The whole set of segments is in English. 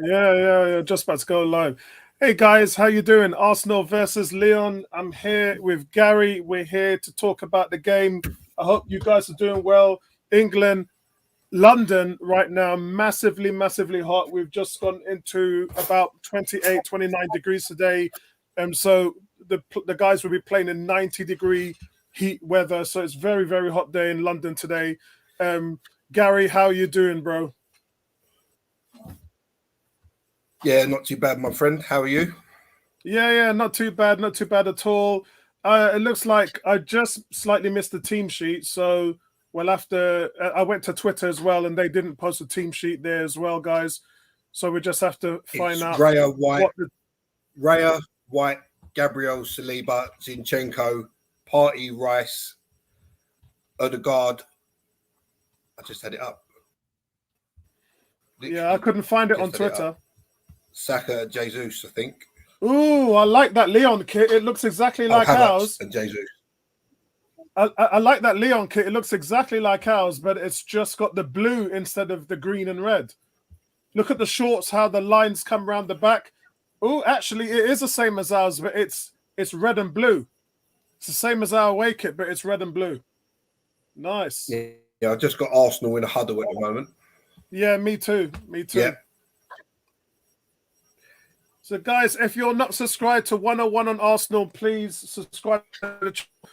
Yeah. Just about to go live. Hey guys, how you doing? Arsenal versus Lyon. I'm here with Gary. We're here to talk about the game. I hope you guys are doing well. England, London right now, massively, massively hot. We've just gone into about 28, 29 degrees today. So the guys will be playing in 90-degree heat weather. So it's very, very hot day in London today. Gary, how you doing, bro? Yeah, not too bad, my friend. How are you? Yeah, not too bad at all. It looks like I just slightly missed the team sheet, so we'll have to. I went to Twitter as well, and they didn't post a team sheet there as well, guys. So we just have to find out. Raya, White, Gabriel, Saliba, Zinchenko, Partey, Rice, Odegaard. I just had it up. Literally, yeah, I couldn't find it on Twitter. Saka, Jesus, I think. Ooh, I like that Lyon kit. It looks exactly like ours. And Jesus. I like that Lyon kit. It looks exactly like ours, but it's just got the blue instead of the green and red. Look at the shorts, how the lines come around the back. Oh, actually, it is the same as ours, but it's red and blue. It's the same as our away kit, but it's red and blue. Nice. Yeah, I just got Arsenal in a huddle at the moment. Yeah, me too. Yeah. So, guys, if you're not subscribed to 101 on Arsenal, please subscribe to the channel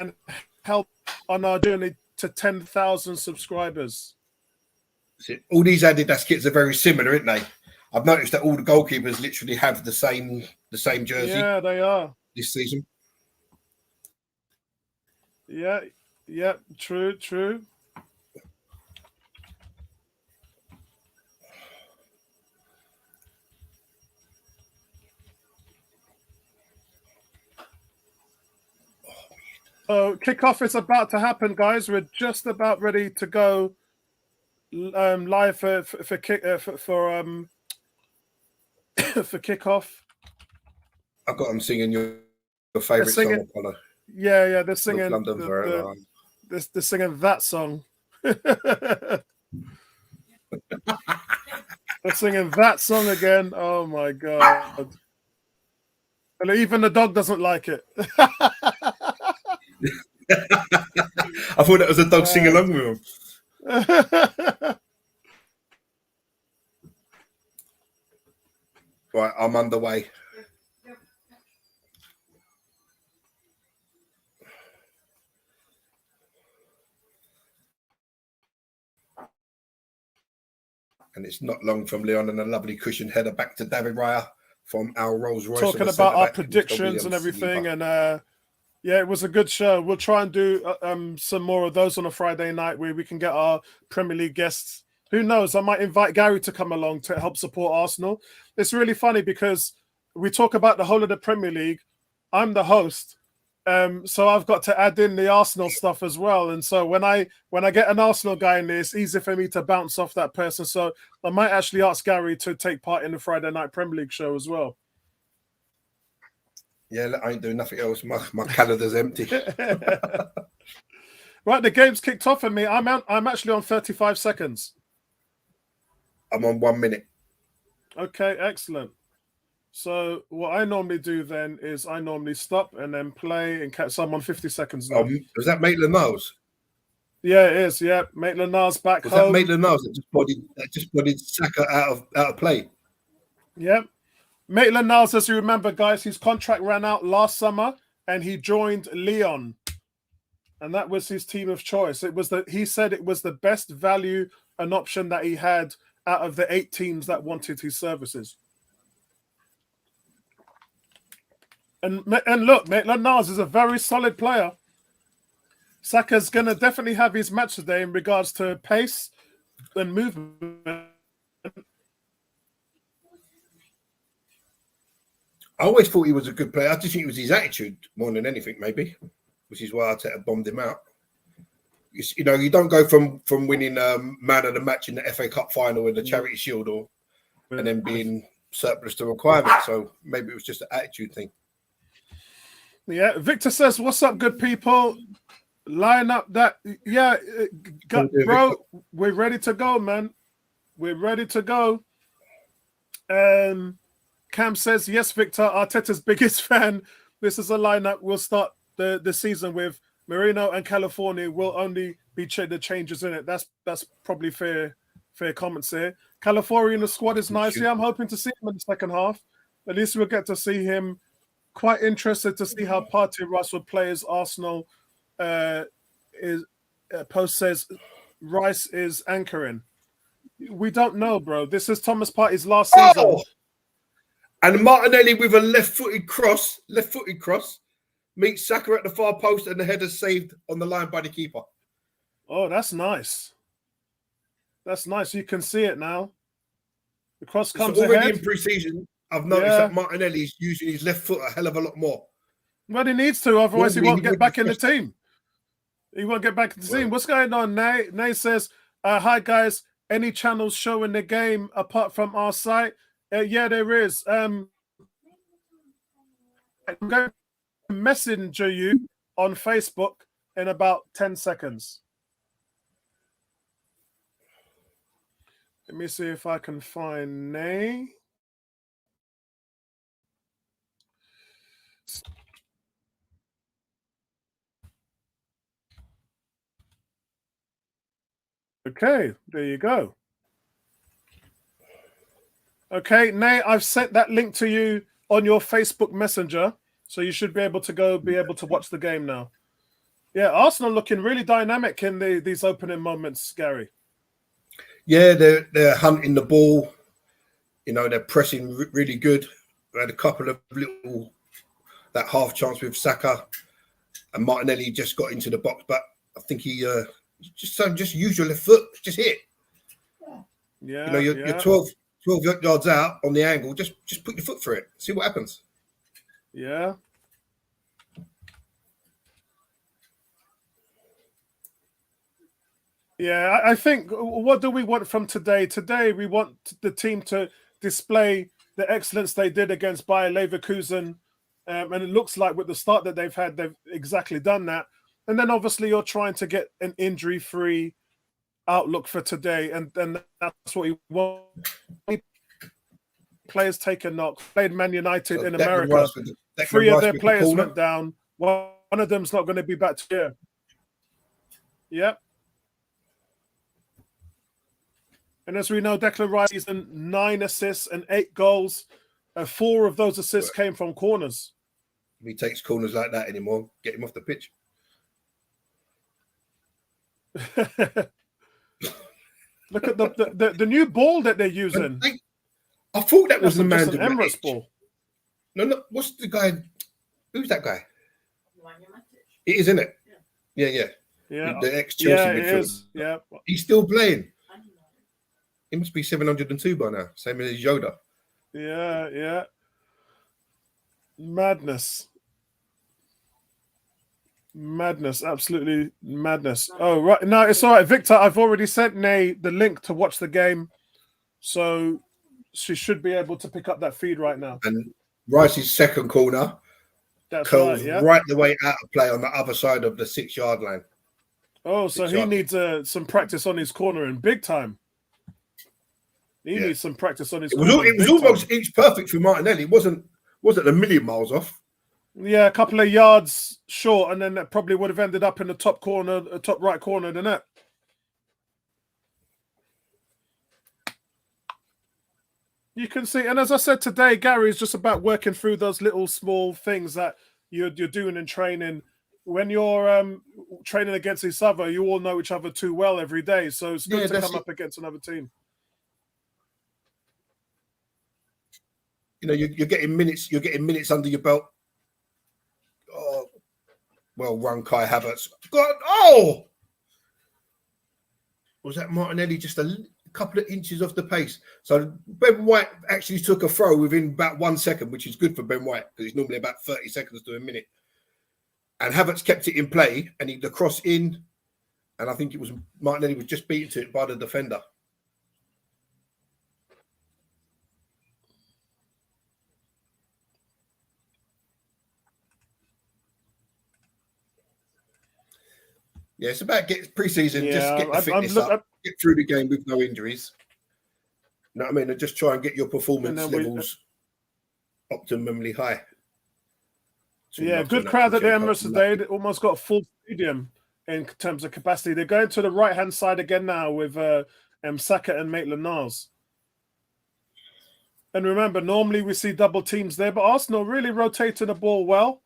and help on our journey to 10,000 subscribers. All these Adidas kits are very similar, aren't they? I've noticed that all the goalkeepers literally have the same jersey. Yeah, they are this season. Yeah, true. So kickoff is about to happen, guys. We're just about ready to go live for kickoff. I've got them singing your favorite song, Apollo. Yeah, they're singing London they're singing that song. They're singing that song again. Oh my god! And even the dog doesn't like it. I thought that was a dog singing along with him. Right, I'm underway. And it's not long from Lyon and a lovely cushioned header back to David Raya from our Rolls Royce. Talking about our predictions and everything, and yeah, it was a good show. We'll try and do some more of those on a Friday night where we can get our Premier League guests. Who knows? I might invite Gary to come along to help support Arsenal. It's really funny because we talk about the whole of the Premier League. I'm the host, so I've got to add in the Arsenal stuff as well. And so when I get an Arsenal guy in there, it's easy for me to bounce off that person. So I might actually ask Gary to take part in the Friday night Premier League show as well. Yeah, I ain't doing nothing else. My calendar's empty. Right, the game's kicked off for me. I'm actually on 35 seconds. I'm on 1 minute. Okay, excellent. So what I normally do then is I normally stop and then play and catch someone 50 seconds now. Was that Maitland-Niles? Yeah, it is. Yeah, Maitland-Niles back home. Was that Maitland-Niles that just bodied Saka out of play? Yeah. Maitland-Niles, as you remember, guys, his contract ran out last summer and he joined Lyon. And that was his team of choice. He said it was the best value and option that he had out of the 8 teams that wanted his services. And look, Maitland-Niles is a very solid player. Saka's going to definitely have his match today in regards to pace and movement. I always thought he was a good player. I just think it was his attitude more than anything, maybe, which is why Arteta bombed him out. You know, you don't go from winning man of the match in the FA Cup final in the Charity Shield and then being surplus to requirements. So maybe it was just an attitude thing. Yeah, Victor says, "What's up, good people? Line up that, yeah, bro. We're ready to go, man. We're ready to go. Cam says, yes, Victor, Arteta's biggest fan. This is a lineup we'll start the season with. Marino and California will only be the changes in it. That's probably fair comments here. California in the squad is nice. Yeah, I'm hoping to see him in the second half. At least we'll get to see him. Quite interested to see how Partey Rice would play as Arsenal. Post says Rice is anchoring. We don't know, bro. This is Thomas Partey's last season. And Martinelli with a left-footed cross meets Saka at the far post, and the header saved on the line by the keeper. Oh, that's nice. That's nice. You can see it now. The cross comes already ahead. In pre-season, I've noticed that Martinelli is using his left foot a hell of a lot more. Well, he needs to, otherwise he won't get back in the team. He won't get back in the team. What's going on, Nay? Nay says, hi, guys. Any channels showing the game apart from our site? Yeah, there is. I'm going to messenger you on Facebook in about 10 seconds. Let me see if I can find Nay. Okay, there you go. Okay, Nay, I've sent that link to you on your Facebook Messenger, so you should be able to watch the game now. Yeah, Arsenal looking really dynamic in these opening moments, Gary. Yeah, they're hunting the ball. You know, they're pressing really good. We had a couple of that half chance with Saka, and Martinelli just got into the box, but I think he just use your left foot, just hit. Yeah, you know, you're 12 yards out on the angle. Just put your foot through it. See what happens. Yeah. Yeah, I think, what do we want from today? Today, we want the team to display the excellence they did against Bayer Leverkusen. And it looks like with the start that they've had, they've exactly done that. And then obviously you're trying to get an injury-free outlook for today. And then that's what you want. Players take a knock. Played Man United in America. 3 of their players went down. One of them's not going to be back to here. Yep. And as we know, Declan Rice season 9 assists and 8 goals. 4 of those assists came from corners. He takes corners like that anymore. Get him off the pitch. Look at the new ball that they're using. I thought that was the man. Just an Emirates ball. No. What's the guy? Who's that guy? It is, isn't it? Yeah. The ex-Chelsea midfielder. Yeah. He's still playing. He must be 702 by now. Same as Yoda. Yeah. Madness, absolutely madness. Oh, right. No, it's all right. Victor, I've already sent Nay the link to watch the game. So she should be able to pick up that feed right now. And Rice's second corner curls right the way out of play on the other side of the 6-yard line. Oh, so he needs some practice on his cornering, big time. He needs some practice on his cornering. It was almost inch perfect for Martinelli. It wasn't a million miles off. Yeah, a couple of yards short, and then that probably would have ended up in the top right corner of the net. You can see, and as I said today, Gary, is just about working through those little small things that you're doing in training. When you're training against each other, you all know each other too well every day, so it's good to come up against another team. You know, you're getting minutes. You're getting minutes under your belt. Oh, well run, Kai Havertz. God, was that Martinelli just a couple of inches off the pace? So Ben White actually took a throw within about 1 second, which is good for Ben White because he's normally about 30 seconds to a minute. And Havertz kept it in play, and the cross in, and I think it was Martinelli was just beaten to it by the defender. Yeah, it's about get preseason. Just get the fitness up, get through the game with no injuries, You know what I mean? And just try and get your performance And levels optimally high. Yeah, good crowd at the Emirates today. They almost got a full stadium in terms of capacity. They're going to the right-hand side again now with Saka and Maitland-Niles. And remember, normally we see double teams there, but Arsenal really rotating the ball well,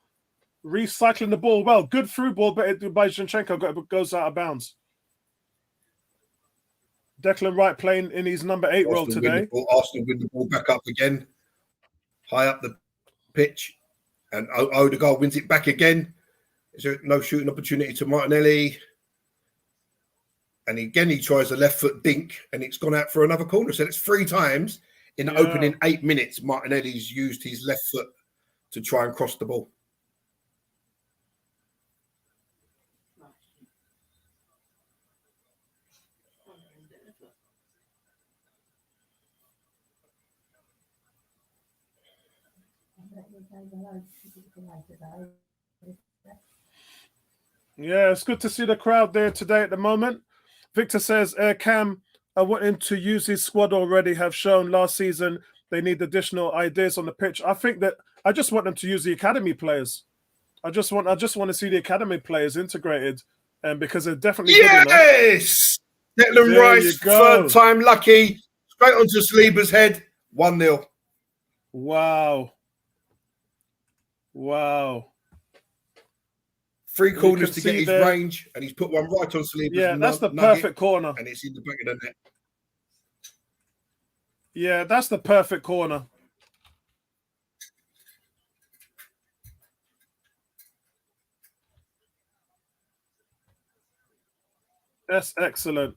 recycling the ball well. Good through ball, but it by Zinchenko goes out of bounds. Declan Wright playing in his number 8 role today. Arsenal win the ball back up again, high up the pitch. And Odegaard wins it back again. Is there no shooting opportunity to Martinelli? And again, he tries a left foot dink, and it's gone out for another corner. So it's 3 times in the opening 8 minutes. Martinelli's used his left foot to try and cross the ball. Yeah, it's good to see the crowd there today at the moment. Victor says, Cam, I want him to use his squad already, have shown last season they need additional ideas on the pitch. I think that I just want them to use the academy players. I just want to see the academy players integrated, because they're definitely good enough. Yes! Declan Rice, third time lucky, straight onto Saliba's head, 1-0. Wow. 3 corners to get his range, and he's put one right on Saliba's that's the perfect corner. And it's in the back of the net. Yeah, that's the perfect corner. That's excellent.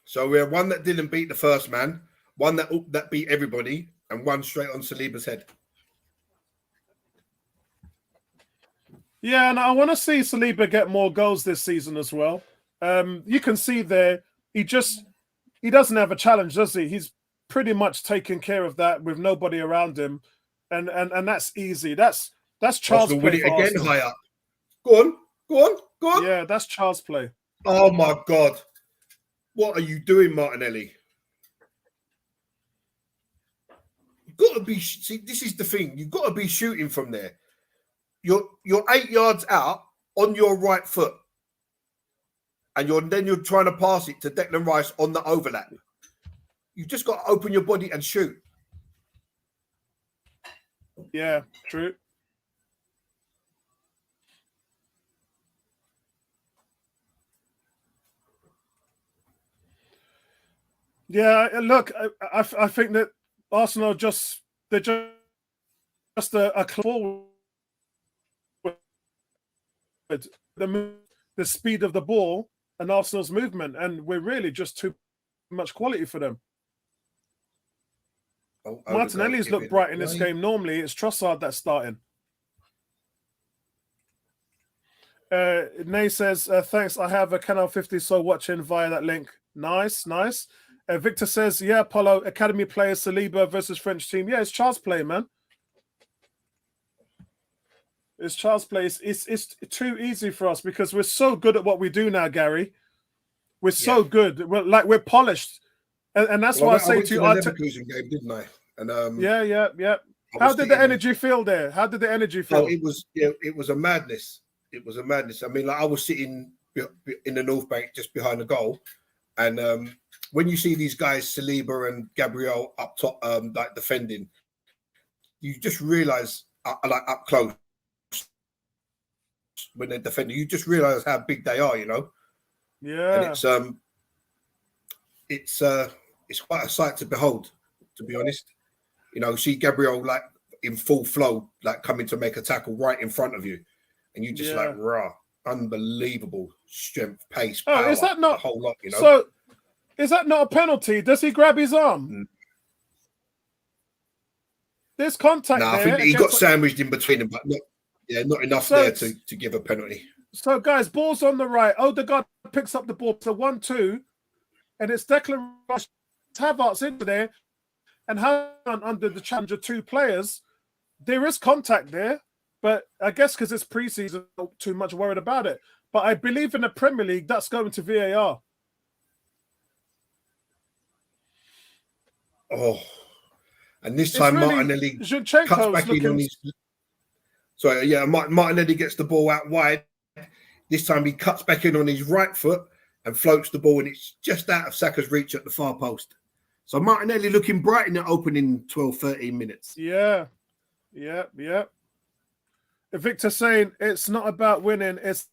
So we have one that didn't beat the first man, one that beat everybody, and one straight on Saliba's head. Yeah, and I want to see Saliba get more goals this season as well. You can see there, he doesn't have a challenge, does he? He's pretty much taken care of that with nobody around him, and that's easy. That's Charles play. Win it again, high up. Go on. Yeah, that's Charles play. Oh my God, what are you doing, Martinelli? You've got to be. See, this is the thing. You've got to be shooting from there. You're 8 yards out on your right foot, and you're trying to pass it to Declan Rice on the overlap. You've just got to open your body and shoot. Yeah, true. Yeah, look, I think that Arsenal they're just a claw. The speed of the ball and Arsenal's movement, and we're really just too much quality for them. Martinelli's looked bright in this game. Normally, it's Trossard that's starting. Nay says, thanks, I have a Canal 50, so watching via that link. Nice. Victor says, yeah, Apollo, academy player, Saliba versus French team. Yeah, it's Charles play, man. It's Charles' place. It's too easy for us because we're so good at what we do now, Gary. We're so good. We're polished, and that's why I say to you, I went to the Leverkusen game, didn't I? And yeah. How did the energy feel there? How did the energy feel? Oh, it was a madness. It was a madness. I mean, like I was sitting in the North Bank just behind the goal, and when you see these guys, Saliba and Gabriel up top, like defending, you just realise, like up close. When they're defending, you just realise how big they are, you know. Yeah. And it's quite a sight to behold, to be honest. You know, see Gabriel like in full flow, like coming to make a tackle right in front of you, and you just like raw, unbelievable strength, pace, power, is that not a whole lot? You know. So, is that not a penalty? Does he grab his arm? There's contact there. I think he got sandwiched in between them, but not enough there to give a penalty. So, guys, ball's on the right. Odegaard picks up the ball. So 1-2, and it's Declan Rice. Havertz into there, and Haaland under the challenge of 2 players. There is contact there, but I guess because it's preseason, not too much worried about it. But I believe in the Premier League, that's going to VAR. Oh, and this time really, Martinelli cuts Zinchenko's back in on his. Sorry, yeah, Martinelli gets the ball out wide. This time he cuts back in on his right foot and floats the ball, and it's just out of Saka's reach at the far post. So Martinelli looking bright in the opening 12, 13 minutes. Yeah. Victor saying it's not about winning, it's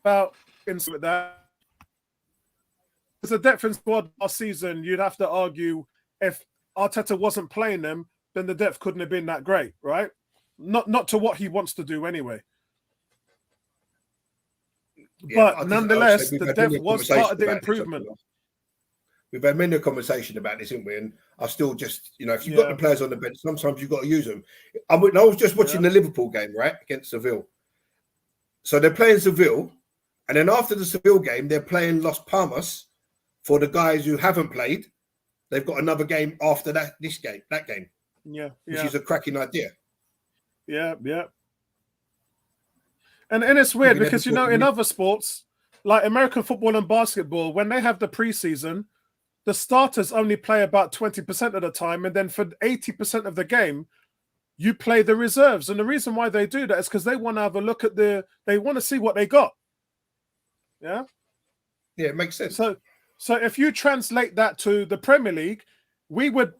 about with that. It's a depth in squad last season. You'd have to argue if Arteta wasn't playing them, then the depth couldn't have been that great, right? Not to what he wants to do anyway. Yeah, but nonetheless, the depth was part of the improvement. We've had many a conversation about this, haven't we? And I still just, if you've got the players on the bench, sometimes you've got to use them. I was just watching the Liverpool game, right, against Seville. So they're playing Seville, and then after the Seville game, they're playing Las Palmas for the guys who haven't played. They've got another game after that game. Yeah. Which is a cracking idea. Yeah. And it's weird because, in other sports, like American football and basketball, when they have the preseason, the starters only play about 20% of the time. And then for 80% of the game, you play the reserves. And the reason why they do that is because they want to have a look at they want to see what they got. Yeah? Yeah, it makes sense. So if you translate that to the Premier League, we would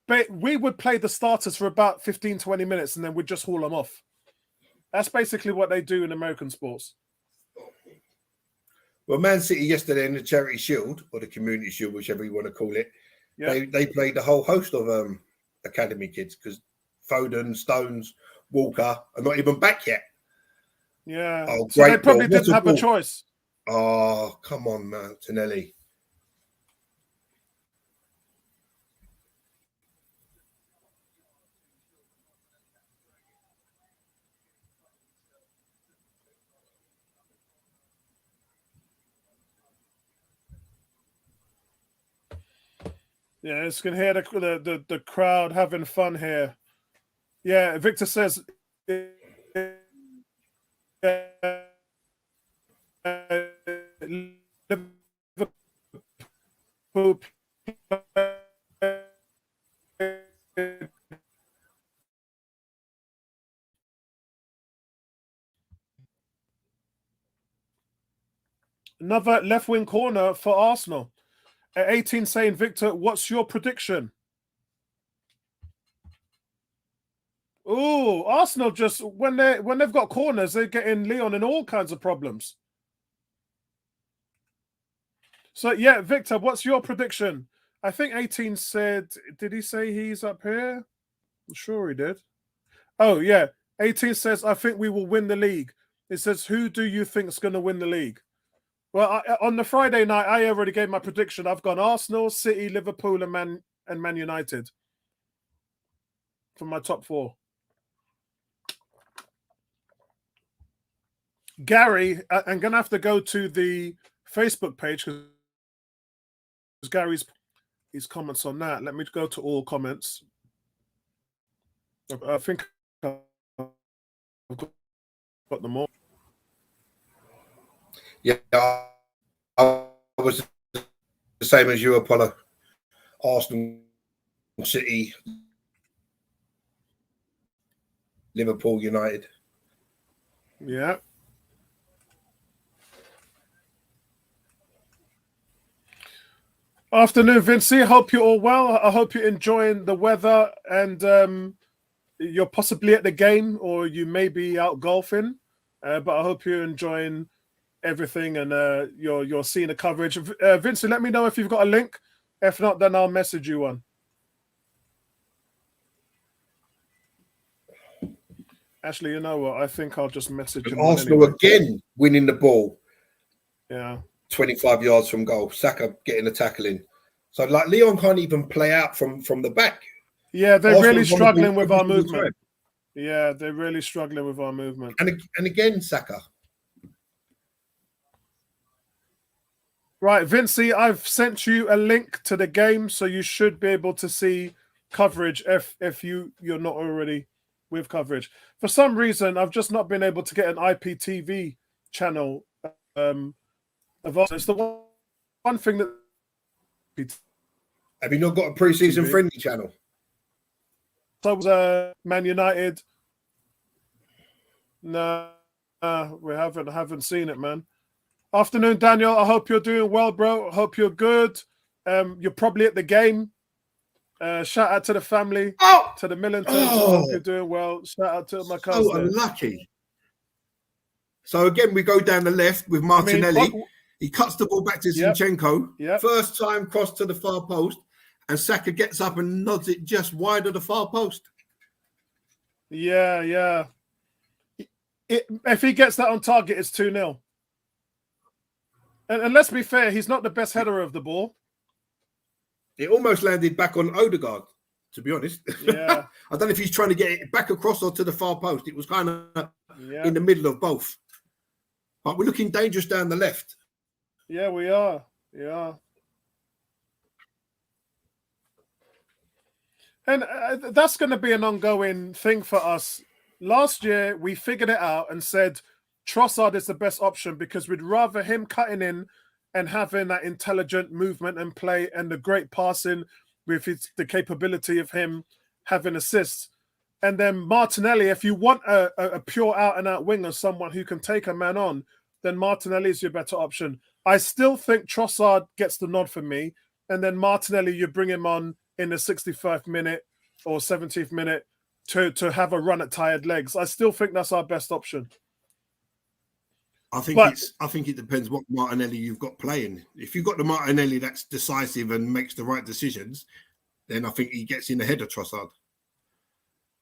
play the starters for about 15, 20 minutes and then we'd just haul them off. That's basically what they do in American sports. Well, Man City yesterday in the Charity Shield, or the Community Shield, whichever you want to call it, they played a whole host of academy kids because Foden, Stones, Walker are not even back yet. Yeah. Oh, so they probably didn't have a choice. Oh, come on, Martinelli. Yeah, you can hear the crowd having fun here. Yeah, Victor says Liverpool another left wing corner for Arsenal. At 18 saying, Victor, what's your prediction? Oh, Arsenal just when they've got corners, they're getting Lyon in all kinds of problems. So yeah, Victor, what's your prediction? I think 18 said, did he say he's up here? I'm sure he did. Oh yeah, 18 says, I think we will win the league. It says, who do you think is going to win the league? Well, on the Friday night, I already gave my prediction. I've gone Arsenal, City, Liverpool, and Man United for my top four. Gary, I'm going to have to go to the Facebook page because Gary's his comments on that. Let me go to all comments. I think I've got them all. Yeah, I was the same as you, Apollo. Arsenal, City, Liverpool, United. Yeah. Afternoon, Vincey. Hope you're all well. I hope you're enjoying the weather and you're possibly at the game or you may be out golfing. But I hope you're enjoying everything and you're seeing the coverage. Vincey, let me know if you've got a link. If not, then I'll message you one. Actually, you know what? I think I'll just message him. Arsenal again winning the ball. Yeah. 25 yards from goal. Saka getting a tackle in. So, Lyon can't even play out from the back. Yeah, they're really struggling with our movement. Yeah, they're really struggling with our movement. And again, Saka. Right, Vincey, I've sent you a link to the game, so you should be able to see coverage if you're not already with coverage. For some reason, I've just not been able to get an IPTV channel. It's the one thing that. Have you not got a pre-season friendly channel? So was Man United. No, we haven't seen it, man. Afternoon, Daniel. I hope you're doing well, bro. I hope you're good. You're probably at the game. Shout out to the family, to the Millingtons. I hope you're doing well. Shout out to my cousin. So unlucky. So again, we go down the left with Martinelli. He cuts the ball back to Zinchenko. Yep. First time cross to the far post, and Saka gets up and nods it just wide of the far post. Yeah. If he gets that on target, it's 2-0. And let's be fair, he's not the best header of the ball. It almost landed back on Odegaard, to be honest. Yeah. I don't know if he's trying to get it back across or to the far post. It was kind of in the middle of both. But we're looking dangerous down the left. Yeah, we are. Yeah. And that's going to be an ongoing thing for us. Last year, we figured it out and said Trossard is the best option because we'd rather him cutting in and having that intelligent movement and play and the great passing with the capability of him having assists. And then Martinelli, if you want a pure out-and-out winger, someone who can take a man on, then Martinelli is your better option. I still think Trossard gets the nod for me. And then Martinelli, you bring him on in the 65th minute or 70th minute to have a run at tired legs. I still think that's our best option. I think it depends what Martinelli you've got playing. If you've got the Martinelli that's decisive and makes the right decisions, then I think he gets in ahead of Trossard.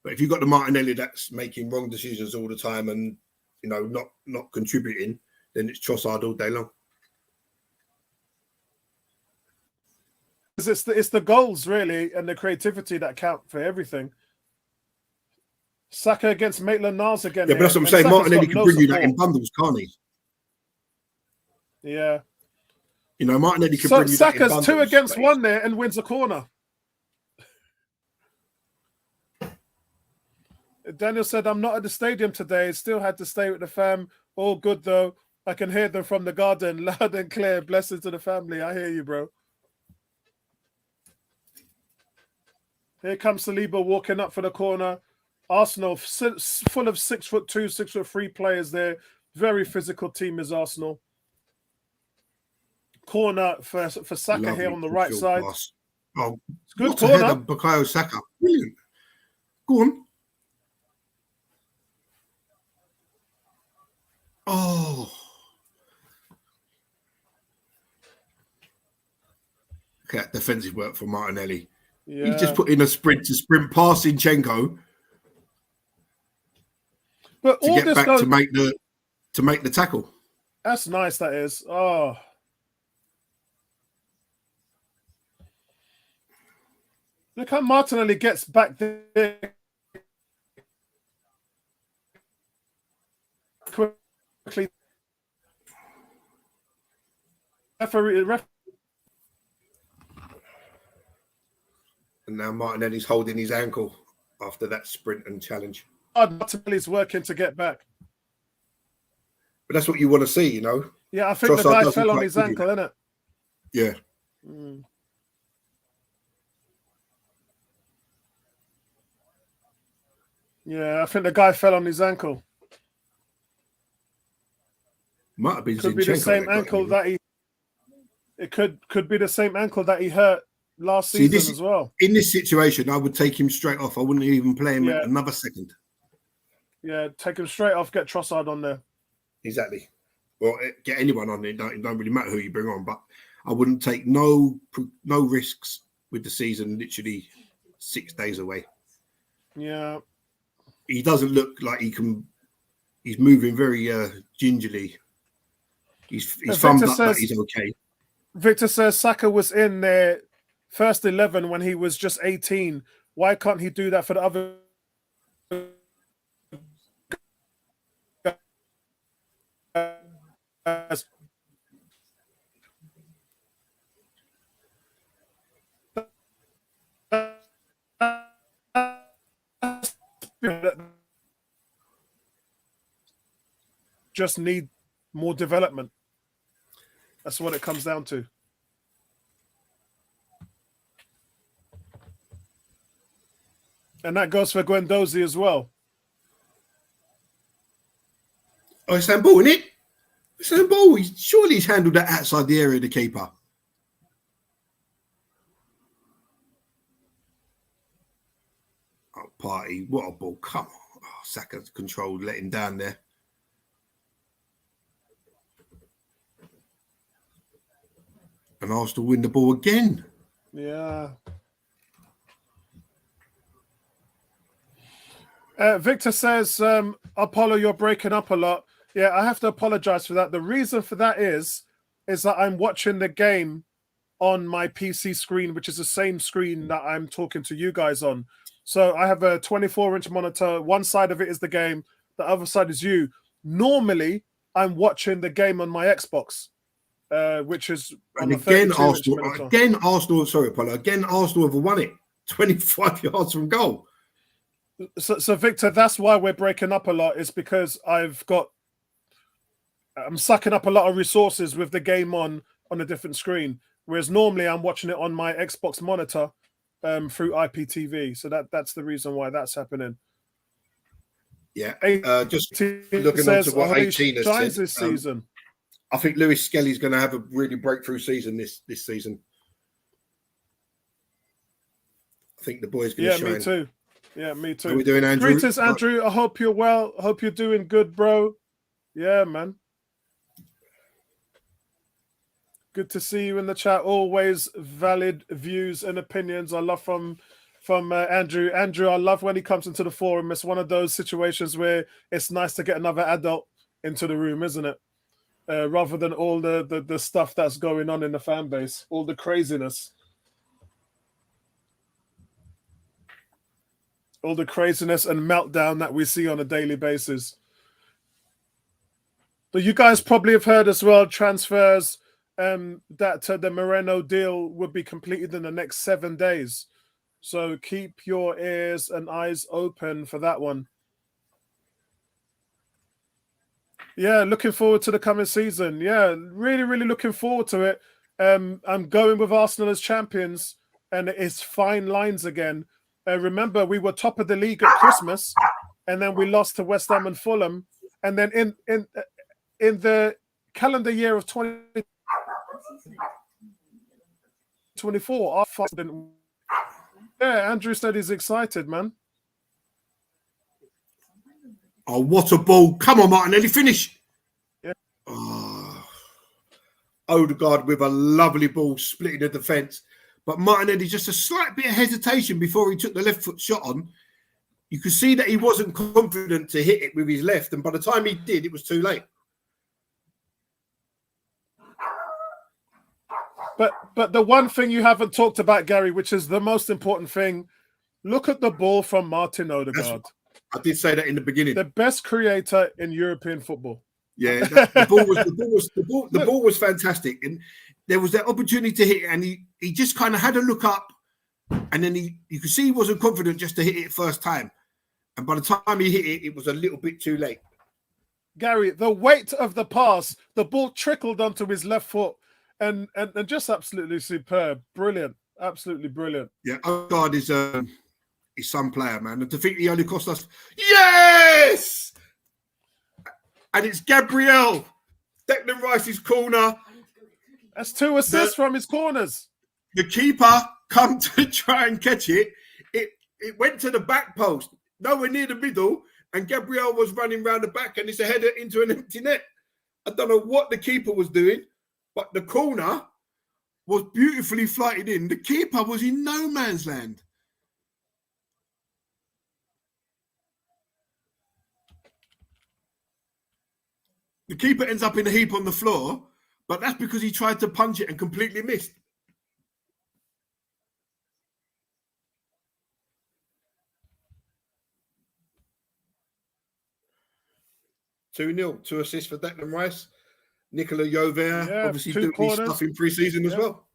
But if you've got the Martinelli that's making wrong decisions all the time and not contributing, then it's Trossard all day long. It's the goals really and the creativity that count for everything. Saka against Maitland-Niles again. Yeah, but that's what I'm saying. Martinelli can bring you that in bundles, can't he? Yeah. Martinelli can bring you that in bundles. Saka's 2 against 1 there and wins a corner. Daniel said, I'm not at the stadium today. Still had to stay with the fam. All good, though. I can hear them from the garden loud and clear. Blessings to the family. I hear you, bro. Here comes Saliba walking up for the corner. Arsenal full of 6'2", 6'3" players there. Very physical team is Arsenal. Corner for Saka. Lovely here on the right side. Pass. Oh, it's good what corner. A header, Bukayo Saka. Brilliant. Go on. Oh. Okay, defensive work for Martinelli. Yeah. He just put in a sprint past Zinchenko. But to get back to make the tackle. That's nice, that is. Oh. Look how Martinelli gets back there quickly. And now Martinelli's holding his ankle after that sprint and challenge. Martinelli's working to get back. But that's what you want to see, Yeah, I think Trossard the guy fell on his ankle, isn't it? Yeah. Yeah, I think the guy fell on his ankle. Might have been could be the same ankle that he. It could be the same ankle that he hurt last season as well. In this situation, I would take him straight off. I wouldn't even play him another second. Yeah, take him straight off. Get Trossard on there. Exactly. Well, get anyone on there. It don't really matter who you bring on, but I wouldn't take no risks with the season. Literally 6 days away. Yeah. He doesn't look like he can. He's moving very gingerly. He's thumbed up that he's okay. Victor says Saka was in their first 11 when he was just 18. Why can't he do that for the other? just need more development. That's what it comes down to. And that goes for Guendouzi as well. Oh, it's handball, isn't it? It's handball. Surely he's handled that outside the area of the keeper. Oh, Party. What a ball. Come on. Oh, Saka's controlled, let him down there. And Arsenal win the ball again. Yeah. Victor says, Apollo, you're breaking up a lot. Yeah, I have to apologize for that. The reason for that is that I'm watching the game on my PC screen, which is the same screen that I'm talking to you guys on. So I have a 24-inch monitor. One side of it is the game. The other side is you. Normally, I'm watching the game on my Xbox, which is on and the again, 32-inch monitor. Again, Arsenal have won it 25 yards from goal. So Victor, that's why we're breaking up a lot, is because I'm sucking up a lot of resources with the game on a different screen. Whereas normally I'm watching it on my Xbox monitor through IPTV. So that's the reason why that's happening. Yeah. Just looking on to what 18 has said. This season. I think Lewis Skelly's going to have a really breakthrough season this season. I think the boy's going to shine. Me too. Yeah, me too. How are we doing, Andrew? Greetings, Andrew. I hope you're well. I hope you're doing good, bro. Yeah, man. Good to see you in the chat. Always valid views and opinions. I love from Andrew. Andrew, I love when he comes into the forum. It's one of those situations where it's nice to get another adult into the room, isn't it? Rather than all the stuff that's going on in the fan base, all the craziness. All the craziness and meltdown that we see on a daily basis. But you guys probably have heard as well, transfers, that the Moreno deal would be completed in the next 7 days. So keep your ears and eyes open for that one. Yeah, looking forward to the coming season. Yeah, really, really looking forward to it. I'm going with Arsenal as champions, and it's fine lines again. Remember, we were top of the league at Christmas, and then we lost to West Ham and Fulham. And then in the calendar year of 2024, our fight didn't. Yeah, Andrew said he's excited, man. Oh, what a ball. Come on, Martinelli, finish. Yeah. Oh. Odegaard with a lovely ball splitting the defence. But Martinelli, just a slight bit of hesitation before he took the left foot shot on. You could see that he wasn't confident to hit it with his left. And by the time he did, it was too late. But the one thing you haven't talked about, Gary, which is the most important thing, look at the ball from Martin Odegaard. I did say that in the beginning. The best creator in European football. Yeah, the ball was fantastic, and there was that opportunity to hit it, and he just kind of had a look up, and then you could see he wasn't confident just to hit it first time, and by the time he hit it, it was a little bit too late. Gary, the weight of the pass, the ball trickled onto his left foot, and just absolutely superb, brilliant, absolutely brilliant. Yeah, Odegaard is his son player, man, and to think he only cost us yes. And it's Gabriel, Declan Rice's corner. That's 2 assists from his corners. The keeper come to try and catch it. It went to the back post, nowhere near the middle, and Gabriel was running round the back, and it's a header into an empty net. I don't know what the keeper was doing, but the corner was beautifully flighted in. The keeper was in no man's land. The keeper ends up in a heap on the floor, but that's because he tried to punch it and completely missed. 2-0, 2 assists for Declan Rice. Nicola Jover, obviously doing his stuff in pre-season as well.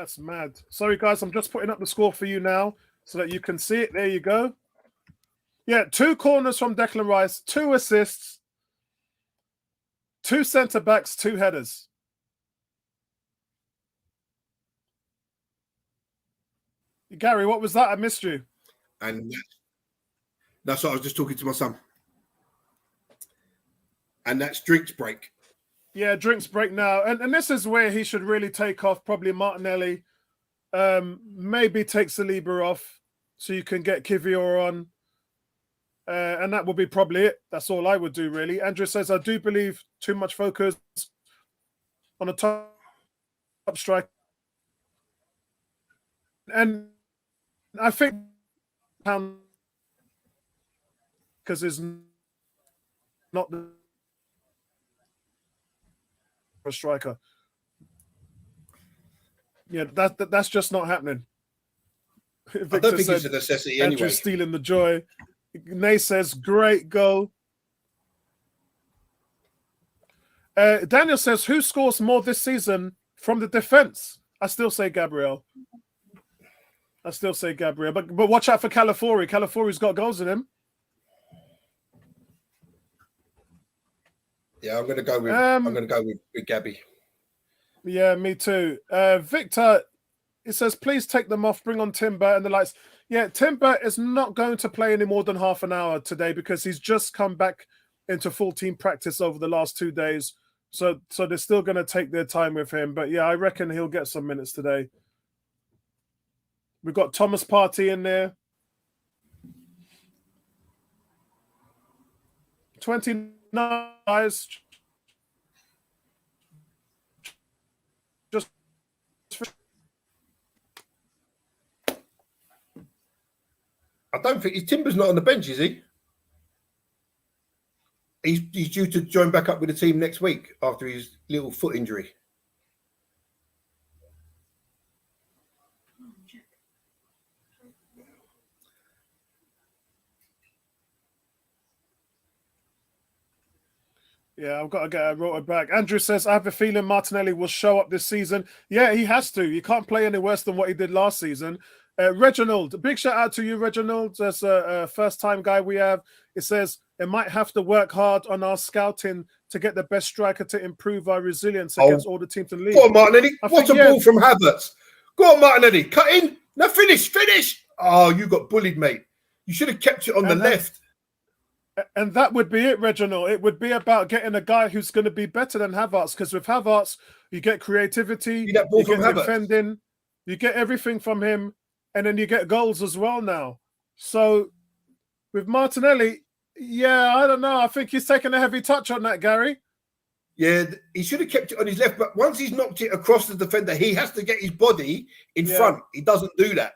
That's mad. Sorry, guys. I'm just putting up the score for you now so that you can see it. There you go. Yeah, 2 corners from Declan Rice, 2 assists, 2 centre-backs, 2 headers. Gary, what was that? I missed you. And that's what I was just talking to my son. And that's drinks break. Yeah, drinks break now. And this is where he should really take off, probably Martinelli. Maybe take Saliba off so you can get Kivior on. And that would be probably it. That's all I would do, really. Andrew says, I do believe too much focus on a top strike. And I think because it's not the striker. Yeah, that's just not happening. I don't think it's a necessity anyway. Andrew stealing the joy. Nay says, great goal. Daniel says, who scores more this season from the defense? I still say Gabriel. But watch out for Calafiori. Calafiori's got goals in him. Yeah, I'm going to go with Gabby. Yeah, me too. Victor, it says, please take them off. Bring on Timber and the lights. Yeah, Timber is not going to play any more than half an hour today because he's just come back into full team practice over the last 2 days. So they're still going to take their time with him. But yeah, I reckon he'll get some minutes today. We've got Thomas Partey in there. 29 guys. Just I don't think Timber's not on the bench, is he? He's due to join back up with the team next week after his little foot injury. Yeah, I've got to get a rotor back. Andrew says, I have a feeling Martinelli will show up this season. Yeah, he has to. He can't play any worse than what he did last season. Reginald, big shout out to you, Reginald. That's a first-time guy we have. It says, it might have to work hard on our scouting to get the best striker to improve our resilience against all the teams in the league. Go on, Martinelli. What a ball from Havertz. Go on, Martinelli. Cut in. No, finish. Oh, you got bullied, mate. You should have kept it on the left. And that would be it, Reginald. It would be about getting a guy who's going to be better than Havertz, because with Havertz, you get creativity, you get defending, you get everything from him, and then you get goals as well now. So with Martinelli, yeah, I don't know. I think he's taking a heavy touch on that, Gary. Yeah, he should have kept it on his left, but once he's knocked it across the defender, he has to get his body in front. He doesn't do that.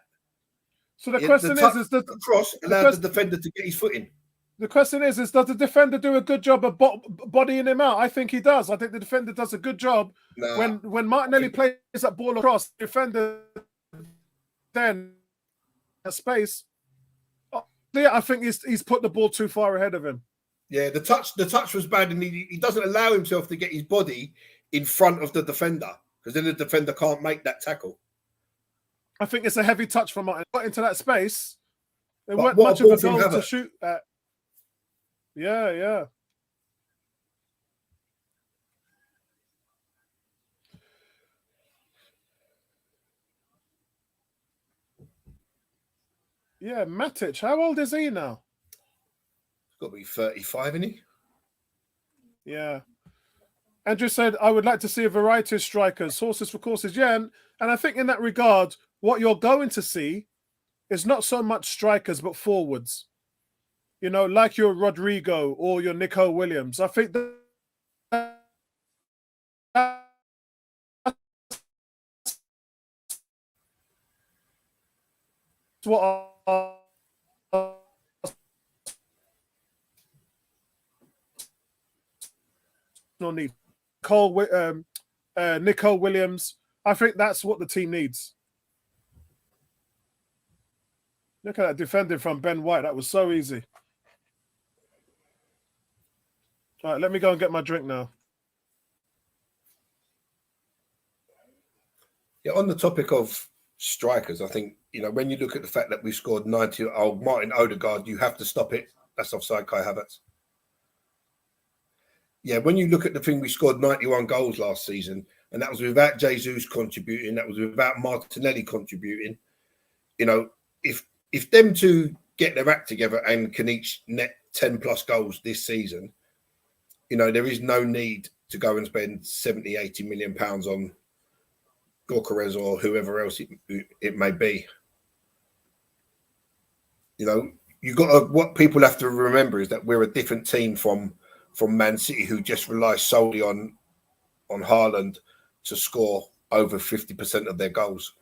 So the question is the cross allows the defender to get his foot in. The question is does the defender do a good job of bodying him out? I think he does. I think the defender does a good job. When Martinelli plays that ball across, the defender then a space. Yeah, I think he's put the ball too far ahead of him. Yeah, the touch was bad, and he doesn't allow himself to get his body in front of the defender, because then the defender can't make that tackle. I think it's a heavy touch from Martin. Got into that space. There weren't much of a goal to shoot at. Yeah. Yeah, Matic. How old is he now? He's got to be 35, isn't he? Yeah. Andrew said, I would like to see a variety of strikers, horses for courses. Yeah, and I think in that regard, what you're going to see is not so much strikers, but forwards. You know, like your Rodrigo or your Nico Williams. I think that's what need. Nico Williams. I think that's what the team needs. Look at that defending from Ben White. That was so easy. All right, let me go and get my drink now. Yeah, on the topic of strikers, I think, when you look at the fact that we scored 90, Martin Odegaard, you have to stop it. That's offside, Kai Havertz. Yeah, when you look at the thing, we scored 91 goals last season, and that was without Jesus contributing, that was without Martinelli contributing. If them two get their act together and can each net 10 plus goals this season, there is no need to go and spend 70, 80 million pounds on Goalkeeper or whoever else it may be. What people have to remember is that we're a different team from Man City, who just rely solely on Haaland to score over 50% of their goals.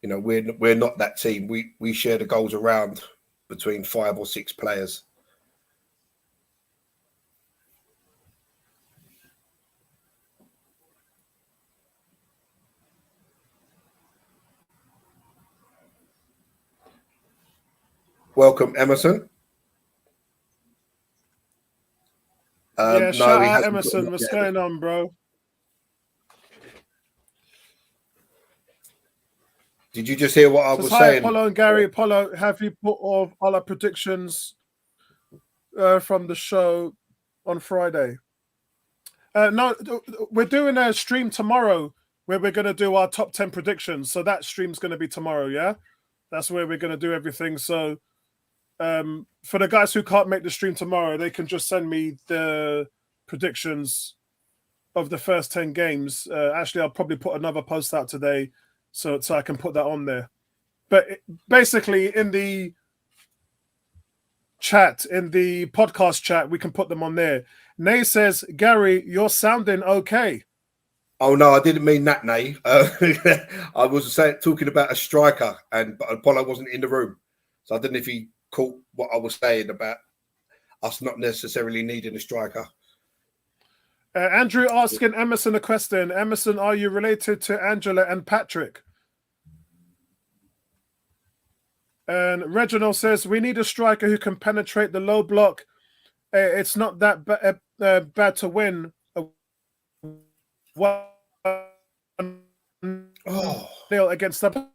We're not that team. We share the goals around between 5 or 6 players. Welcome, Emerson. Shout out Emerson. What's going on, bro? Did you just hear what I was saying? Hi, Apollo and Gary. Apollo, have you put all our predictions from the show on Friday? No, we're doing a stream tomorrow where we're going to do our top 10 predictions. So that stream's going to be tomorrow, yeah? That's where we're going to do everything. So for the guys who can't make the stream tomorrow, they can just send me the predictions of the first 10 games. Actually, I'll probably put another post out today so I can put that on there. But basically, in the chat, in the podcast chat, we can put them on there. Nay says, Gary, you're sounding okay. Oh, no, I didn't mean that, Nay. I was talking about a striker, but Apollo wasn't in the room. So I don't know if he caught what I was saying about us not necessarily needing a striker. Andrew asking Emerson a question. Emerson, are you related to Angela and Patrick? And Reginald says, we need a striker who can penetrate the low block. It's not that bad to win. Against the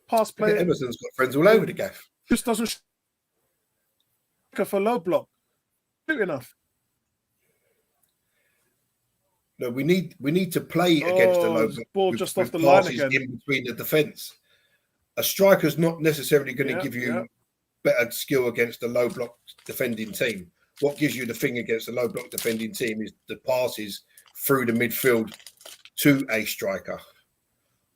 pass play. Emerson's got friends all over the gaff. Just doesn't for low block. Good enough. No, we need to play against the low block. Ball just off the line again. In between the defence. A striker's not necessarily going to give you better skill against a low block defending team. What gives you the thing against a low block defending team is the passes through the midfield to a striker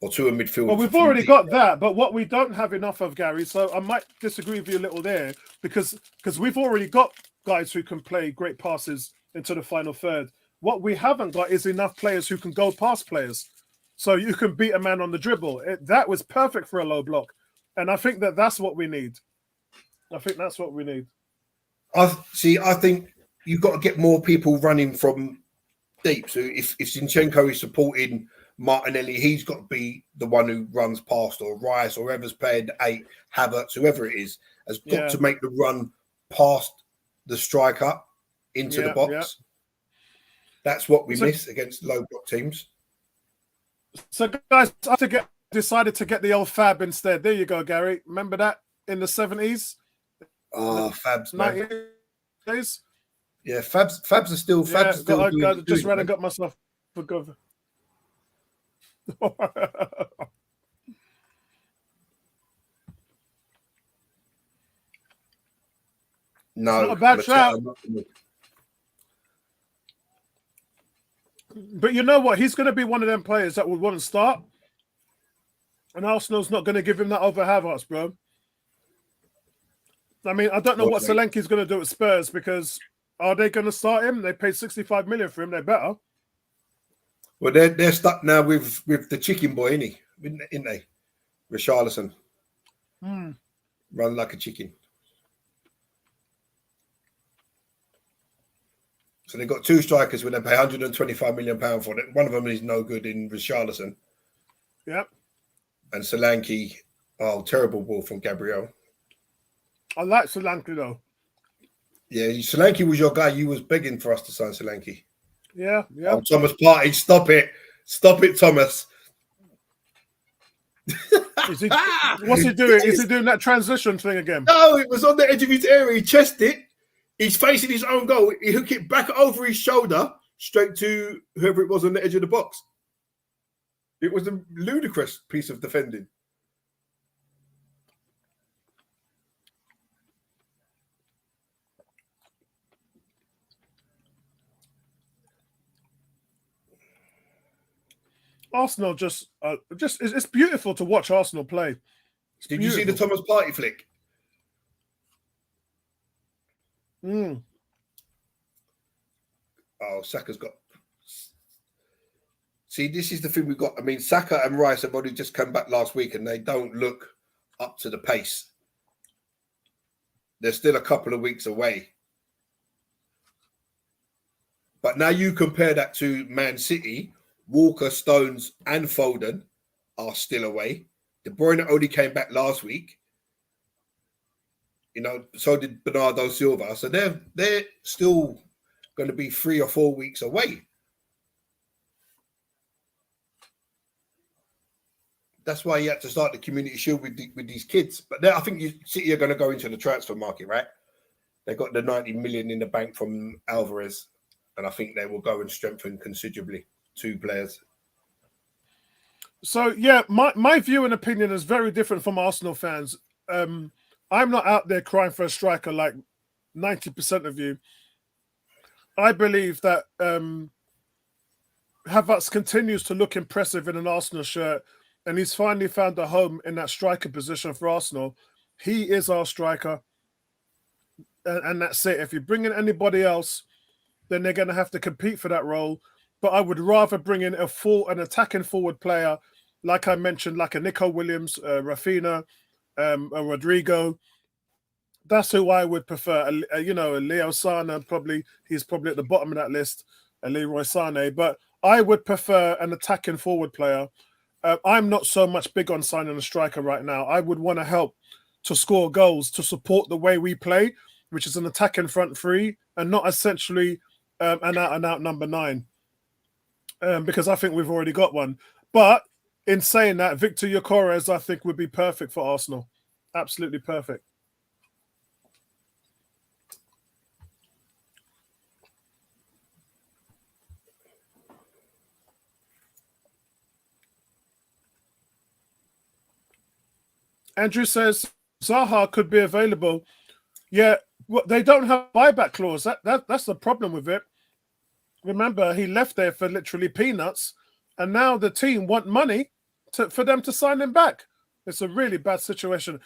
or to a midfield. Well, we've already got that, but what we don't have enough of, Gary, so I might disagree with you a little there because we've already got guys who can play great passes into the final third. What we haven't got is enough players who can go past players. So you can beat a man on the dribble. That was perfect for a low block. And I think that's what we need. I think that's what we need. I think you've got to get more people running from deep. So if Zinchenko is supporting Martinelli, he's got to be the one who runs past, or Rice, or whoever's playing 8, Havertz, whoever it is, has got to make the run past the striker into the box. Yeah. That's what we miss against low block teams. So, guys, I decided to get the old Fab instead. There you go, Gary. Remember that in the 70s? Oh, Fabs, man. 90s? Yeah, Fabs are still. Fabs still. I just ran and got myself a go. No, it's not a bad shout. But you know what? He's going to be one of them players that would want to start. And Arsenal's not going to give him that over Havertz, bro. I mean, I don't know what Solanke's going to do at Spurs, because are they going to start him? They paid 65 million for him. They better. Well, they're stuck now with the chicken boy, isn't they? Richarlison. Run like a chicken. So they've got 2 strikers when they pay £125 million for it. One of them is no good in Richarlison. Yep. And Solanke, terrible ball from Gabriel. I like Solanke, though. Yeah, Solanke was your guy. You was begging for us to sign Solanke. Yeah. Thomas Partey, stop it, Thomas. What's he doing? Is he doing that transition thing again? No, it was on the edge of his area. He chested it. He's facing his own goal. He hooked it back over his shoulder, straight to whoever it was on the edge of the box. It was a ludicrous piece of defending. Arsenal just it's beautiful to watch Arsenal play. Did you see the Thomas Partey flick? Oh, Saka's got. See, this is the thing we've got. I mean, Saka and Rice have only just come back last week, and they don't look up to the pace. They're still a couple of weeks away. But now you compare that to Man City. Walker, Stones, and Foden are still away. De Bruyne only came back last week. You know, so did Bernardo Silva. So they're still going to be 3 or 4 weeks away. That's why you had to start the Community Shield with these kids. But now I think City are going to go into the transfer market, right? They got the 90 million in the bank from Alvarez, and I think they will go and strengthen considerably 2 players. So yeah, my view and opinion is very different from Arsenal fans. I'm not out there crying for a striker like 90% of you. I believe that Havertz continues to look impressive in an Arsenal shirt, and he's finally found a home in that striker position for Arsenal. He is our striker, and that's it. If you bring in anybody else, then they're going to have to compete for that role. But I would rather bring in an attacking forward player, like I mentioned, like a Nico Williams, Rafinha, a Rodrigo. That's who I would prefer. A Leo Sane, he's probably at the bottom of that list, a Leroy Sane. But I would prefer an attacking forward player. I'm not so much big on signing a striker right now. I would want to help to score goals, to support the way we play, which is an attacking front three, and not essentially an out-and-out number 9. Because I think we've already got one. But in saying that, Victor Gyökeres, I think, would be perfect for Arsenal. Absolutely perfect. Andrew says Zaha could be available. Yeah, they don't have a buyback clause. That's the problem with it. Remember, he left there for literally peanuts, and now the team want money for them to sign him back. It's a really bad situation.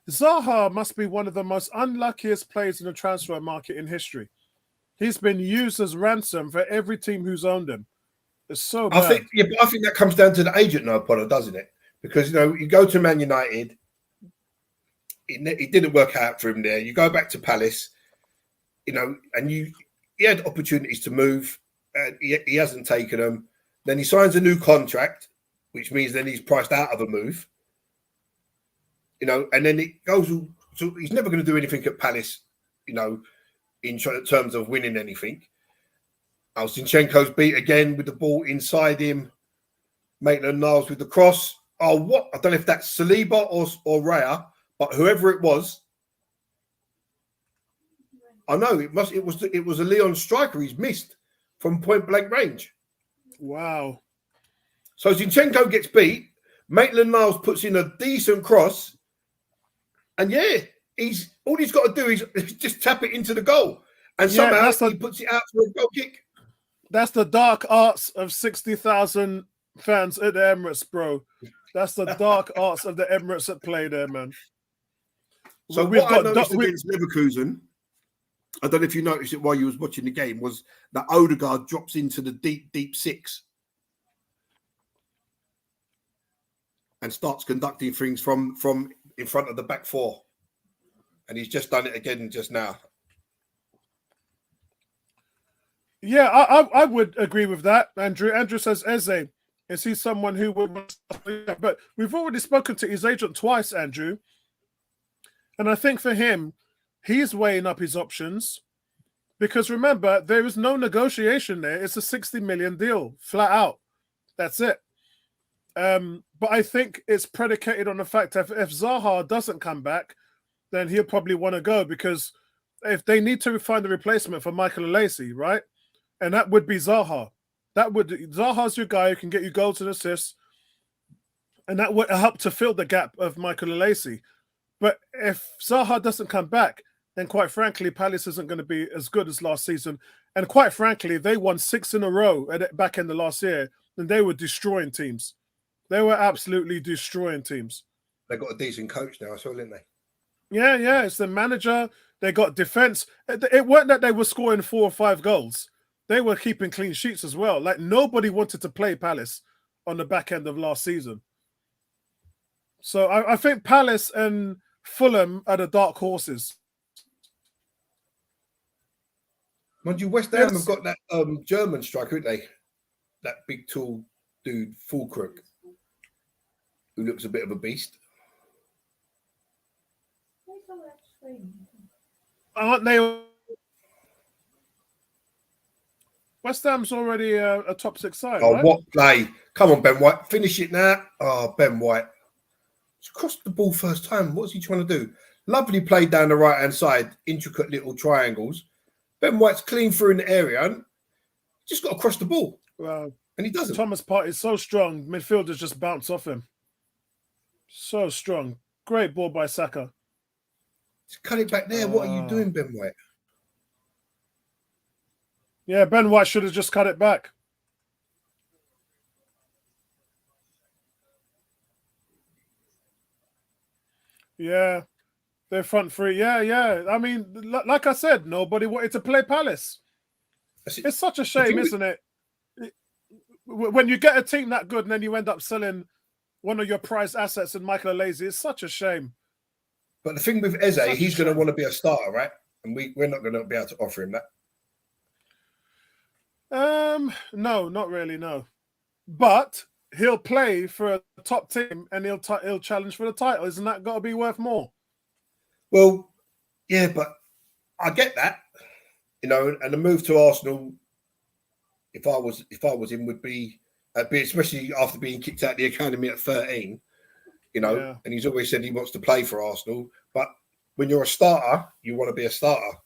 Zaha must be one of the most unluckiest players in the transfer market in history. He's been used as ransom for every team who's owned him. It's so bad. I think that comes down to the agent now, Potter, doesn't it? Because, you go to Man United, it didn't work out for him there. You go back to Palace, and he had opportunities to move. He hasn't taken them. Then he signs a new contract, which means then he's priced out of a move. And then it goes. So he's never going to do anything at Palace, in terms of winning anything. Zinchenko's beat again with the ball inside him. Maitland-Niles with the cross. Oh, what? I don't know if that's Saliba or Raya, but whoever it was, I know it was a Lyon striker he's missed from point blank range. Wow. So Zinchenko gets beat. Maitland-Niles puts in a decent cross, and all he's got to do is just tap it into the goal, and somehow he puts it out for a goal kick. That's the dark arts of 60,000 fans at the Emirates, bro. That's the dark arts of the Emirates at play there, man. So I noticed against Leverkusen, I don't know if you noticed it while you was watching the game, was that Odegaard drops into the deep 6 and starts conducting things from in front of the back 4. And he's just done it again just now. Yeah, I would agree with that, Andrew. Andrew says, Eze, is he someone who would... But we've already spoken to his agent twice, Andrew. And I think for him, he's weighing up his options because remember, there is no negotiation there. It's a 60 million deal, flat out. That's it. But I think it's predicated on the fact that if Zaha doesn't come back, then he'll probably want to go because if they need to find a replacement for Michael Lacey, right? And that would be Zaha. Zaha's your guy who can get you goals and assists, and that would help to fill the gap of Michael Lacey. But if Zaha doesn't come back, then quite frankly, Palace isn't going to be as good as last season. And quite frankly, they won 6 in a row at the back end of last year, and they were destroying teams. They were absolutely destroying teams. They got a decent coach now, so didn't they? Yeah. It's the manager. They got defense. It weren't that they were scoring 4 or 5 goals. They were keeping clean sheets as well. Like nobody wanted to play Palace on the back end of last season. So I think Palace and Fulham are the dark horses. Mind you, West Ham have got that German striker, haven't they? That big, tall dude, Fulkrug, who looks a bit of a beast. Aren't they? West Ham's already a top 6 side. Oh, right? what play! Come on, Ben White, finish it now. Oh, Ben White, he's crossed the ball first time. What's he trying to do? Lovely play down the right hand side, intricate little triangles. Ben White's clean through in the area and just got to cross the ball. Well, and he doesn't. Thomas Partey is so strong. Midfielders just bounce off him. So strong. Great ball by Saka. Just cut it back there. What are you doing, Ben White? Yeah, Ben White should have just cut it back. Yeah. Their front three. Yeah. I mean, like I said, nobody wanted to play Palace. It's such a shame, isn't it? When you get a team that good and then you end up selling one of your prized assets in Michael Lazy, it's such a shame. But the thing with Eze, he's going to want to be a starter, right? And we're not going to be able to offer him that. No, not really, no. But he'll play for a top team and he'll challenge for the title. Isn't that got to be worth more? Well, yeah, but I get that, you know. And the move to Arsenal, if I was him, would be especially after being kicked out of the academy at 13, you know. Yeah. And he's always said he wants to play for Arsenal. But when you're a starter, you want to be a starter.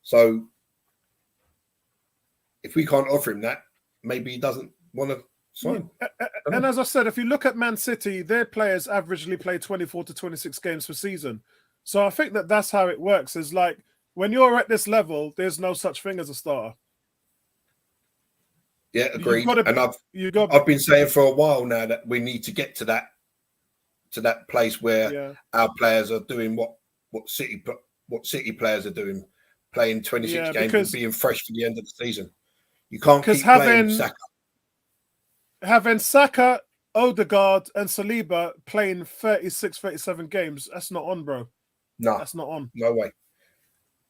So if we can't offer him that, maybe he doesn't want to sign. And as I said, if you look at Man City, their players averagely play 24 to 26 games per season. So I think that's how it works. Is like when you're at this level, there's no such thing as a starter. Yeah, agreed. I've been saying for a while now that we need to get to that place where our players are doing what City players are doing, playing 26 games and being fresh for the end of the season. You can't keep playing Saka. Having Saka, Odegaard, and Saliba playing 36, 37 games, that's not on, bro. No, that's not on. No way.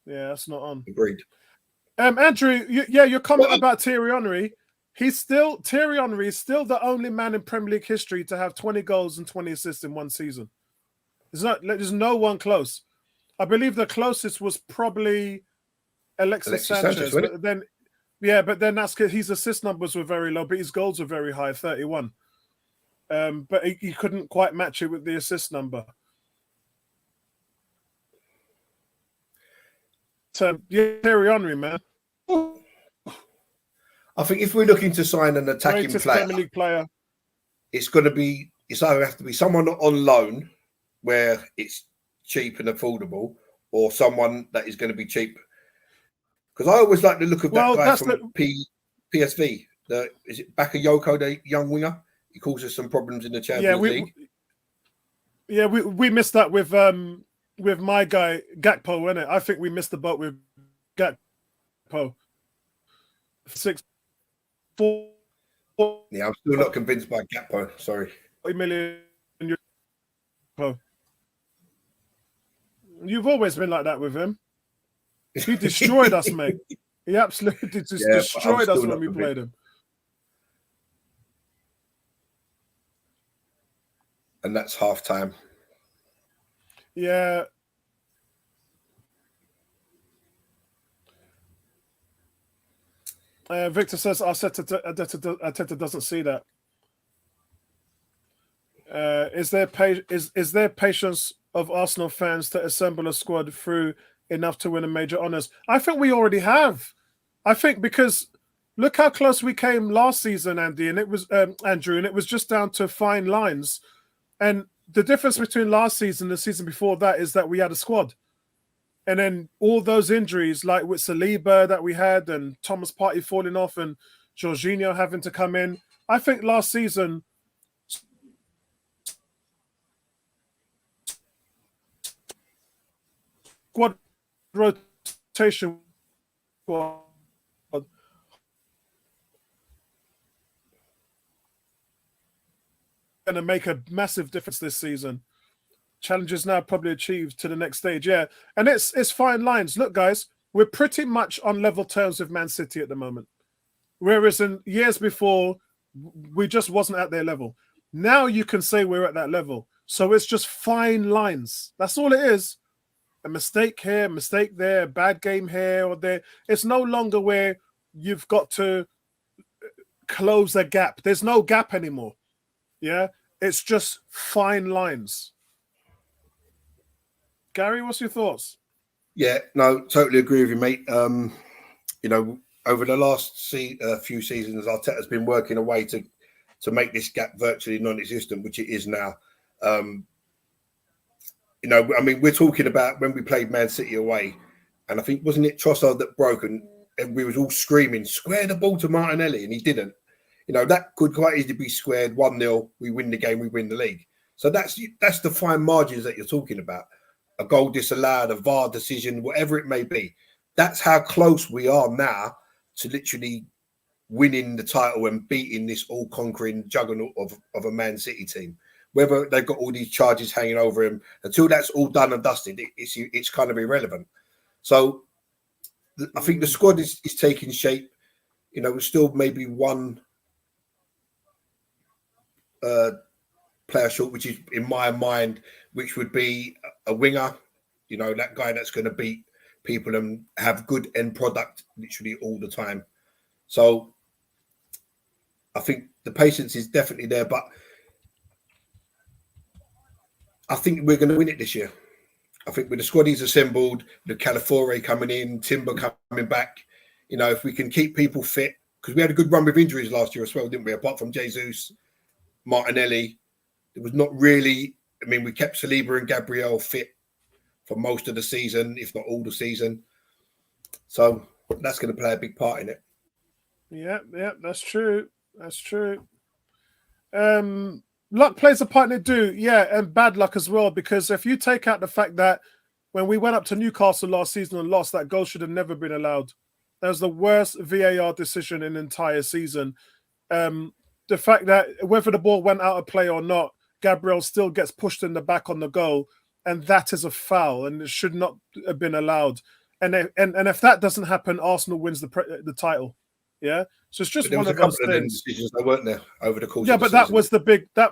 Yeah, that's not on. Agreed. Andrew, your comment about Thierry Henry. Thierry Henry is still the only man in Premier League history to have 20 goals and 20 assists in one season. There's no one close. I believe the closest was probably Alexis Sanchez. But then that's because his assist numbers were very low, but his goals were very high, 31. But he couldn't quite match it with the assist number. So, Thierry Henry, man. I think if we're looking to sign an attacking player, it's either have to be someone on loan where it's cheap and affordable, or someone that is going to be cheap. Because I always like the look of that guy from PSV. Is it Bakayoko, the young winger? He causes some problems in the Champions League. We missed that with my guy Gakpo, innit? I think we missed the boat with Gakpo. 6-4. Yeah, I'm still not convinced by Gakpo. Sorry. 40 million euro. You've always been like that with him. He destroyed us, mate. He absolutely destroyed us when we played him. And that's half time. Yeah. Victor says Arteta doesn't see that. Is there patience of Arsenal fans to assemble a squad through enough to win a major honours? I think we already have. I think because look how close we came last season, Andy, and it was Andrew, and it was just down to fine lines. And the difference between last season and the season before that is that we had a squad. And then all those injuries, like with Saliba that we had, and Thomas Partey falling off, and Jorginho having to come in. I think last season, squad rotation was going to make a massive difference this season. Challenges now probably achieved to the next stage, yeah. And it's fine lines. Look, guys, we're pretty much on level terms with Man City at the moment. Whereas in years before, we just wasn't at their level. Now you can say we're at that level. So it's just fine lines. That's all it is. A mistake here, a mistake there, a bad game here or there. It's no longer where you've got to close a gap. There's no gap anymore. Yeah? It's just fine lines. Gary, what's your thoughts? Yeah, no, totally agree with you, mate. You know, over the last few seasons, Arteta's been working away to make this gap virtually non-existent, which it is now. You know, I mean, we're talking about when we played Man City away, and I think, wasn't it Trossard that broke, and we was all screaming, square the ball to Martinelli, and he didn't. You know, that could quite easily be squared 1-0, we win the game, we win the league. So that's the fine margins that you're talking about. A goal disallowed, a VAR decision, whatever it may be. That's how close we are now to literally winning the title and beating this all-conquering juggernaut of a Man City team. Whether they've got all these charges hanging over him, until that's all done and dusted, it's kind of irrelevant. So I think the squad is taking shape. You know, still maybe one player short, which is in my mind, which would be a winger, you know, that guy that's going to beat people and have good end product literally all the time. So I think the patience is definitely there, but I think we're going to win it this year. I think with the squad he's assembled, the Calafiori coming in, Timber coming back, you know, if we can keep people fit, because we had a good run with injuries last year as well, didn't we? Apart from Jesus, Martinelli, it was not really. I mean, we kept Saliba and Gabriel fit for most of the season, if not all the season. So that's going to play a big part in it. Yeah, that's true. That's true. Luck plays a part in it, do. Yeah, and bad luck as well, because if you take out the fact that when we went up to Newcastle last season and lost, that goal should have never been allowed. That was the worst VAR decision in the entire season. The fact that whether the ball went out of play or not, Gabriel still gets pushed in the back on the goal, and that is a foul, and it should not have been allowed. And if that doesn't happen, Arsenal wins the title. Yeah, so it's just one of those things. Decisions that weren't there over the course. Yeah, of the but that season.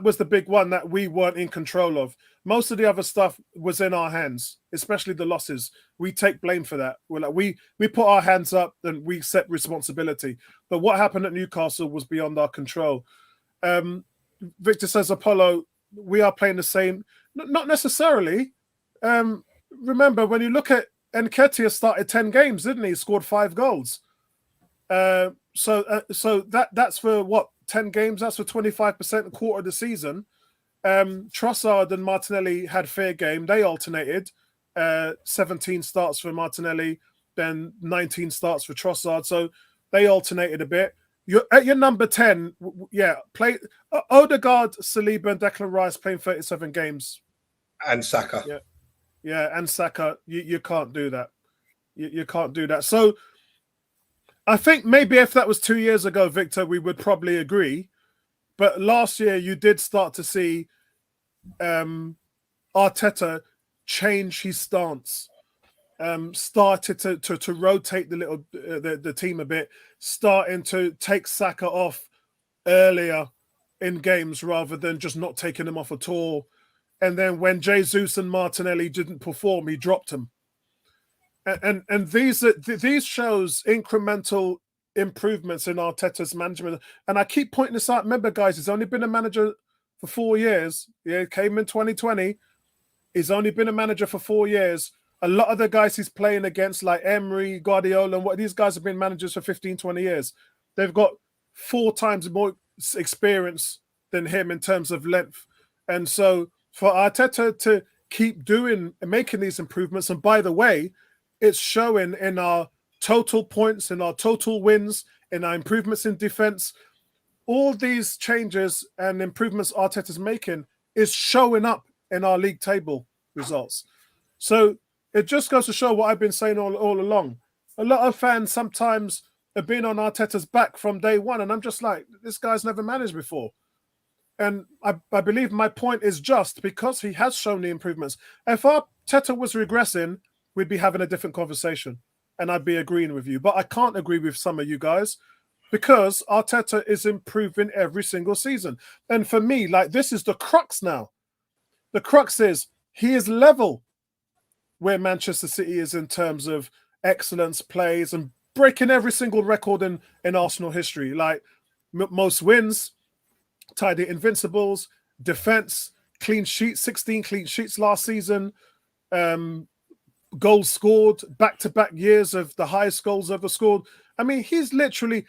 was the big one that we weren't in control of. Most of the other stuff was in our hands, especially the losses. We take blame for that. We're like we put our hands up and we set responsibility. But what happened at Newcastle was beyond our control. Victor says, Apollo, we are playing the same. Not necessarily. Remember, when you look at Nketiah started 10 games, didn't he? He scored 5 goals. So that's for what, 10 games? That's for 25%, a quarter of the season. Trossard and Martinelli had fair game. They alternated. 17 starts for Martinelli, then 19 starts for Trossard. So they alternated a bit. You're at your number 10, play Odegaard, Saliba, and Declan Rice playing 37 games. And Saka. Yeah, and Saka. You can't do that. You can't do that. So I think maybe if that was 2 years ago, Victor, we would probably agree. But last year, you did start to see Arteta change his stance. Started to rotate the team a bit, starting to take Saka off earlier in games rather than just not taking him off at all. And then when Jesus and Martinelli didn't perform, he dropped him. And these shows incremental improvements in Arteta's management. And I keep pointing this out. Remember, guys, he's only been a manager for 4 years. Yeah, came in 2020. He's only been a manager for 4 years. A lot of the guys he's playing against, like Emery, Guardiola, and what these guys have been managers for 15, 20 years. They've got 4 times more experience than him in terms of length. And so for Arteta to keep doing and making these improvements, and by the way, it's showing in our total points, in our total wins, in our improvements in defense. All these changes and improvements Arteta's making is showing up in our league table results. So it just goes to show what I've been saying all along. A lot of fans sometimes have been on Arteta's back from day one, and I'm just like, this guy's never managed before. And I believe my point is just because he has shown the improvements. If Arteta was regressing, we'd be having a different conversation, and I'd be agreeing with you. But I can't agree with some of you guys because Arteta is improving every single season. And for me, like, this is the crux now. The crux is he is level where Manchester City is in terms of excellence, plays, and breaking every single record in Arsenal history. Like most wins, tied the Invincibles, defense, clean sheets, 16 clean sheets last season, goals scored, back-to-back years of the highest goals ever scored. I mean, he's literally,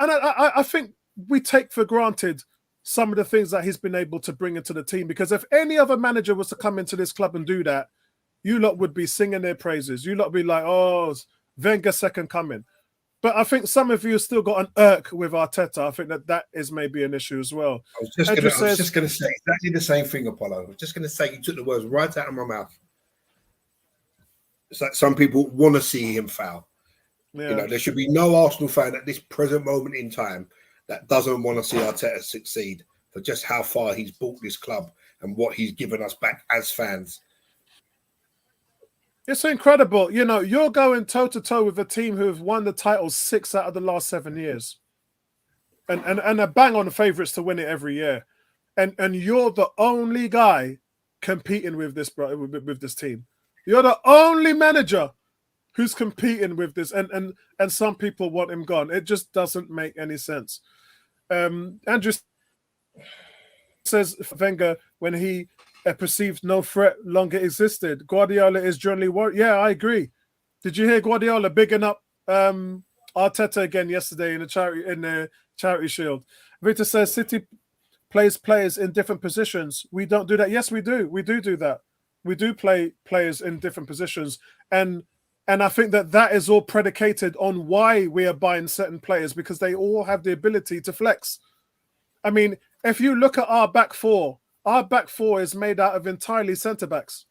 and I think we take for granted some of the things that he's been able to bring into the team, because if any other manager was to come into this club and do that, you lot would be singing their praises. You lot would be like, oh, Wenger's second coming. But I think some of you have still got an irk with Arteta. I think that is maybe an issue as well. I was just going to say exactly the same thing, Apollo. I was just going to say, you took the words right out of my mouth. It's like some people want to see him foul. Yeah. You know, there should be no Arsenal fan at this present moment in time that doesn't want to see Arteta succeed for just how far he's brought this club and what he's given us back as fans. It's incredible. You know, you're going toe-to-toe with a team who have won the title 6 out of the last 7 years. And are bang on favourites to win it every year. And you're the only guy competing with this team. You're the only manager who's competing with this. And some people want him gone. It just doesn't make any sense. Andrew says Wenger, when he perceived no threat longer existed, Guardiola is generally worried. Yeah, I agree. Did you hear Guardiola bigging up Arteta again yesterday in the charity shield? Victor says City plays players in different positions. We don't do that. Yes, we do. We do that. We do play players in different positions, and I think that is all predicated on why we are buying certain players, because they all have the ability to flex. I mean, if you look at our back four is made out of entirely centre backs.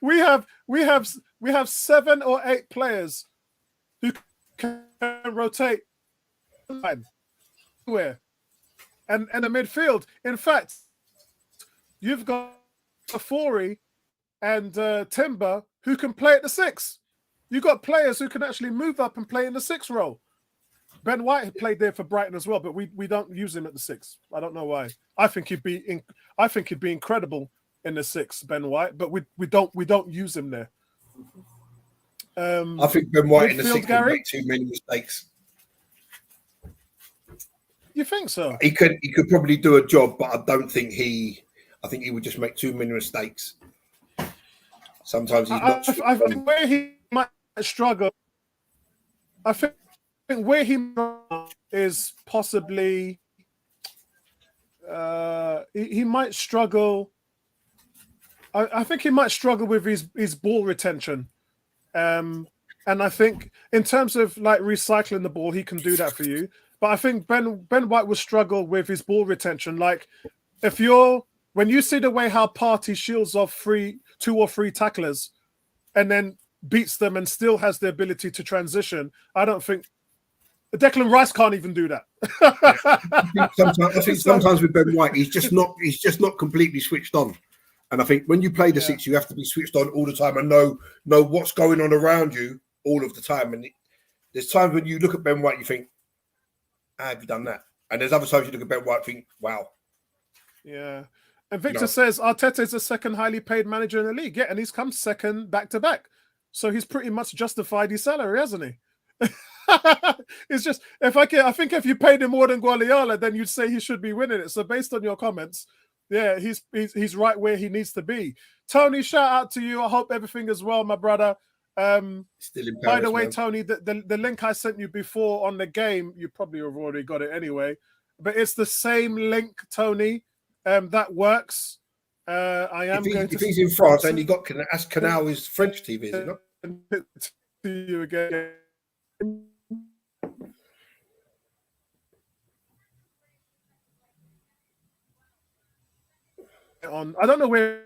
we have 7 or 8 players who can rotate anywhere, and the midfield. In fact, you've got Calafiori and Timber who can play at the 6. You've got players who can actually move up and play in the 6 role. Ben White played there for Brighton as well, but we don't use him at the 6. I don't know why. I think he'd be incredible in the 6, Ben White, but we don't use him there. I think Ben White in the 6 would make too many mistakes. You think so? He could probably do a job, but I think he would just make too many mistakes. Sometimes he's not. I think where he might struggle. I think where he is possibly he might struggle. I think he might struggle with his ball retention, and I think in terms of like recycling the ball, he can do that for you. But I think Ben White will struggle with his ball retention. Like when you see the way how Partey shields off 2 or 3 tacklers, and then beats them and still has the ability to transition, I don't think. Declan Rice can't even do that. I think sometimes with Ben White, he's just not completely switched on. And I think when you play the 6, you have to be switched on all the time and know what's going on around you all of the time. And there's times when you look at Ben White, you think, how have you done that? And there's other times you look at Ben White and think, wow. Yeah. And Victor says Arteta is the second highly paid manager in the league. Yeah, and he's come second back-to-back. So he's pretty much justified his salary, hasn't he? It's just I think if you paid him more than Guardiola, then you'd say he should be winning it. So based on your comments, yeah, he's right where he needs to be. Tony, shout out to you. I hope everything is well, my brother. Still in Paris, by the way, man. Tony, the link I sent you before on the game, you probably have already got it anyway. But it's the same link, Tony. That works. If he's in France and he got Canal is French TV, is it not? To you again. I don't know where.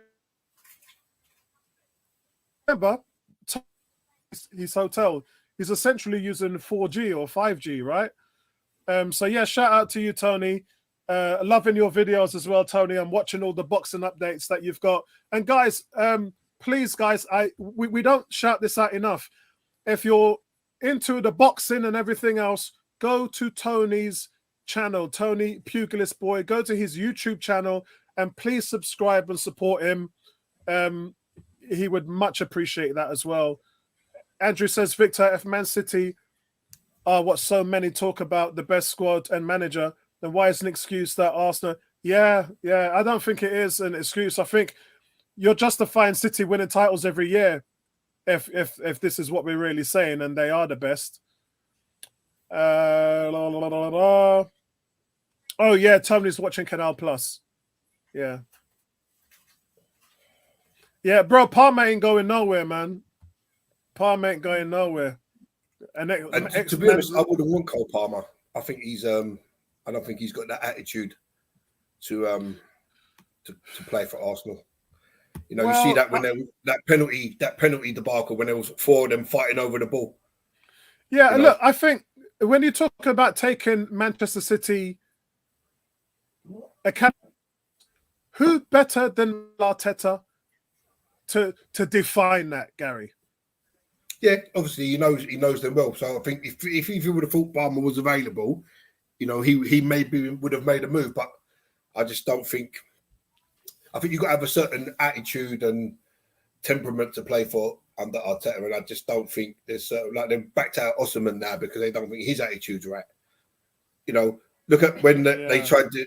Remember, his hotel. He's essentially using 4G or 5G, right? So yeah, shout out to you, Tony. Loving your videos as well, Tony. I'm watching all the boxing updates that you've got. And guys, please, guys, we don't shout this out enough. If you're into the boxing and everything else, go to Tony's channel, Tony Pugilist Boy. Go to his YouTube channel and please subscribe and support him. He would much appreciate that as well. Andrew says, Victor, if Man City are what so many talk about, the best squad and manager, then why is an excuse that Arsenal? Yeah, I don't think it is an excuse. I think you're justifying City winning titles every year if this is what we're really saying, and they are the best. Oh yeah, Tony's watching Canal Plus. Yeah, bro. Palmer ain't going nowhere, man. Palmer ain't going nowhere. And to be honest, I wouldn't want Cole Palmer. I think he's I don't think he's got that attitude to play for Arsenal. You know, you see that when that penalty debacle when there was four of them fighting over the ball. Yeah, you know? Look, I think when you talk about taking Manchester City, who better than Arteta to define that, Gary? Yeah, obviously he knows them well. So I think if he would have thought Palmer was available, you know, he maybe would have made a move. But I just don't think. I think you've got to have a certain attitude and temperament to play for under Arteta, and I just don't think there's like they're back to Osimhen now because they don't think his attitude's right. You know, look at when they tried to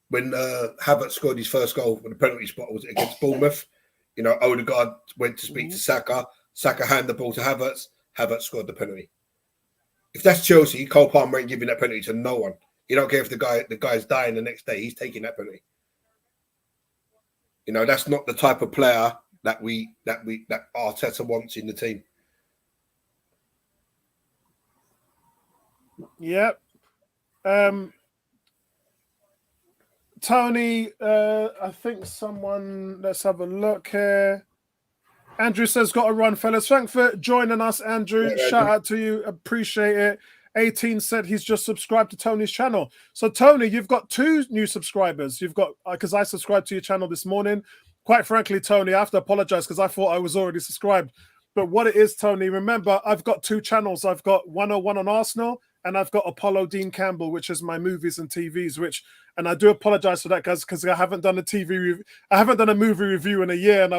when Havertz scored his first goal when the penalty spot was against Bournemouth. You know, Odegaard went to speak to Saka. Saka handed the ball to Havertz. Havertz scored the penalty. If that's Chelsea, Cole Palmer ain't giving that penalty to no one. You don't care if the guy's dying the next day. He's taking that penalty. You know, that's not the type of player that Arteta wants in the team. Yep. Tony, I think someone, let's have a look here. Andrew says, got to run, fellas. Thanks for joining us, Andrew. Yeah, shout out to you. Appreciate it. 18 said he's just subscribed to Tony's channel. So, Tony, you've got 2 new subscribers. You've got, because I subscribed to your channel this morning. Quite frankly, Tony, I have to apologize because I thought I was already subscribed. But what it is, Tony, remember, I've got 2 channels. I've got 101 on Arsenal and I've got Apollo Dean Campbell, which is my movies and TVs, and I do apologize for that, guys, because I haven't done a movie review in a year, and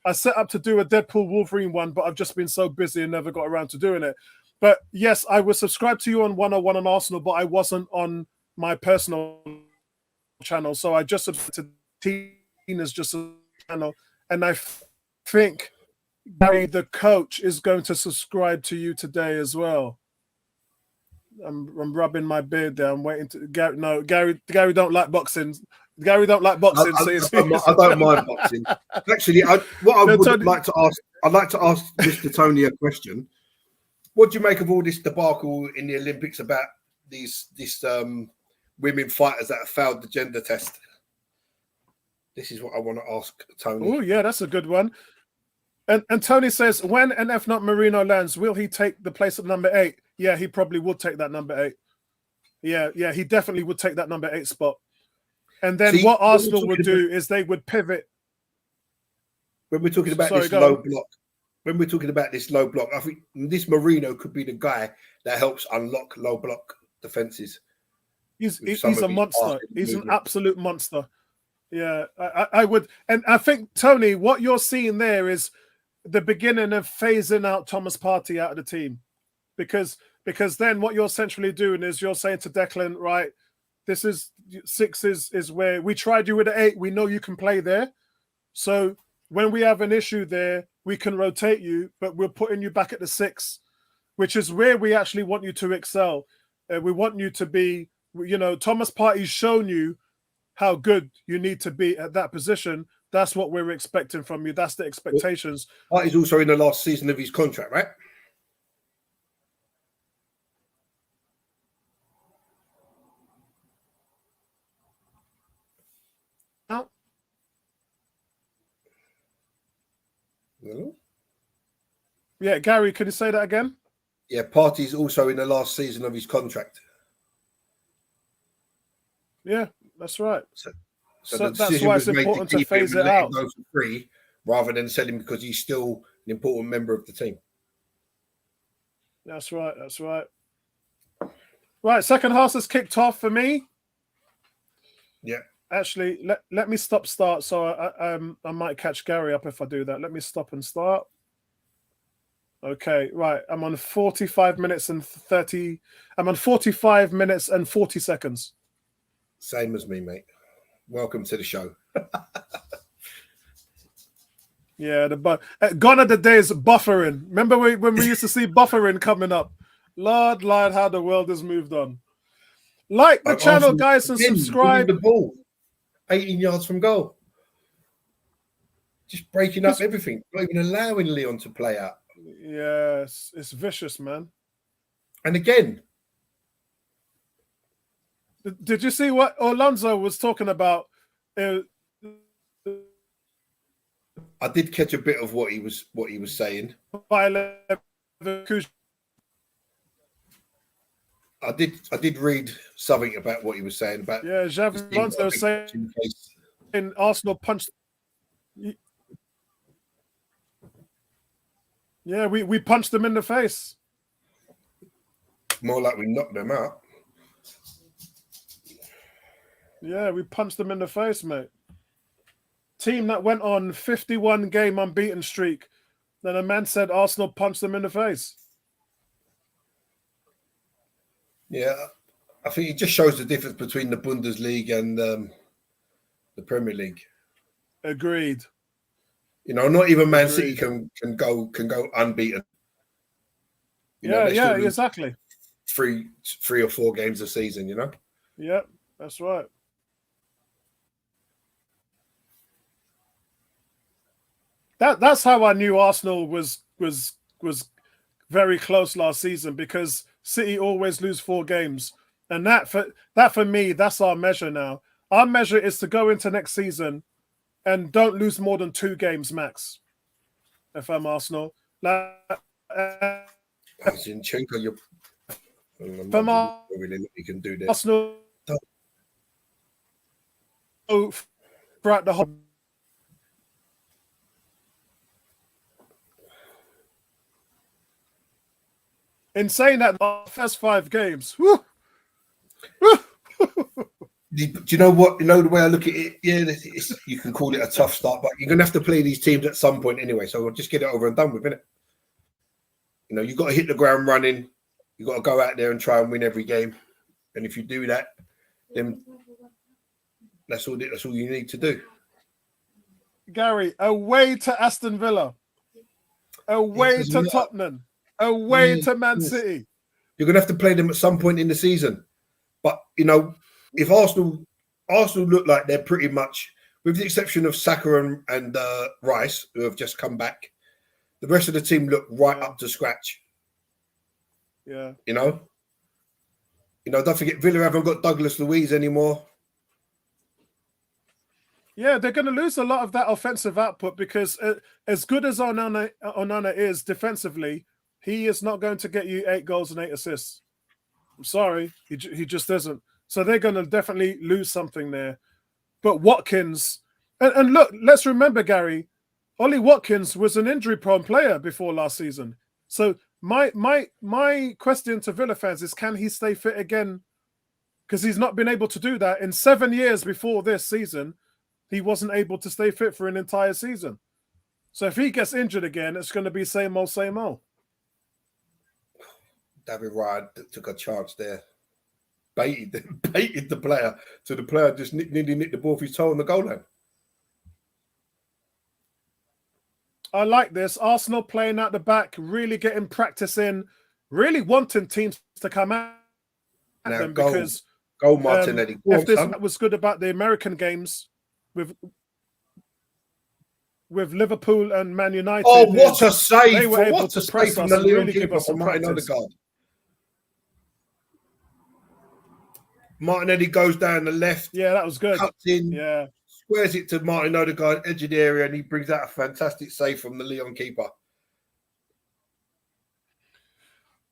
I set up to do a Deadpool Wolverine one, but I've just been so busy and never got around to doing it. But yes, I was subscribed to you on 101 on Arsenal, but I wasn't on my personal channel. So I just subscribed to Tina's just a channel. And I think Gary, the coach, is going to subscribe to you today as well. I'm rubbing my beard there. I'm waiting to Gary don't like boxing. Gary don't like boxing. I don't mind boxing. Actually, I'd like to ask Mr. Tony a question. What do you make of all this debacle in the Olympics about these women fighters that have failed the gender test? This is what I want to ask Tony. Oh, yeah, that's a good one. And Tony says, when and if not Marino lands, will he take the place of number 8? Yeah, he probably would take that number 8. Yeah, he definitely would take that number 8 spot. And then what Arsenal would do is they would pivot. When we're talking about this low block, I think this Marino could be the guy that helps unlock low block defenses. He's a monster. He's an absolute monster. Yeah, I would. And I think, Tony, what you're seeing there is the beginning of phasing out Thomas Partey out of the team, because then what you're essentially doing is you're saying to Declan, right, this is 6 is where we tried you with the 8. We know you can play there. So when we have an issue there, we can rotate you, but we're putting you back at the 6, which is where we actually want you to excel. We want you to be, Thomas Partey's shown you how good you need to be at that position. That's what we're expecting from you. That's the expectations. Partey's also in the last season of his contract, right? Hello? Yeah, Gary, could you say that again? Yeah, Partey's also in the last season of his contract. Yeah, that's right. So that's why it's important to phase it out. Go for free rather than sell him because he's still an important member of the team. That's right. That's right. Right, second half has kicked off for me. Yeah. Actually, let me start. So I might catch Gary up if I do that. Let me stop and start. Okay, right. I'm on 45 minutes and 30. I'm on 45 minutes and 40 seconds. Same as me, mate. Welcome to the show. Yeah, gone are the days of buffering. Remember when we used to see buffering coming up? Lord, how the world has moved on. Like the channel, guys, and subscribe. The ball, 18 yards from goal. Just breaking up everything. Not even allowing Lyon to play out. Yes, it's vicious, man. And again, did you see what Alonso was talking about? I did catch a bit of what he was saying. Bayer Leverkusen. I did read something about what he was saying about. Yeah, Xavi Alonso saying Arsenal punched. Yeah, we punched them in the face. More like we knocked them out. Yeah, we punched them in the face, mate. Team that went on 51 game unbeaten streak. Then a man said Arsenal punched them in the face. Yeah, I think it just shows the difference between the Bundesliga and the Premier League. Agreed. Not even Man City can go unbeaten. Yeah, exactly. 3 or 4 games a season, Yeah, that's right. That's how I knew Arsenal was very close last season, because City always lose 4 games, and that for me, that's our measure now. Our measure is to go into next season and don't lose more than 2 games max. If I'm Arsenal, Zinchenko, you can do that. Arsenal throughout the whole. In saying that, the first 5 games. Woo, do you know what? The way I look at it, yeah, you can call it a tough start, but you're going to have to play these teams at some point anyway. So we'll just get it over and done with, innit? You've got to hit the ground running. You've got to go out there and try and win every game. And if you do that, then that's all you need to do. Gary, away to Aston Villa, away to Tottenham, away to Man City. You're going to have to play them at some point in the season. But, if Arsenal look like they're pretty much, with the exception of Saka and Rice, who have just come back, the rest of the team look right up to scratch. Yeah. Don't forget, Villa haven't got Douglas Luiz anymore. Yeah, they're going to lose a lot of that offensive output, because as good as Onana is defensively, he is not going to get you 8 goals and 8 assists. I'm sorry, he just isn't. So they're going to definitely lose something there. But Watkins, and look, let's remember, Gary, Ollie Watkins was an injury-prone player before last season. So my question to Villa fans is, can he stay fit again? Because he's not been able to do that. In 7 years before this season, he wasn't able to stay fit for an entire season. So if he gets injured again, it's going to be same old, same old. David Ryan took a chance there. Baited the player. So the player just nearly nicked the ball off his toe on the goal line. I like this. Arsenal playing at the back, really getting practice in, really wanting teams to come at them because Martinelli. if this was good about the American games with Liverpool and Man United. Oh, what a save! They were able what to a press save from us the and Lyon really give keeper us some from Martin practice. Odegaard. Martinelli goes down the left. Yeah, that was good. Cuts in. Yeah. Squares it to Martin Odegaard, edge of the area, and he brings out a fantastic save from the Lyon keeper.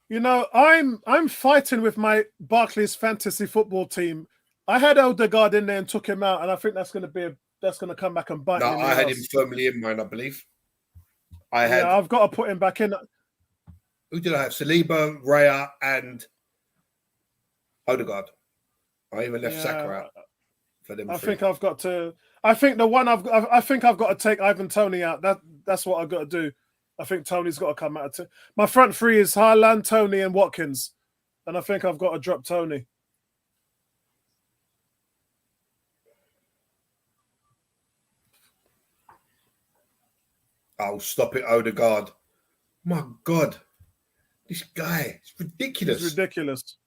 You know, I'm fighting with my Barclays fantasy football team. I had Odegaard in there and took him out, and I think that's going to come back and bite me. No, I had him firmly in mine, I believe. I've got to put him back in. Who did I have? Saliba, Raya, and Odegaard. I even left Saka out for them. I think I've got to. I think I've got to take Ivan Toney out. That's what I've got to do. I think Tony's got to come out. My front three is Haaland, Toney, and Watkins, and I think I've got to drop Toney. Oh, stop it, Odegaard. My God. This guy, it's ridiculous.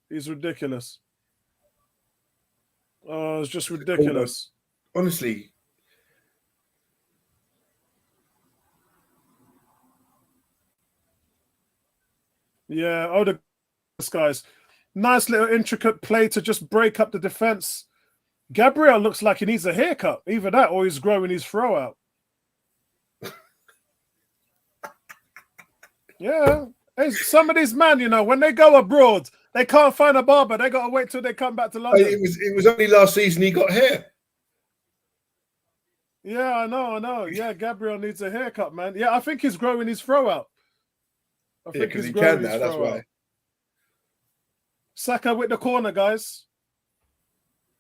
He's ridiculous. Oh, it's just ridiculous. Honestly. Yeah, Odegaard, guys. Nice little intricate play to just break up the defense. Gabriel looks like he needs a haircut. Either that or he's growing his throw out. Yeah. Hey, some of these men, you know, when they go abroad, they can't find a barber. They got to wait till they come back to London. It was only last season he got hair. Yeah, I know. Yeah, Gabriel needs a haircut, man. Yeah, I think he's growing his throw out. Because he can now, that's why. Saka with the corner, guys.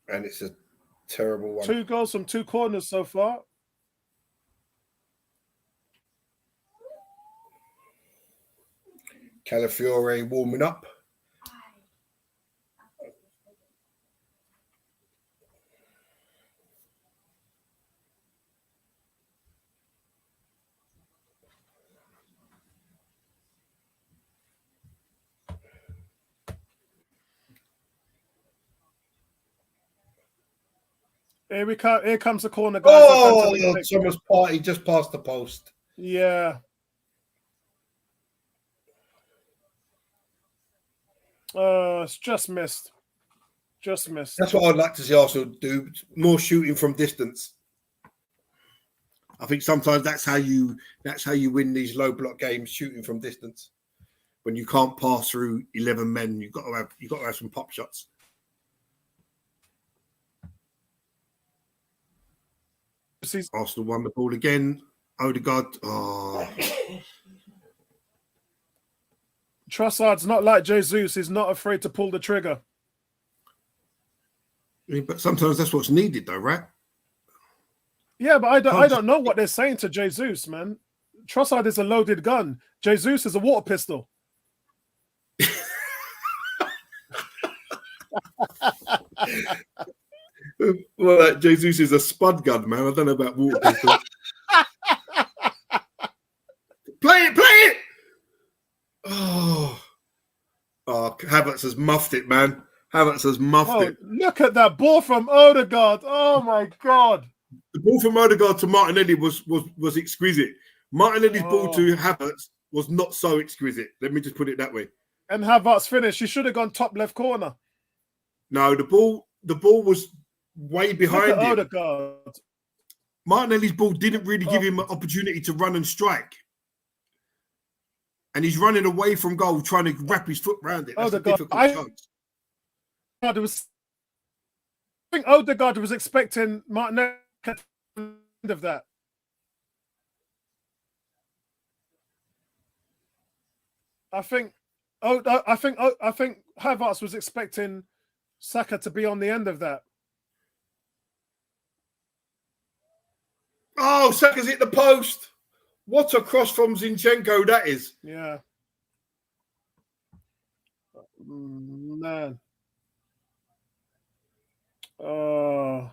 And it's a terrible one. 2 goals from 2 corners so far. Calafiori warming up. Here comes the corner, guys. Oh, Thomas Partey just past the post. Yeah. It's just missed. Just missed. That's what I'd like to see Arsenal do. More shooting from distance. I think sometimes that's how you win these low block games, shooting from distance. When you can't pass through 11 men, you've got to have some pop shots. Arsenal won the ball again. Odegaard. Oh. Trossard's not like Jesus. He's not afraid to pull the trigger. I mean, but sometimes that's what's needed, though, right? Yeah, but I don't know what they're saying to Jesus, man. Trossard is a loaded gun. Jesus is a water pistol. Well, Jesus is a spud gun, man. I don't know about water pistol. Play it! Oh, Havertz has muffed it, man. Havertz has muffed it. Look at that ball from Odegaard. Oh, my God. The ball from Odegaard to Martinelli was exquisite. Martinelli's ball to Havertz was not so exquisite. Let me just put it that way. And Havertz finished. He should have gone top left corner. No, the ball was way behind him. Odegaard. Martinelli's ball didn't really give him an opportunity to run and strike. And he's running away from goal, trying to wrap his foot around it. That's a difficult chance. I think Odegaard was expecting Martinelli at the end of that. I think Havertz was expecting Saka to be on the end of that. Oh, Saka's hit the post. What a cross from Zinchenko that is. Yeah. Man. Oh.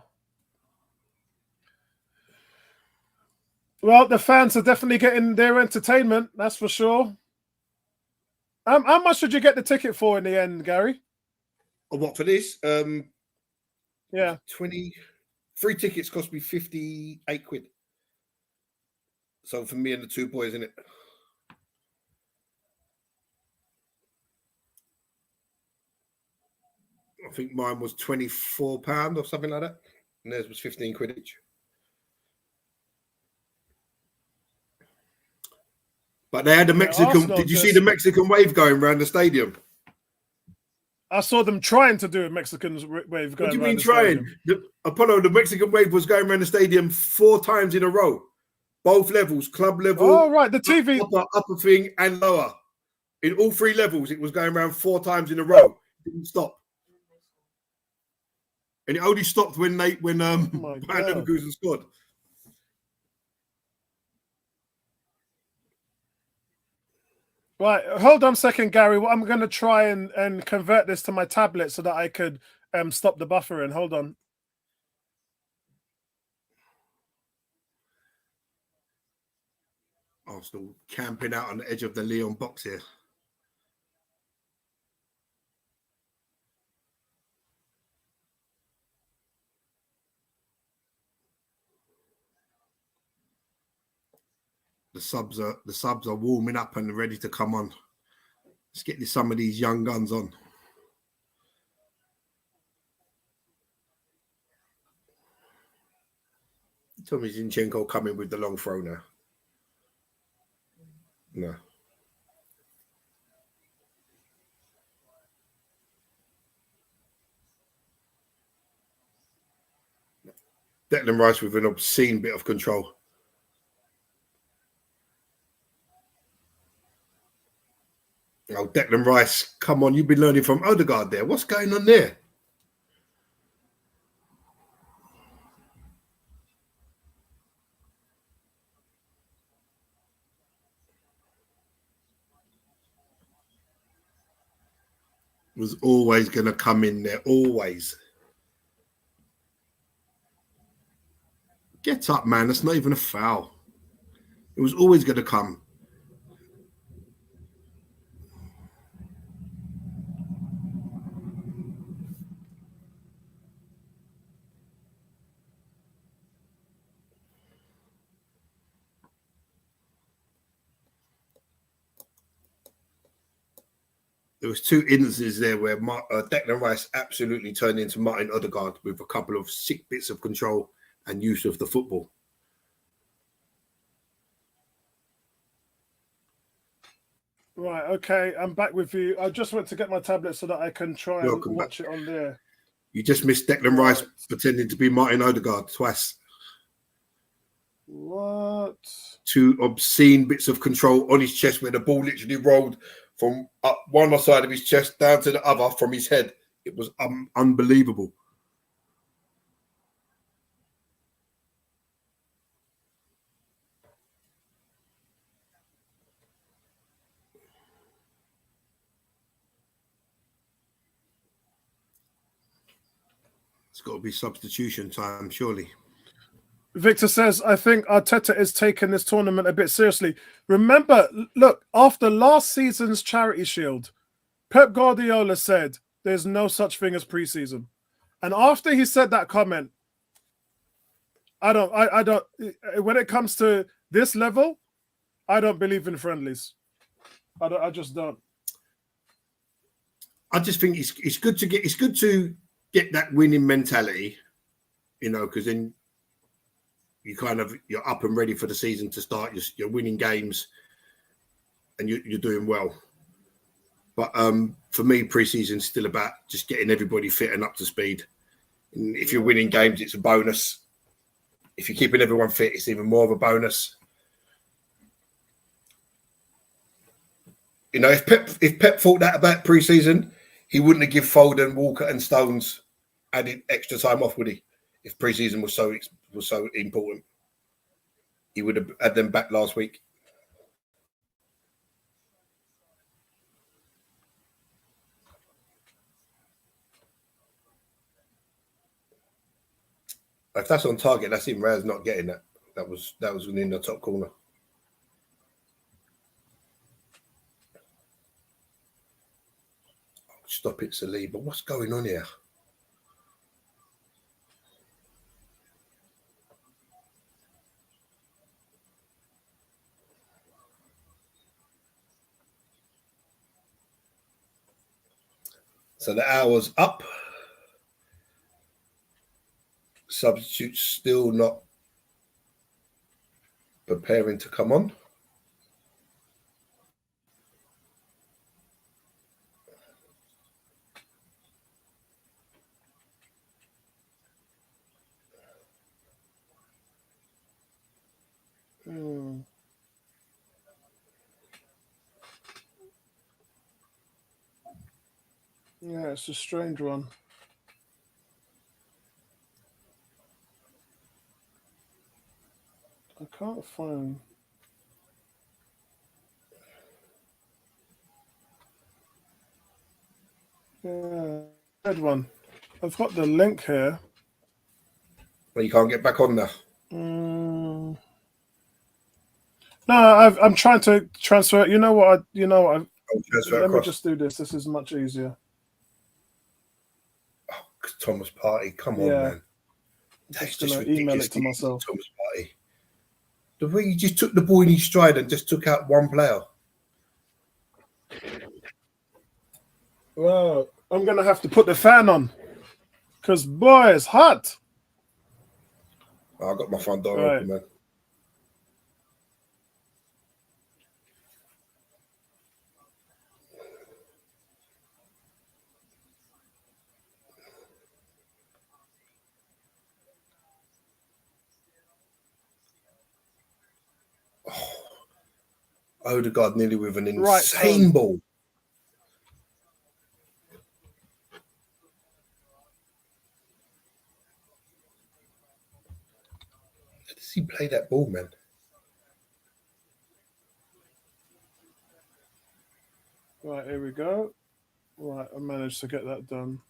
Well, the fans are definitely getting their entertainment, that's for sure. How much did you get the ticket for in the end, Gary? Oh, what for this? Yeah. 23 tickets cost me 58 quid. So for me and the two boys, innit? I think mine was £24 or something like that. And theirs was 15 quid each. But they had the Mexican. Did you see the Mexican wave going around the stadium? I saw them trying to do a Mexican wave going. What do you mean trying? The Mexican wave was going around the stadium 4 times in a row, both levels, club level. Oh right, the TV upper thing and lower. In all 3 levels, it was going around 4 times in a row. It didn't stop, and it only stopped when Bayer Leverkusen scored. Right, hold on a second, Gary. I'm going to try and convert this to my tablet so that I could stop the buffering. Hold on. I'm still camping out on the edge of the Lyon box here. The subs are warming up and ready to come on. Let's get some of these young guns on. Tell me Zinchenko coming with the long throw now. No. Declan Rice with an obscene bit of control. Oh, Declan Rice, come on, you've been learning from Odegaard there. What's going on there? Was always going to come in there, always. Get up, man. That's not even a foul. It was always going to come. There was 2 instances there where Declan Rice absolutely turned into Martin Odegaard with a couple of sick bits of control and use of the football. Right, okay, I'm back with you. I just went to get my tablet so that I can try and watch it on there. You just missed Declan Rice pretending to be Martin Odegaard twice. What? 2 obscene bits of control on his chest where the ball literally rolled from up one side of his chest down to the other from his head. It was unbelievable. It's got to be substitution time, surely. Victor says, I think Arteta is taking this tournament a bit seriously. Remember, look, after last season's Charity Shield, Pep Guardiola said there's no such thing as preseason. And after he said that comment, I don't, when it comes to this level, I don't believe in friendlies. I just don't. I just think it's good to get that winning mentality, because then you're up and ready for the season to start. You're winning games, and you're doing well. But for me, preseason's still about just getting everybody fit and up to speed. And if you're winning games, it's a bonus. If you're keeping everyone fit, it's even more of a bonus. If Pep thought that about preseason, he wouldn't have given Foden, Walker, and Stones added extra time off, would he? If preseason was so important, he would have had them back last week. If that's on target, that's him. Raz not getting that. That was in the top corner. Stop it, Saliba. What's going on here? So the hour's up. Substitutes still not preparing to come on. Yeah, it's a strange one. I can't find. Yeah, good one. I've got the link here. Well, you can't get back on there. No, I'm trying to transfer it. You know what? Let me just do this. This is much easier. Oh, Thomas Partey, come on, man. That's just gonna email it to myself. Thomas Partey. The way he just took the ball in his stride and just took out one player. Well, I'm gonna have to put the fan on because boy, it's hot. Oh, I got my front door open, man. Odegaard nearly with an insane ball. How does he play that ball, man? Right, here we go. Right, I managed to get that done.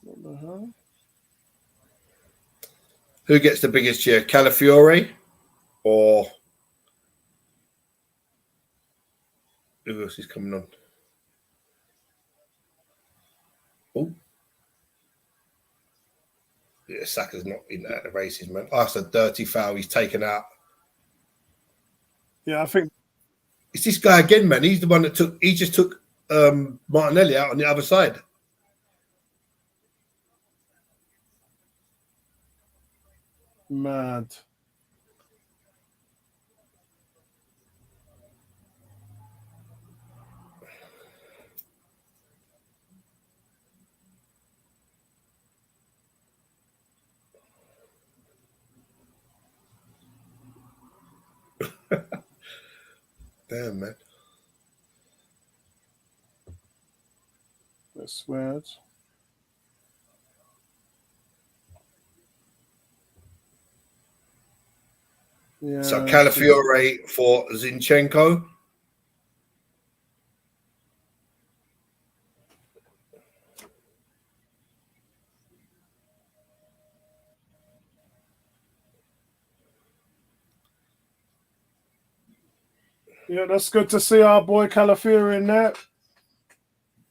What the hell? Who gets the biggest cheer, Calafiori or who else is coming on? Oh, yeah, Saka's not in the races, man. Oh, that's a dirty foul. He's taken out. Yeah, I think it's this guy again, man. He's the one that took. He just took Martinelli out on the other side. Mad. Damn, man. That's weird. Yeah. So Calafiori for Zinchenko. Yeah, that's good to see our boy Calafiori in there.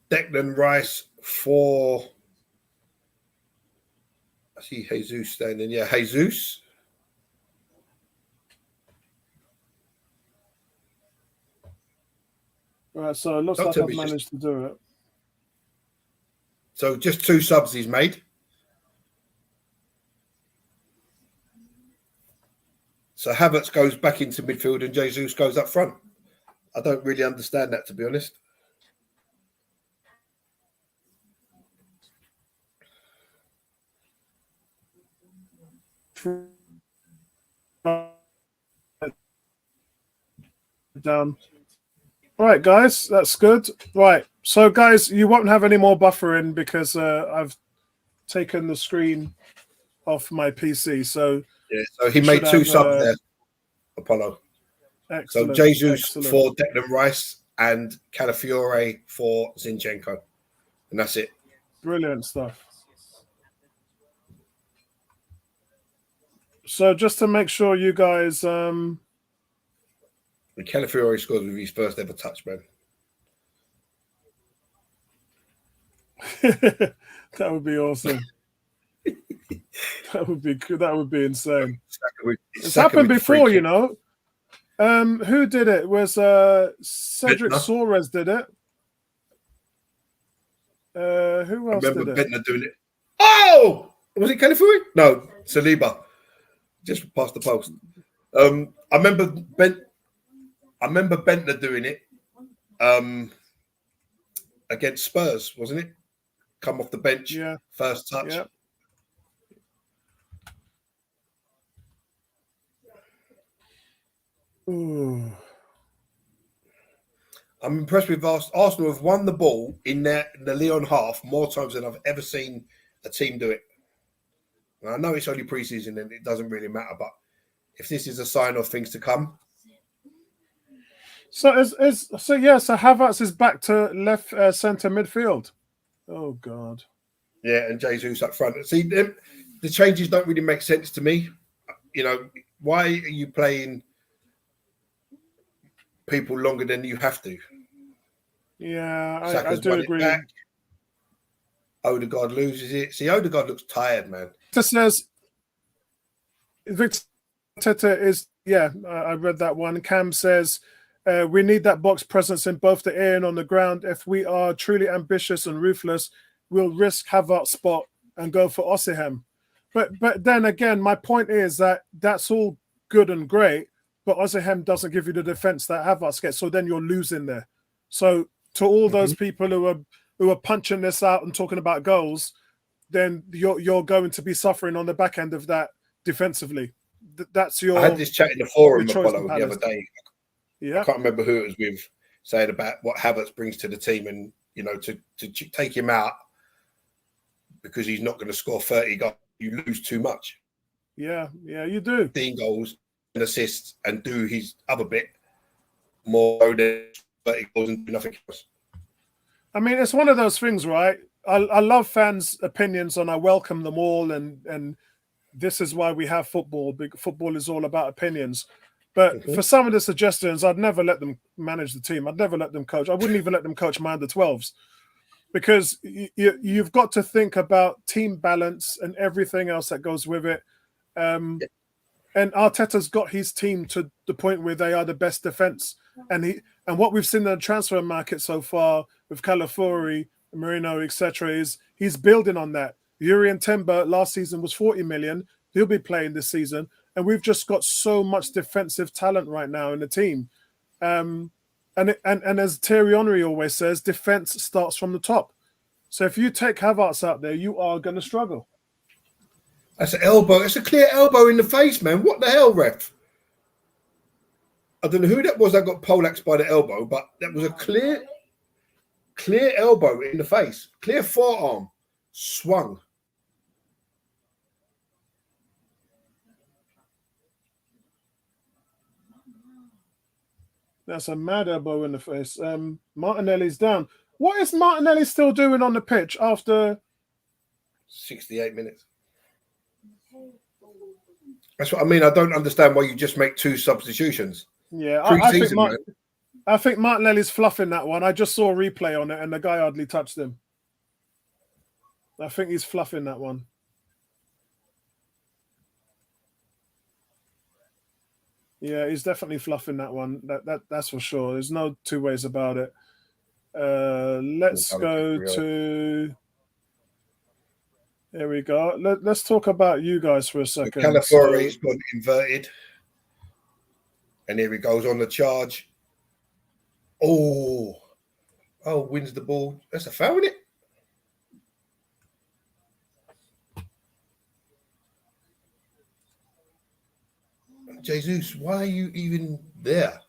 Declan Rice for. I see Jesus standing. Yeah, Jesus. Right, so it looks like I've managed to do it. So just 2 subs he's made. So Havertz goes back into midfield and Jesus goes up front. I don't really understand that, to be honest. Down. All right, guys, that's good. Right, so guys, you won't have any more buffering because I've taken the screen off my PC. So yeah, so he made two subs there, Apollo. Excellent. So Jesus excellent. for Declan Rice and Calafiori for Zinchenko. And that's it. Brilliant stuff. So just to make sure you guys... And Calafiori scores with his first ever touch, man. That would be awesome. That would be good. That would be insane. It's happened before, you know. Who did it? It was Cedric Soares did it. Who else did it? Bentner doing it. Oh, was it Calafiori? No, Saliba. Just past the post. I remember Bentner doing it. Against Spurs, wasn't it? Come off the bench, yeah. First touch. Yeah. Ooh. I'm impressed with Arsenal have won the ball in the Lyon half more times than I've ever seen a team do it. And I know it's only preseason and it doesn't really matter, but if this is a sign of things to come. So Havertz is back to left centre midfield. Oh God. Yeah, and Jesus up front. See, the changes don't really make sense to me. You know, why are you playing people longer than you have to? Yeah, I do agree. Back. Odegaard loses it. See, Odegaard looks tired, man. Victor says Victor is I read that one. Cam says we need that box presence in both the air and on the ground. If we are truly ambitious and ruthless, we'll risk Havertz spot and go for Osimhen. But then again, my point is that that's all good and great, but Osimhen doesn't give you the defense that Havertz gets. So then you're losing there. So to all those people who are punching this out and talking about goals, then you're going to be suffering on the back end of that defensively. That's your. I had this chat in the forum, Apollo, the other day. Yeah, I can't remember who it was with, saying about what Havertz brings to the team, and you know, to take him out because he's not going to score 30 goals, you lose too much. Yeah, you do. 15 goals and assists, and do his other bit more than 30 goals and do nothing else. I mean, it's one of those things, right? I love fans' opinions, and I welcome them all, and this is why we have football. Football is all about opinions. But for some of the suggestions, I'd never let them manage the team. I'd never let them coach. I wouldn't even let them coach my under-12s, because you've got to think about team balance and everything else that goes with it. And Arteta's got his team to the point where they are the best defense. And what we've seen in the transfer market so far with Calafiori, Marino, etc., is he's building on that. Yuri Timber last season was 40 million. He'll be playing this season. And we've just got so much defensive talent right now in the team. And as Thierry Henry always says, defense starts from the top. So if you take Havertz out there, you are going to struggle. That's an elbow. That's a clear elbow in the face, man. What the hell, ref? I don't know who that was that got poleaxed by the elbow, but that was a clear elbow in the face. Clear forearm. Swung. That's a mad elbow in the face. Martinelli's down. What is Martinelli still doing on the pitch after 68 minutes? That's what I mean. I don't understand why you just make two substitutions. Yeah, I think Martinelli's fluffing that one. I just saw a replay on it, and the guy hardly touched him. I think he's fluffing that one. Yeah, he's definitely fluffing that one. That's for sure. There's no two ways about it. Let's go to... There we go. Let's talk about you guys for a second. Calafiori's gone inverted. And here he goes on the charge. Oh, wins the ball. That's a foul, isn't it? Jesus, why are you even there?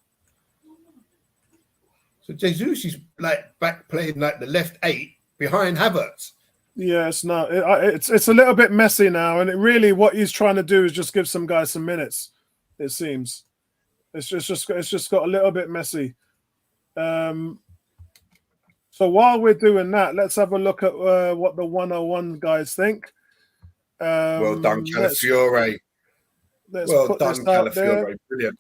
So Jesus is like back playing like the left 8 behind Havertz. Yeah, it's not. It's a little bit messy now, and what he's trying to do is just give some guys some minutes. It seems it's just got a little bit messy. So while we're doing that, let's have a look at what the 101 guys think. Well done, Let's Calafiori. Well put done, this out there. Calafiori. Brilliant.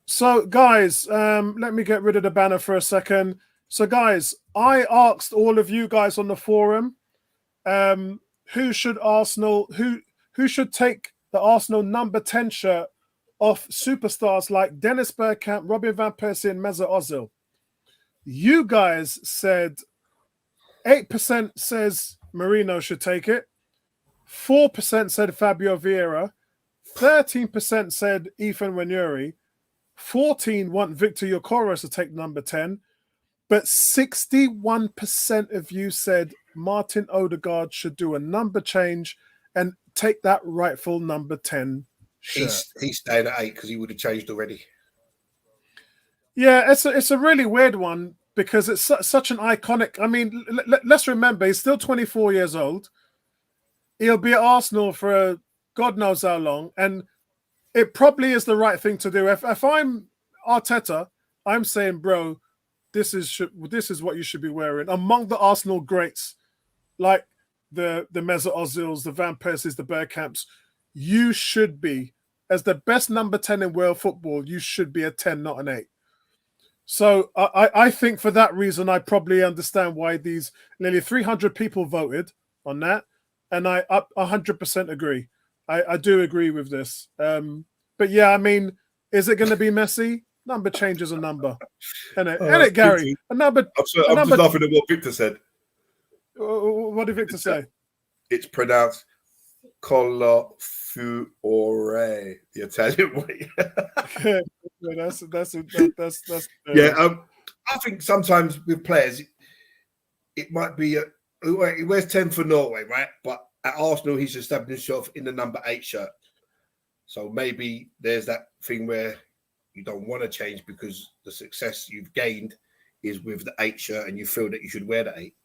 So, guys, let me get rid of the banner for a second. So, guys, I asked all of you guys on the forum, who should take the Arsenal number 10 shirt off superstars like Dennis Bergkamp, Robin van Persie, and Mesut Ozil. You guys said 8% says Marino should take it, 4% said Fabio Vieira, 13% said Ethan Wanuri, 14 want Victor Gyökeres to take number 10, but 61% of you said Martin Odegaard should do a number change and take that rightful number 10 shirt. He's staying at 8 because he would have changed already. Yeah, it's a really weird one because it's such an iconic. I mean, let's remember he's still 24 years old. He'll be at Arsenal for God knows how long, and it probably is the right thing to do. If I'm Arteta, I'm saying, bro, this is what you should be wearing among the Arsenal greats, like the Mesut Ozils, the Van Persies, the Bergkamps. You should be, as the best number 10 in world football, you should be a 10, not an 8. So I think for that reason, I probably understand why these nearly 300 people voted on that, and I 100% agree. I do agree with this. But yeah, I mean, is it going to be messy? Number changes a number. And it, Gary? A number. I'm just laughing at what Victor said. What did Victor say? It's pronounced Calafiori, the Italian way. that's yeah. I think sometimes with players, it might be he wears 10 for Norway, right? But at Arsenal, he's established himself in the number 8 shirt. So maybe there's that thing where you don't want to change because the success you've gained is with the 8 shirt, and you feel that you should wear the 8.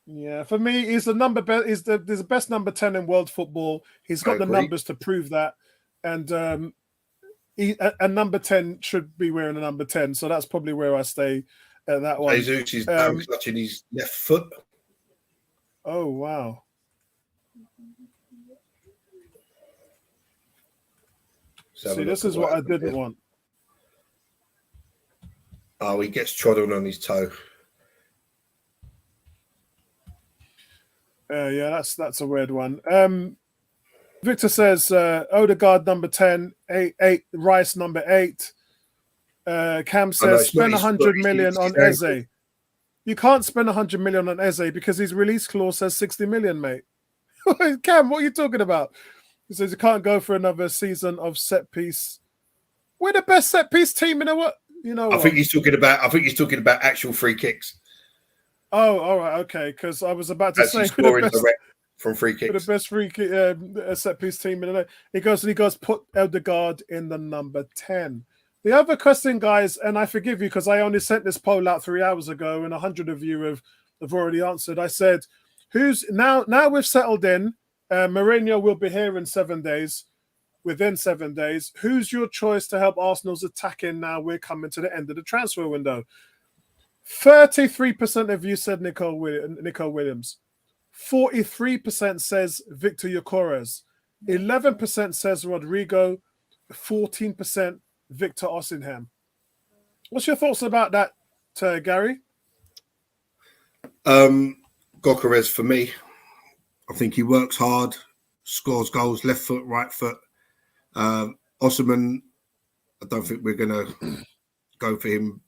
Yeah, for me, he's the best number 10 in world football. He's got the numbers to prove that, and a number 10 should be wearing a number 10. So that's probably where I stay at that one. Jesus is touching his left foot. Oh wow! See, this is what I didn't want. Oh, he gets trodden on his toe. Yeah, that's a weird one. Victor says Odegaard number 10, 8, Rice number 8. Cam says spend 100 million on Eze. You can't spend 100 million on Eze because his release clause says 60 million, mate. Cam, what are you talking about? He says you can't go for another season of set piece. We're the best set piece team in the world. I think he's talking about actual free kicks. Oh, all right, okay. Because I was about to say scoring direct from free kicks. The best free kick set piece team in the He goes put Odegaard in the number 10. The other question, guys, and I forgive you because I only sent this poll out 3 hours ago, and 100 of you have already answered. I said, "Who's now we've settled in. Mourinho will be here in 7 days. Within 7 days, who's your choice to help Arsenal's attacking now we're coming to the end of the transfer window?" 33% of you said Nico Williams. 43% says Victor Gyökeres. 11% says Rodrigo. 14% Victor Osimhen. What's your thoughts about that, Gary? Gyökeres for me. I think he works hard, scores goals, left foot, right foot. Osimhen, I don't think we're going to go for him.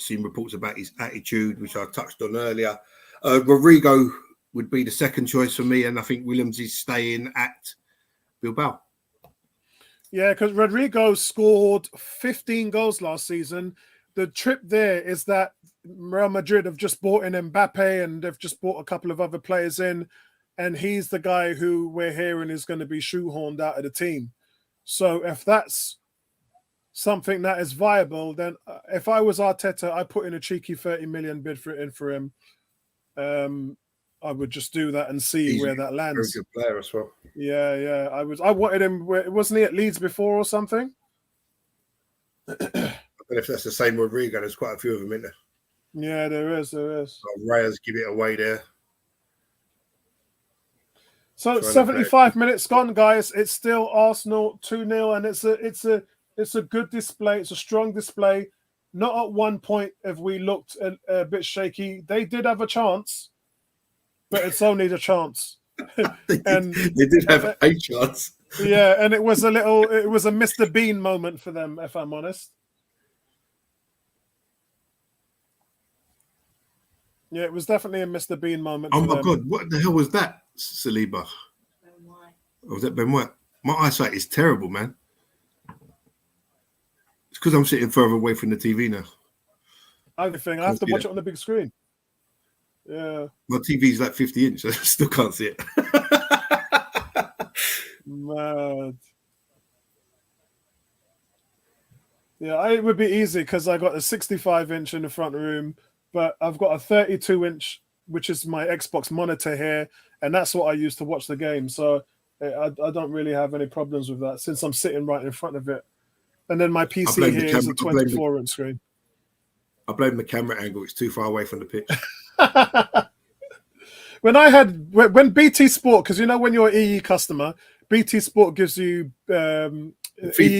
Seen reports about his attitude, which I touched on earlier. Rodrigo would be the second choice for me, and I think Williams is staying at Bilbao. Yeah, because Rodrigo scored 15 goals last season. The trip there is that Real Madrid have just bought in Mbappe, and they've just bought a couple of other players in, and he's the guy who we're hearing is going to be shoehorned out of the team. So if that's something that is viable, then if I was Arteta, I'd put in a cheeky 30 million bid for him. I would just do that and see He's where that a very lands. good player as well. Yeah. I wanted him. Wasn't he at Leeds before or something? I don't know if that's the same Rodrigo. There's quite a few of them in there. Yeah, there is. Reyes give it away there. So 75 minutes gone, guys. It's still Arsenal 2-0, and it's a good display. It's a strong display. Not at one point have we looked a bit shaky. They did have a chance, but it's only the chance. They did have a chance. Yeah, and it was a Mr. Bean moment for them, if I'm honest. Yeah, it was definitely a Mr. Bean moment. Oh my God, what the hell was that, Saliba? Or was that Ben White? My eyesight is terrible, man. It's because I'm sitting further away from the TV now. I have to watch it on the big screen. Yeah. My TV's like 50 inch, so I still can't see it. Mad. Yeah, it would be easy because I got a 65-inch in the front room, but I've got a 32-inch, which is my Xbox monitor here, and that's what I use to watch the game. So I don't really have any problems with that since I'm sitting right in front of it. And then my PC here is a 24-inch screen. I blame the camera angle. It's too far away from the pitch. When BT Sport, because when you're an EE customer, BT Sport gives you EE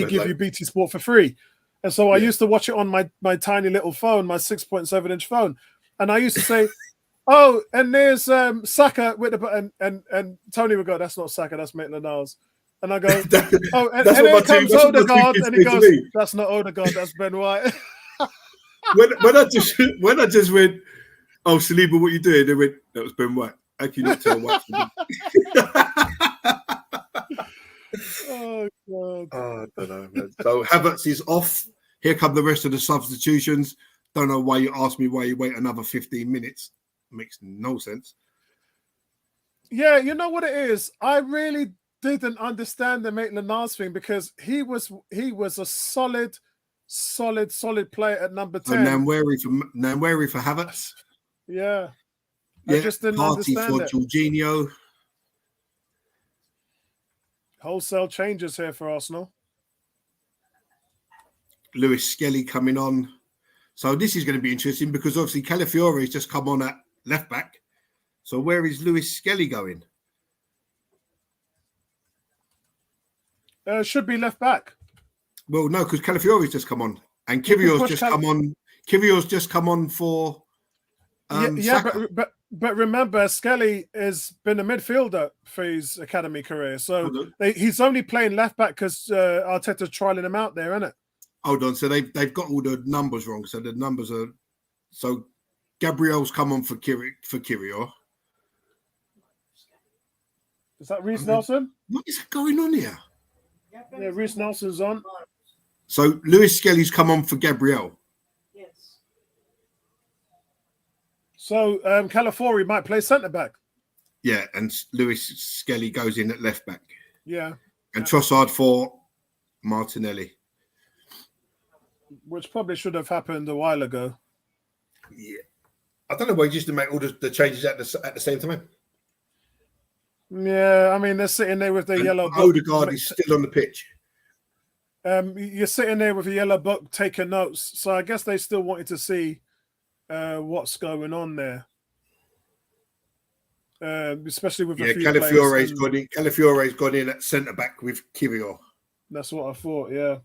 give you BT Sport for free. And so I used to watch it on my tiny little phone, my 6.7-inch phone. And I used to say, oh, and there's Saka with the button, and Tony would go, that's not Saka, that's Maitland-Niles. And I go, oh, and here comes Odegaard, and he goes, that's not Odegaard, that's Ben White. when I just went, oh, Saliba, what you doing? They went, that was Ben White. How can you not tell White from Oh, God. Oh, I don't know, man. So Havertz is off. Here come the rest of the substitutions. Don't know why you asked me why you wait another 15 minutes. Makes no sense. Yeah, you know what it is? I really didn't understand the Maitland-Niles thing because he was a solid player at number 10. Nwaneri for Havertz. Yeah. I just didn't understand for it. Jorginho. Wholesale changes here for Arsenal. Lewis Skelly coming on. So this is going to be interesting because obviously Calafiori has just come on at left back. So where is Lewis Skelly going? Should be left back. Well, no, because Calafiori's just come on, and Kyrgios just come on. Kyrgios just come on for. But remember, Skelly has been a midfielder for his academy career, so he's only playing left back because Arteta's trialing him out there, isn't it? Hold on, so they've got all the numbers wrong. So the numbers are Gabriel's come on for Kyrgios. Is that Reece Nelson? What is going on here? Yeah, Reece Nelson's on. So Lewis Skelly's come on for Gabriel. Yes. So Calafiori might play centre back. Yeah, and Lewis Skelly goes in at left back. Yeah. And Trossard for Martinelli. Which probably should have happened a while ago. Yeah. I don't know why you used to make all the changes at the same time. Yeah, I mean, they're sitting there with their yellow book. Odegaard is still on the pitch. You're sitting there with a yellow book taking notes. So I guess they still wanted to see what's going on there. Especially with a few Calafiori's gone in. Calafiori's gone in at centre back with Kyrgios. That's what I thought. Yeah.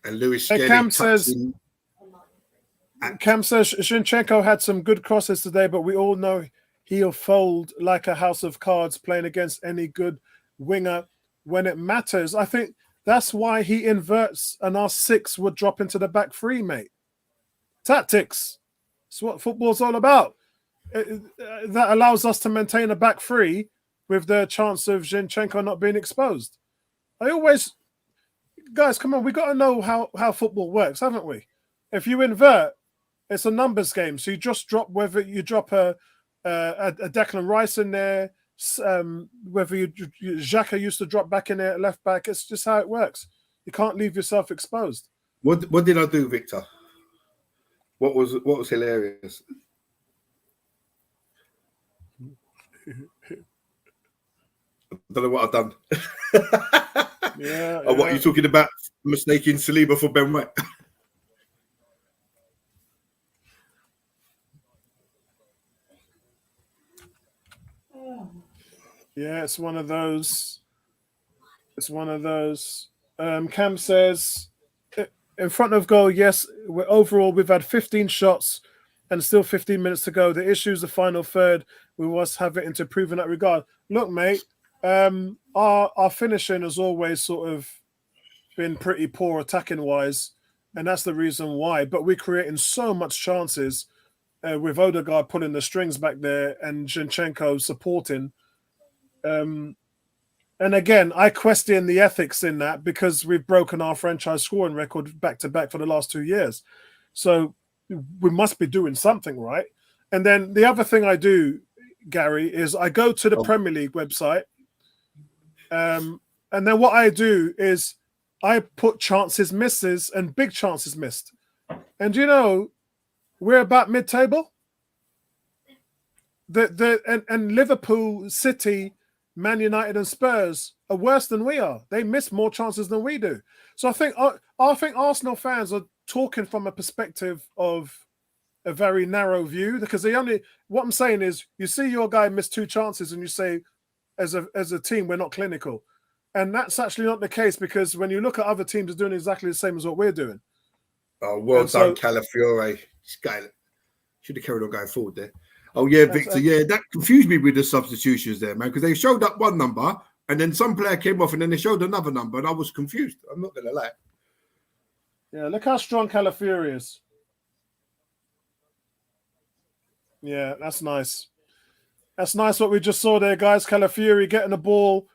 And Lewis Skelly. Cam says Zinchenko had some good crosses today, but we all know he'll fold like a house of cards playing against any good winger when it matters. I think that's why he inverts and our 6 would drop into the back 3, mate. Tactics. It's what football's all about. That allows us to maintain a back 3 with the chance of Zinchenko not being exposed. Guys, come on, we got to know how football works, haven't we? If you invert, it's a numbers game. So you just drop, whether you drop a Declan Rice in there, whether Xhaka used to drop back in there at left back. It's just how it works. You can't leave yourself exposed. What did I do, Victor? What was hilarious? I don't know what I've done. Yeah. What are you talking about? Mistaking Saliba for Ben White? Yeah, it's one of those. Cam says, in front of goal, yes, overall we've had 15 shots and still 15 minutes to go. The issue is the final third. We must have it into prove in that regard. Look, mate, our finishing has always sort of been pretty poor attacking wise, and that's the reason why. But we're creating so much chances with Odegaard pulling the strings back there and Zinchenko supporting. And again, I question the ethics in that because we've broken our franchise scoring record back to back for the last 2 years. So we must be doing something right. And then the other thing I do, Gary, is I go to the Premier League website. And then what I do is I put chances misses and big chances missed. And we're about mid-table. And Liverpool, City, Man United and Spurs are worse than we are. They miss more chances than we do. So I think Arsenal fans are talking from a perspective of a very narrow view because what I'm saying is you see your guy miss 2 chances and you say as a team we're not clinical. And that's actually not the case because when you look at other teams are doing exactly the same as what we're doing. Oh, well done, Calafiori. This guy should have carried on going forward there. Oh, yeah, Victor. Yeah, that confused me with the substitutions there, man, because they showed up one number and then some player came off and then they showed another number and I was confused. I'm not going to lie. Yeah, look how strong Calafiori is. Yeah, that's nice. That's nice what we just saw there, guys. Calafiori getting the ball,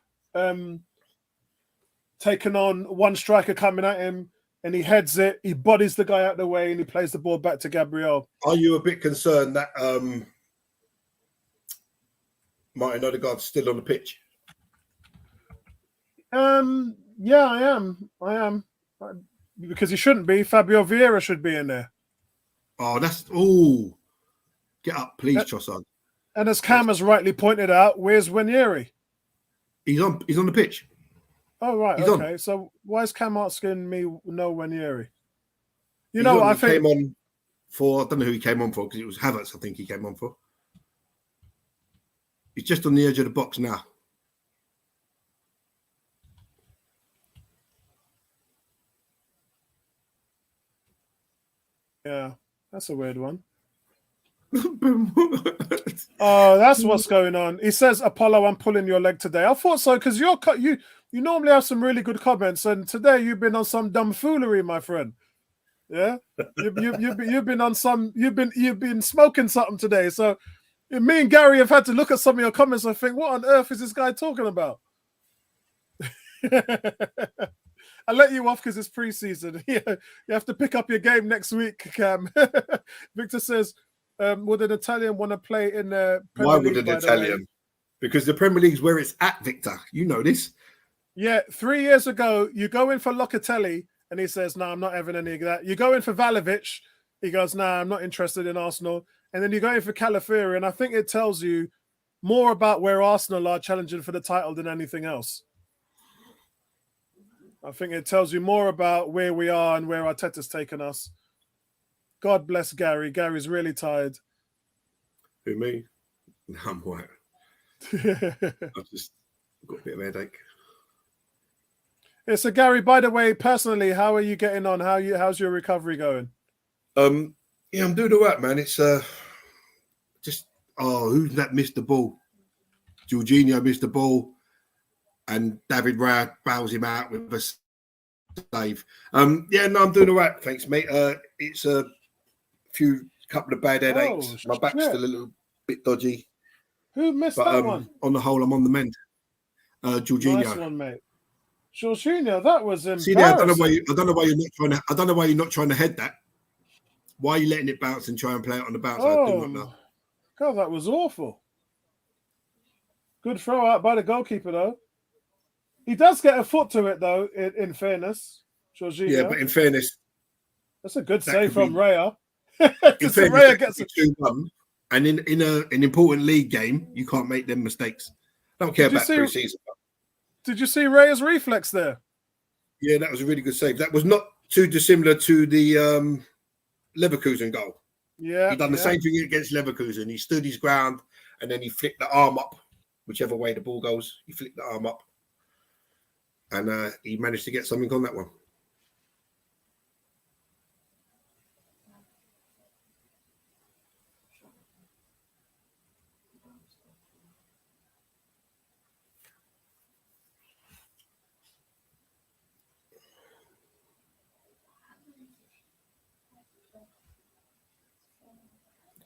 taking on one striker coming at him, and he heads it. He bodies the guy out of the way and he plays the ball back to Gabriel. Are you a bit concerned that Martin Odegaard's still on the pitch? Yeah, I am. Because he shouldn't be. Fabio Vieira should be in there. Oh, get up, please, Trossard. And as Cam has rightly pointed out, where's Ranieri? He's on the pitch. Oh, right. He's okay. on. So why is Cam asking me no Ranieri? I think came on for. I don't know who he came on for because it was Havertz. I think he came on for. He's just on the edge of the box now. Yeah, that's a weird one. Oh, that's what's going on. He says, Apollo, I'm pulling your leg today. I thought so because you normally have some really good comments, and today you've been on some dumb foolery, my friend. Yeah, you've been on some. You've been smoking something today. So me and Gary have had to look at some of your comments and think, what on earth is this guy talking about? I let you off because it's preseason. Yeah, you have to pick up your game next week, Cam. Victor says, would an Italian want to play in the Premier League? Why would an Italian? Because the Premier League's where it's at, Victor. You know this. Yeah, 3 years ago, you go in for Locatelli, and he says, no, I'm not having any of that. You go in for Vlahovic, he goes, no, I'm not interested in Arsenal. And then you go in for Calafiori, and I think it tells you more about where Arsenal are challenging for the title than anything else. I think it tells you more about where we are and where Arteta's taken us. God bless Gary. Gary's really tired. Who, me? No, I'm white. I've just got a bit of a headache. Yeah, so Gary, by the way, personally, how are you getting on? How's your recovery going? Yeah, I'm doing all right, man. It's who's that missed the ball? Jorginho missed the ball. And David Raya bails him out with a save. I'm doing all right, thanks, mate. It's a couple of bad headaches. My back's still a little bit dodgy. Who missed that one? On the whole, I'm on the mend. Jorginho. Nice one, mate. Jorginho, that was embarrassing. See, I don't know why you're not trying to head that. Why are you letting it bounce and try and play it on the bounce? I do not know. God, that was awful. Good throw out by the goalkeeper, though. He does get a foot to it, though, in fairness. Jorginho. Yeah, but in fairness, that's a good that save from Raya. In fairness, Raya gets a 2-1, and in an important league game, you can't make them mistakes. Don't care about pre-season. Did you see Raya's reflex there? Yeah, that was a really good save. That was not too dissimilar to the Leverkusen goal. Yeah, he done the same thing against Leverkusen. He stood his ground, and then he flicked the arm up, whichever way the ball goes. He flicked the arm up, and he managed to get something on that one.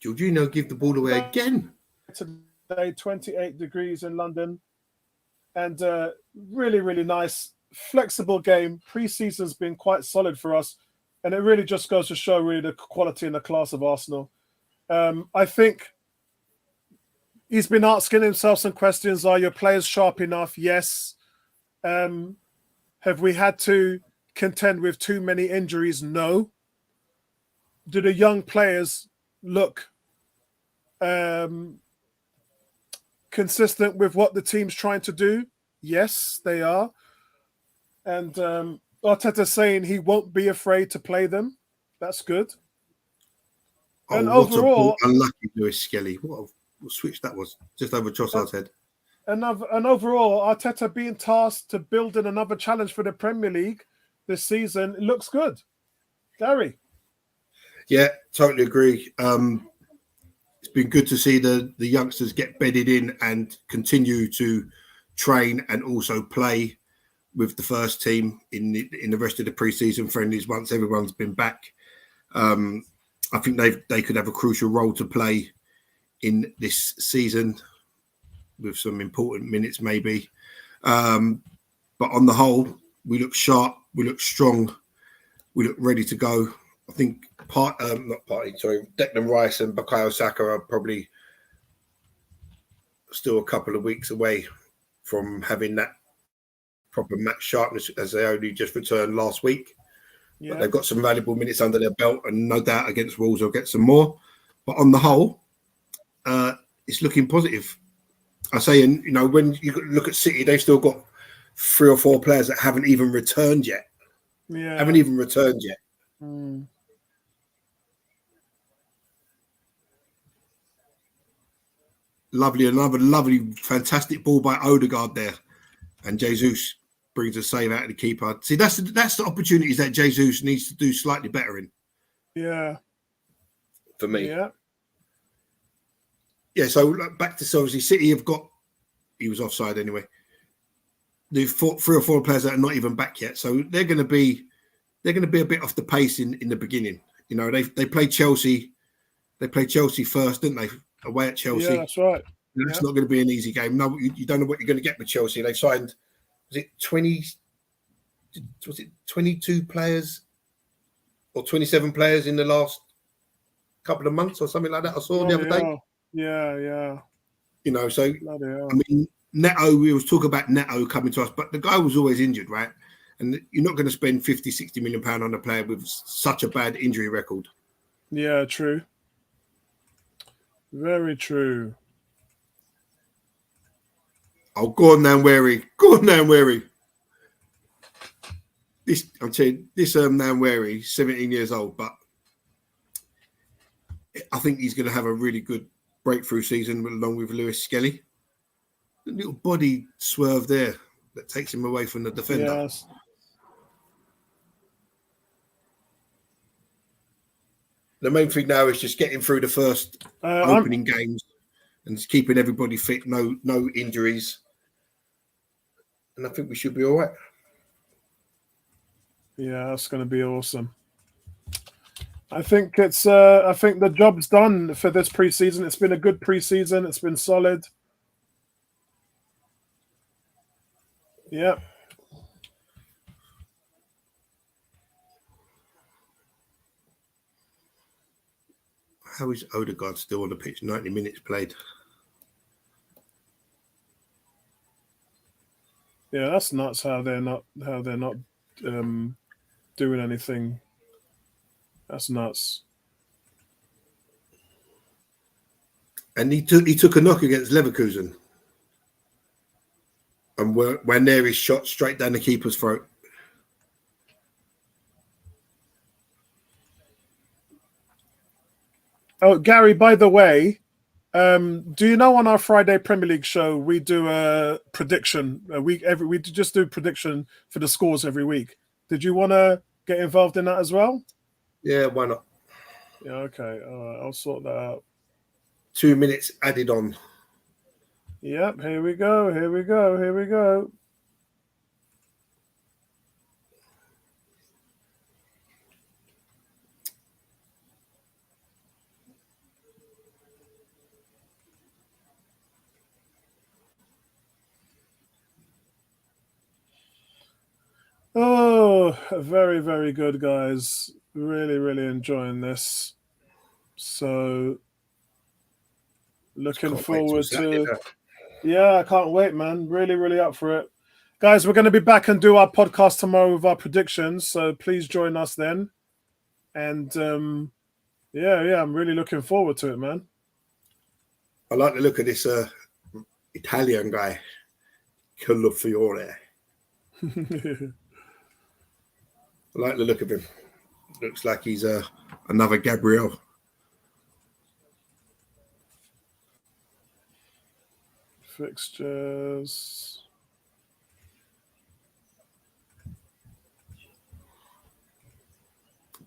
Jorginho give the ball away again. Today, 28 degrees in London. And really, really nice, flexible game. Pre-season's been quite solid for us. And it really just goes to show really the quality and the class of Arsenal. I think he's been asking himself some questions. Are your players sharp enough? Yes. Have we had to contend with too many injuries? No. Do the young players look consistent with what the team's trying to do? Yes, they are. And Arteta's saying he won't be afraid to play them. That's good. Oh, and overall, unlucky Lewis Skelly. What a switch that was, just over Trossard's head. And overall, Arteta being tasked to build in another challenge for the Premier League this season, it looks good. Gary? Yeah, totally agree. It's been good to see the youngsters get bedded in and continue to train and also play with the first team in the rest of the pre-season friendlies once everyone's been back. I think they could have a crucial role to play in this season with some important minutes maybe. But on the whole, we look sharp, we look strong, we look ready to go. I think Declan Rice and Bukayo Saka are probably still a couple of weeks away from having that proper match sharpness, as they only just returned last week. Yeah. But they've got some valuable minutes under their belt, and no doubt against Wolves they'll get some more. But on the whole, it's looking positive. I say, and you know, when you look at City, they've still got 3 or 4 players that haven't even returned yet. Yeah, haven't even returned yet. Another lovely, fantastic ball by Odegaard there, and Jesus brings a save out of the keeper. See, that's the opportunities that Jesus needs to do slightly better in. Yeah, for me. Yeah. So back to obviously City have got. He was offside anyway. They've 3 or 4 players that are not even back yet, so they're going to be a bit off the pace in the beginning. You know, they played Chelsea. They played Chelsea first, didn't they? Away at Chelsea. Yeah, that's right. It's not going to be an easy game. No, you don't know what you're going to get with Chelsea. They signed, was it 22 players or 27 players in the last couple of months or something like that? I saw the other day. Yeah. You know, so I mean, Neto, we was talking about Neto coming to us, but the guy was always injured, right? And you're not going to spend 50, 60 million pound on a player with such a bad injury record. Yeah, true. Very true. Oh, go on now, Wary. I'm telling you, this Wary, 17 years old, but I think he's going to have a really good breakthrough season along with Lewis Skelly. The little body swerve there that takes him away from the defender. Yes. The main thing now is just getting through the first opening games and just keeping everybody fit, no injuries. And I think we should be all right. Yeah, that's going to be awesome. I think it's. I think the job's done for this preseason. It's been a good preseason. It's been solid. Yeah. How is Odegaard still on the pitch? 90 minutes played. Yeah, that's nuts. How they're not doing anything. That's nuts. And he took a knock against Leverkusen, and when there is shot straight down the keeper's throat. Oh, Gary, by the way, do you know on our Friday Premier League show we do a prediction we just do prediction for the scores every week? Did you want to get involved in that as well? Yeah, why not? Yeah, okay. All right, I'll sort that out. 2 minutes added on. Yep, here we go. Here we go. Here we go. Oh, very, very good, guys. Really, really enjoying this. So, looking forward to... Yeah, I can't wait, man. Really, really up for it. Guys, we're going to be back and do our podcast tomorrow with our predictions. So, please join us then. And, yeah, I'm really looking forward to it, man. I like the look of this Italian guy, Calafiori. I like the look of him. Looks like he's another Gabriel. Fixtures.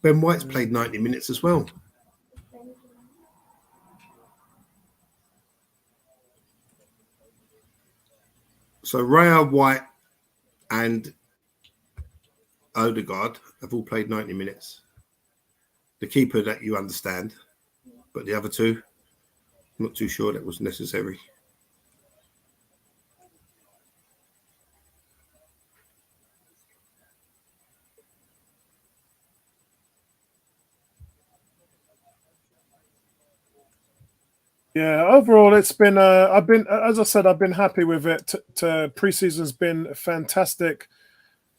Ben White's played 90 minutes as well. So Raya, White and Odegaard have all played 90 minutes. The keeper that you understand, but the other two, I'm not too sure that was necessary. Yeah, overall, it's been. As I said, I've been happy with it. Preseason's been fantastic.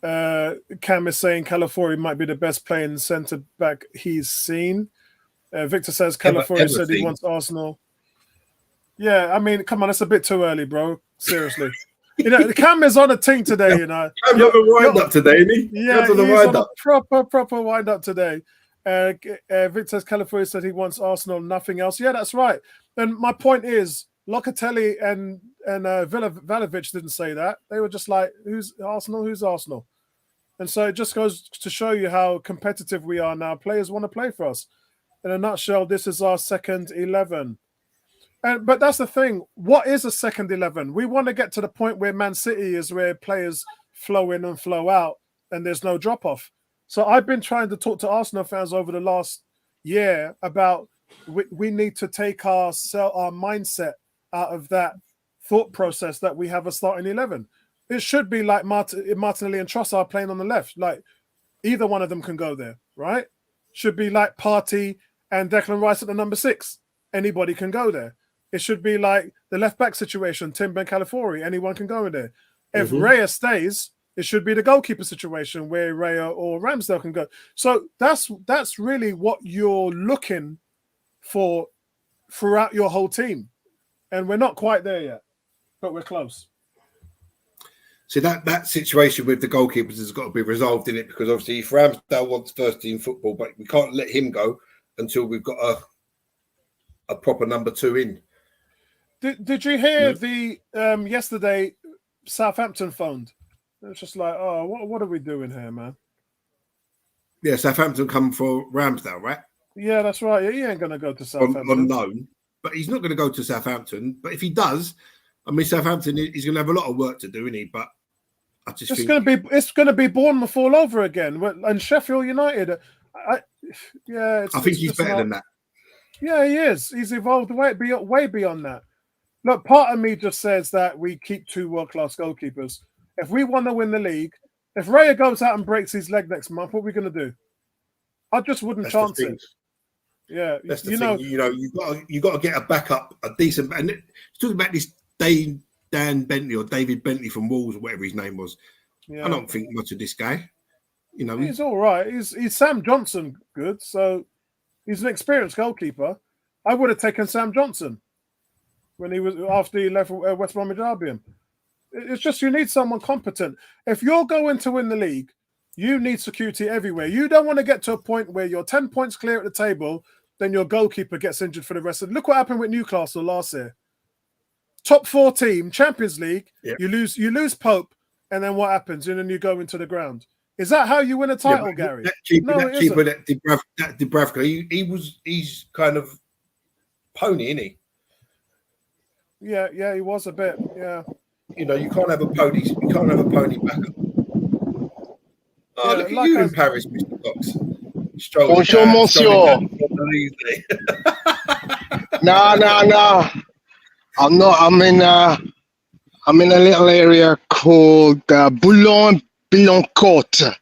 Cam is saying Calafiori might be the best playing centre back he's seen. Victor says Calafiori said he wants Arsenal. Yeah, I mean, come on, it's a bit too early, bro. Seriously, Cam is on a ting today. Cam's on the wind up today, isn't he? Yeah, he's on a proper wind up today. Victor says Calafiori said he wants Arsenal, nothing else. Yeah, that's right. And my point is, Locatelli and Vlahovic didn't say that. They were just like, "Who's Arsenal? Who's Arsenal?" And so it just goes to show you how competitive we are now. Players want to play for us. In a nutshell, this is our second 11. But that's the thing. What is a second 11? We want to get to the point where Man City is, where players flow in and flow out, and there's no drop off. So I've been trying to talk to Arsenal fans over the last year about we need to take our mindset out of that thought process that we have a starting 11. It should be like Martinelli and Trossard playing on the left. Like either one of them can go there, right? Should be like Partey and Declan Rice at the number 6. Anybody can go there. It should be like the left back situation, Timber and Calafiori. Anyone can go in there. If Raya stays, it should be the goalkeeper situation where Raya or Ramsdale can go. So that's really what you're looking for throughout your whole team. And we're not quite there yet, but we're close. So that situation with the goalkeepers has got to be resolved in it, because obviously if Ramsdale wants first team football, but we can't let him go until we've got a proper number 2 in. Did you hear the yesterday Southampton phoned? It's just like, oh, what are we doing here, man? Yeah, Southampton come for Ramsdale, right? Yeah, that's right. He ain't going to go to Southampton. On loan. But he's not going to go to Southampton. But if he does, I mean, Southampton, he's going to have a lot of work to do, isn't he? But I just think it's going to be Bournemouth all over again. And Sheffield United. I think he's better than that. Yeah, he is. He's evolved way beyond that. Look, part of me just says that we keep 2 world-class goalkeepers. If we want to win the league, if Raya goes out and breaks his leg next month, what are we going to do? I just wouldn't chance it. Yeah, that's the thing. You got to get a backup, a decent. And talking about this Dan Bentley or David Bentley from Wolves or whatever his name was. Yeah. I don't think much of this guy. You know, he's all right. He's Sam Johnson good, so he's an experienced goalkeeper. I would have taken Sam Johnson when he was after he left West Bromwich Albion. It's just you need someone competent. If you're going to win the league, you need security everywhere. You don't want to get to a point where you're 10 points clear at the table, then your goalkeeper gets injured for the rest of. Look what happened with Newcastle last year. Top 4 team, Champions League. Yeah. You lose Pope, and then what happens? And then you go into the ground. Is that how you win a title, Gary? That Dubravka, he's kind of pony, isn't he? Yeah, he was a bit. Yeah. You know, you can't have a pony. You can't have a pony backup. Oh, look at you in Paris, Mr. Cox. Bonjour, monsieur. No. I'm not. I'm in a little area called Boulogne-Billancourt,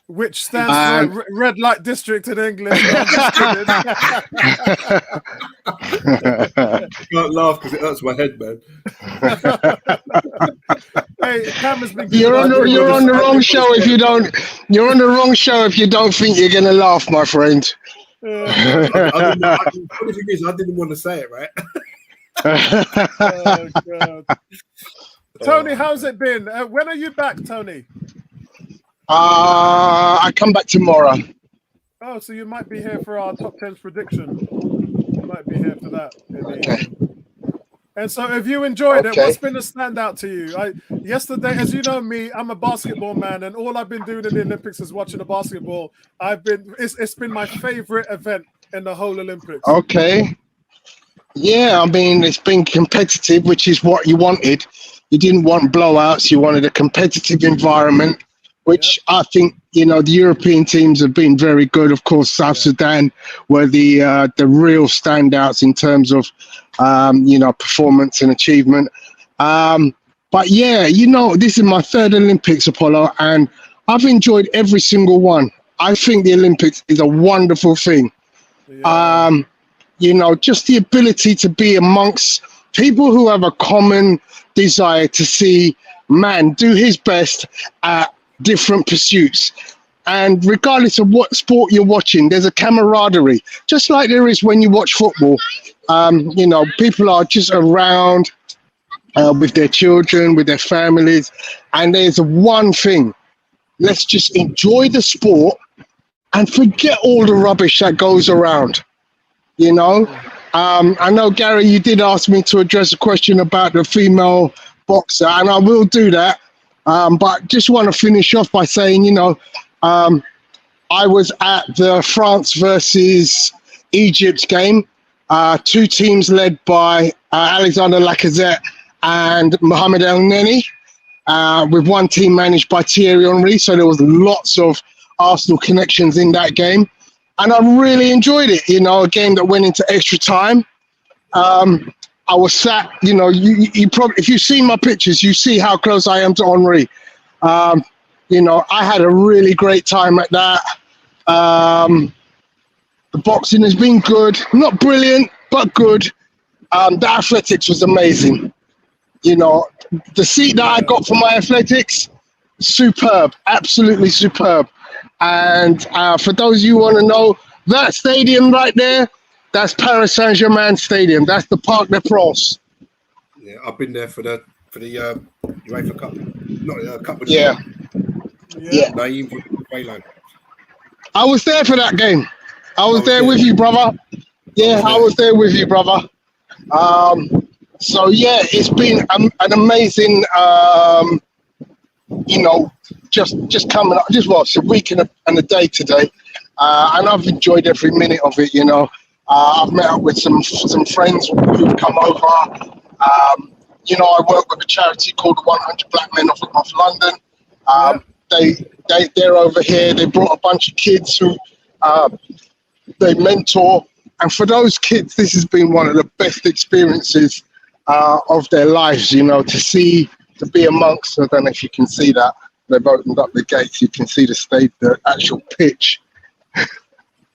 which stands for red light district in English. I can't laugh because it hurts my head, man. Hey, Cam has been. You're on the wrong show if you don't. You're on the wrong show if you don't think you're gonna laugh, my friend. The thing is, I didn't want to say it, right? Oh, God. Tony, how's it been? When are you back, Tony? I come back tomorrow. Oh, so you might be here for our top 10s prediction. You might be here for that. Okay. And so, have you enjoyed it? What's been a standout to you? Yesterday, as you know me, I'm a basketball man, and all I've been doing in the Olympics is watching the basketball. It's been my favorite event in the whole Olympics. Okay. Yeah, I mean, it's been competitive, which is what you wanted. You didn't want blowouts. You wanted a competitive environment, which I think, you know, the European teams have been very good. Of course, South Sudan were the real standouts in terms of, performance and achievement. But, yeah, you know, this is my 3rd Olympics, Apollo, and I've enjoyed every single one. I think the Olympics is a wonderful thing. Yeah. You know, just the ability to be amongst people who have a common desire to see man do his best at different pursuits. And regardless of what sport you're watching, there's a camaraderie, just like there is when you watch football. You know, people are just around with their children, with their families. And there's one thing, let's just enjoy the sport and forget all the rubbish that goes around. You know, I know, Gary, you did ask me to address a question about the female boxer, and I will do that. But just want to finish off by saying, you know, I was at the France versus Egypt game, 2 teams led by Alexander Lacazette and Mohamed El Neni, with one team managed by Thierry Henry. So there was lots of Arsenal connections in that game. And I really enjoyed it, you know, a game that went into extra time. I was sat, you know, you probably, if you've seen my pictures, you see how close I am to Henry. You know, I had a really great time at that. The boxing has been good, not brilliant, but good. The athletics was amazing. You know, the seat that I got for my athletics, superb, absolutely superb. And for those of you who want to know, that stadium right there, that's Paris Saint-Germain Stadium. That's the Parc des Princes. Yeah, I've been there for the UEFA Cup. Not Cup. Yeah. I was there for that game. I was there with you, brother. Yeah, I was there with you, brother. So yeah, it's been an amazing, you know, just coming up, it's a week and a day today, and I've enjoyed every minute of it. You know, I've met up with some friends who've come over. You know, I work with a charity called 100 Black Men of London. They're over here. They brought a bunch of kids who they mentor, and for those kids, this has been one of the best experiences of their lives. You know, to be amongst. I don't know if you can see that. They've opened up the gates. You can see the actual pitch.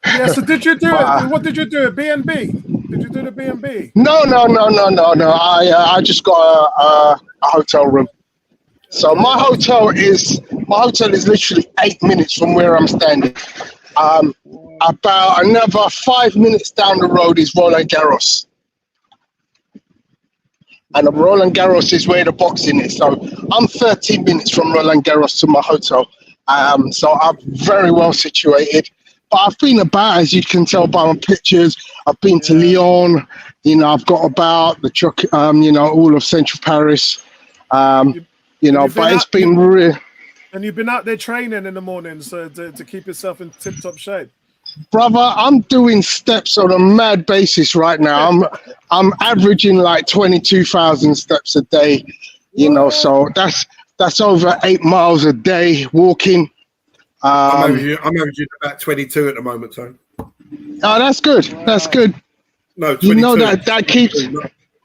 Yeah. So did you do it? What did you do? A B&B? Did you do the B&B? No. I just got a hotel room. So my hotel is literally 8 minutes from where I'm standing. About another 5 minutes down the road is Roland Garros. And Roland Garros is where the boxing is. So I'm 13 minutes from Roland Garros to my hotel. So I'm very well situated. But I've been about, as you can tell by my pictures, I've been to Lyon. You know, I've got about all of Central Paris. But it's been real. And you've been out there training in the mornings to keep yourself in tip-top shape. Brother, I'm doing steps on a mad basis right now. I'm averaging like 22,000 steps a day, so that's over 8 miles a day walking. I'm averaging about 22 at the moment, so. Oh, that's good. That's good. No, 22. You know that keeps.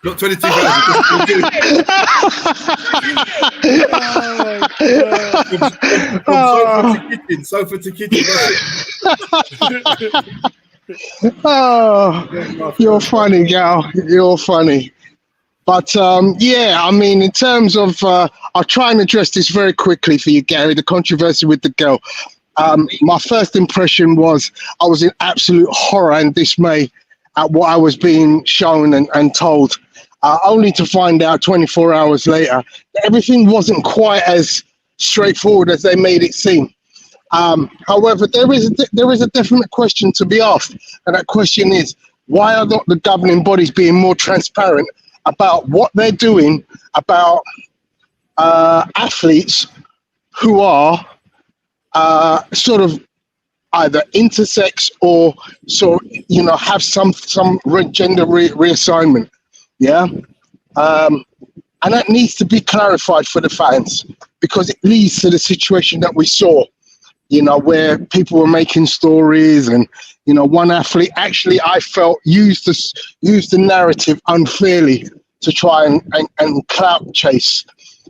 Not 22,000. Sofa to kitchen. Oh, you're funny, gal. You're funny. But in terms of, I'll try and address this very quickly for you, Gary. The controversy with the girl. My first impression was I was in absolute horror and dismay at what I was being shown and told. Only to find out 24 hours later that everything wasn't quite as straightforward as they made it seem. However, there is a definite question to be asked, and that question is, why are not the governing bodies being more transparent about what they're doing about athletes who are sort of either intersex or have some gender reassignment? Yeah. And that needs to be clarified for the fans, because it leads to the situation that we saw, where people were making stories and, one athlete actually, I felt, used the narrative unfairly to try and clout chase.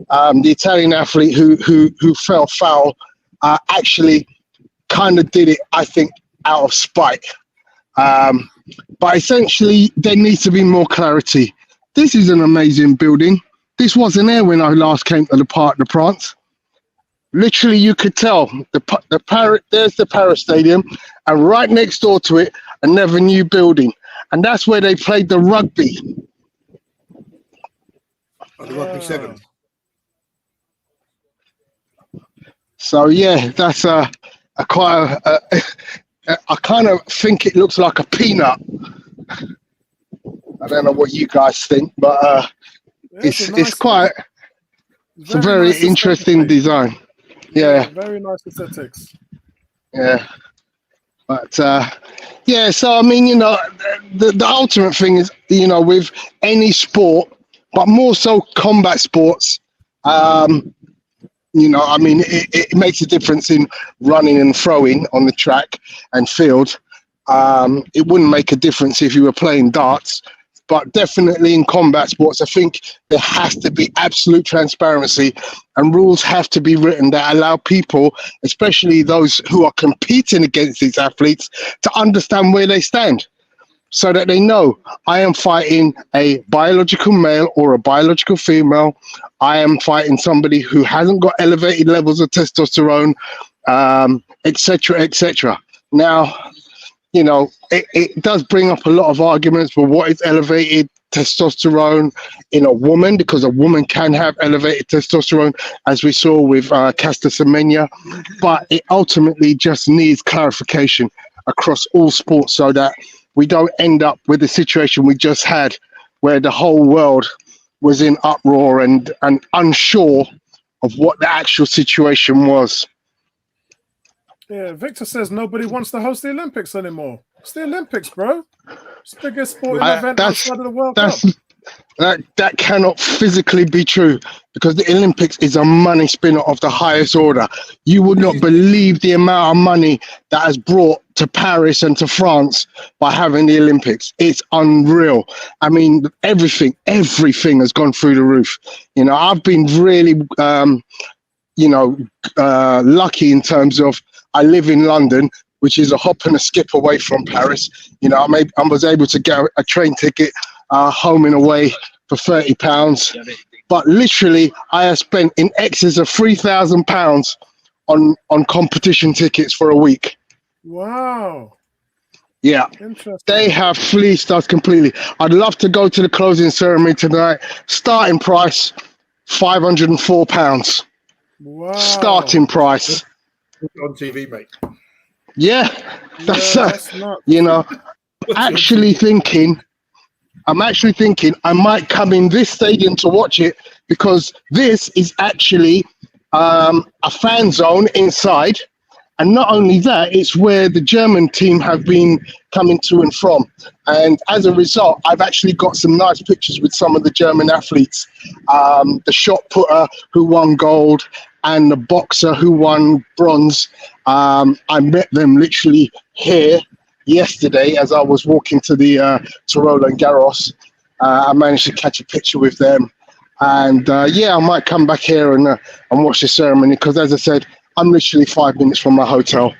The Italian athlete who fell foul actually kind of did it, I think, out of spite. But essentially, there needs to be more clarity. This is an amazing building. This wasn't there when I last came to the Parc de France. Literally, you could tell there's the Paris Stadium, and right next door to it, another new building, and that's where they played the rugby. The rugby 7. So yeah, that's I kind of think it looks like a peanut. I don't know what you guys think, but it's a very interesting design. Yeah, very nice aesthetics. Yeah, but so I mean, the ultimate thing is, with any sport, but more so combat sports, it makes a difference in running and throwing on the track and field. It wouldn't make a difference if you were playing darts, but definitely in combat sports, I think there has to be absolute transparency, and rules have to be written that allow people, especially those who are competing against these athletes, to understand where they stand, so that they know, I am fighting a biological male or a biological female. I am fighting somebody who hasn't got elevated levels of testosterone, etc., etc. Now, it does bring up a lot of arguments for what is elevated testosterone in a woman, because a woman can have elevated testosterone, as we saw with Caster Semenya, but it ultimately just needs clarification across all sports, so that we don't end up with the situation we just had, where the whole world was in uproar and unsure of what the actual situation was. Yeah, Victor says nobody wants to host the Olympics anymore. It's the Olympics, bro. It's the biggest sporting event outside of the World Cup. That cannot physically be true, because the Olympics is a money spinner of the highest order. You would not believe the amount of money that has brought to Paris and to France by having the Olympics. It's unreal. I mean, everything has gone through the roof. I've been really, lucky in terms of I live in London, which is a hop and a skip away from Paris. You know, I was able to get a train ticket home and away for £30. But literally, I have spent in excess of £3,000 on competition tickets for a week. Wow. Yeah, they have fleeced us completely. I'd love to go to the closing ceremony tonight. Starting price, £504. Wow. Starting price. On TV, mate. Yeah, that's nuts. you know, I'm actually thinking I might come in this stadium to watch it, because this is actually a fan zone inside. And not only that, it's where the German team have been coming to and from. And as a result, I've actually got some nice pictures with some of the German athletes. The shot putter who won gold and the boxer who won bronze. I met them literally here yesterday as I was walking to the to Roland Garros. I managed to catch a picture with them. And yeah, I might come back here and watch the ceremony, because as I said, I'm literally 5 minutes from my hotel.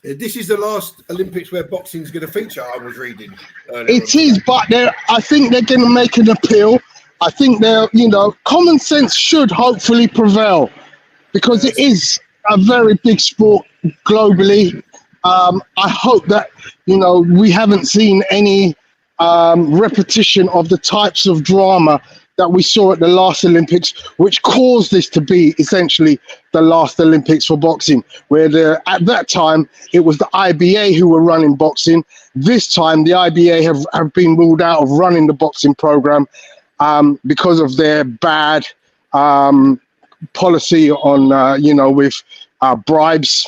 This is the last Olympics where boxing is going to feature, I was reading. It is, but I think they're going to make an appeal. I think they're, you know, common sense should hopefully prevail, because it is a very big sport globally. I hope that, you know, we haven't seen any repetition of the types of drama that we saw at the last Olympics, which caused this to be essentially the last Olympics for boxing, where at that time it was the IBA who were running boxing. This time the IBA have been ruled out of running the boxing program because of their bad policy on, you know, with bribes.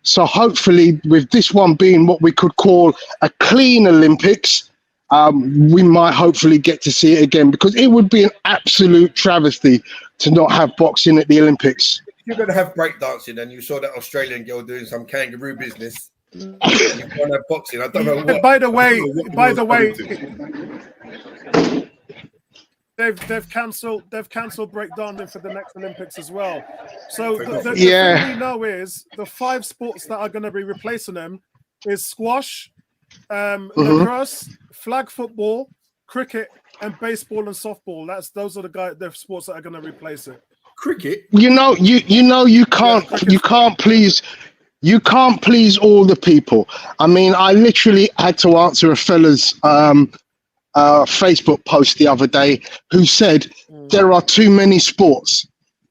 So hopefully with this one being what we could call a clean Olympics, we might hopefully get to see it again, because it would be an absolute travesty to not have boxing at the Olympics. You're going to have breakdancing, and you saw that Australian girl doing some kangaroo business. You can't have boxing. I don't know what. By the way, they've cancelled breakdancing for the next Olympics as well. So the thing we know is the 5 sports that are going to be replacing them is squash, lacrosse, flag football, cricket, and baseball and softball. Those are the sports that are going to replace it. Cricket. You can't please all the people. I mean, I literally had to answer a fella's Facebook post the other day who said there are too many sports,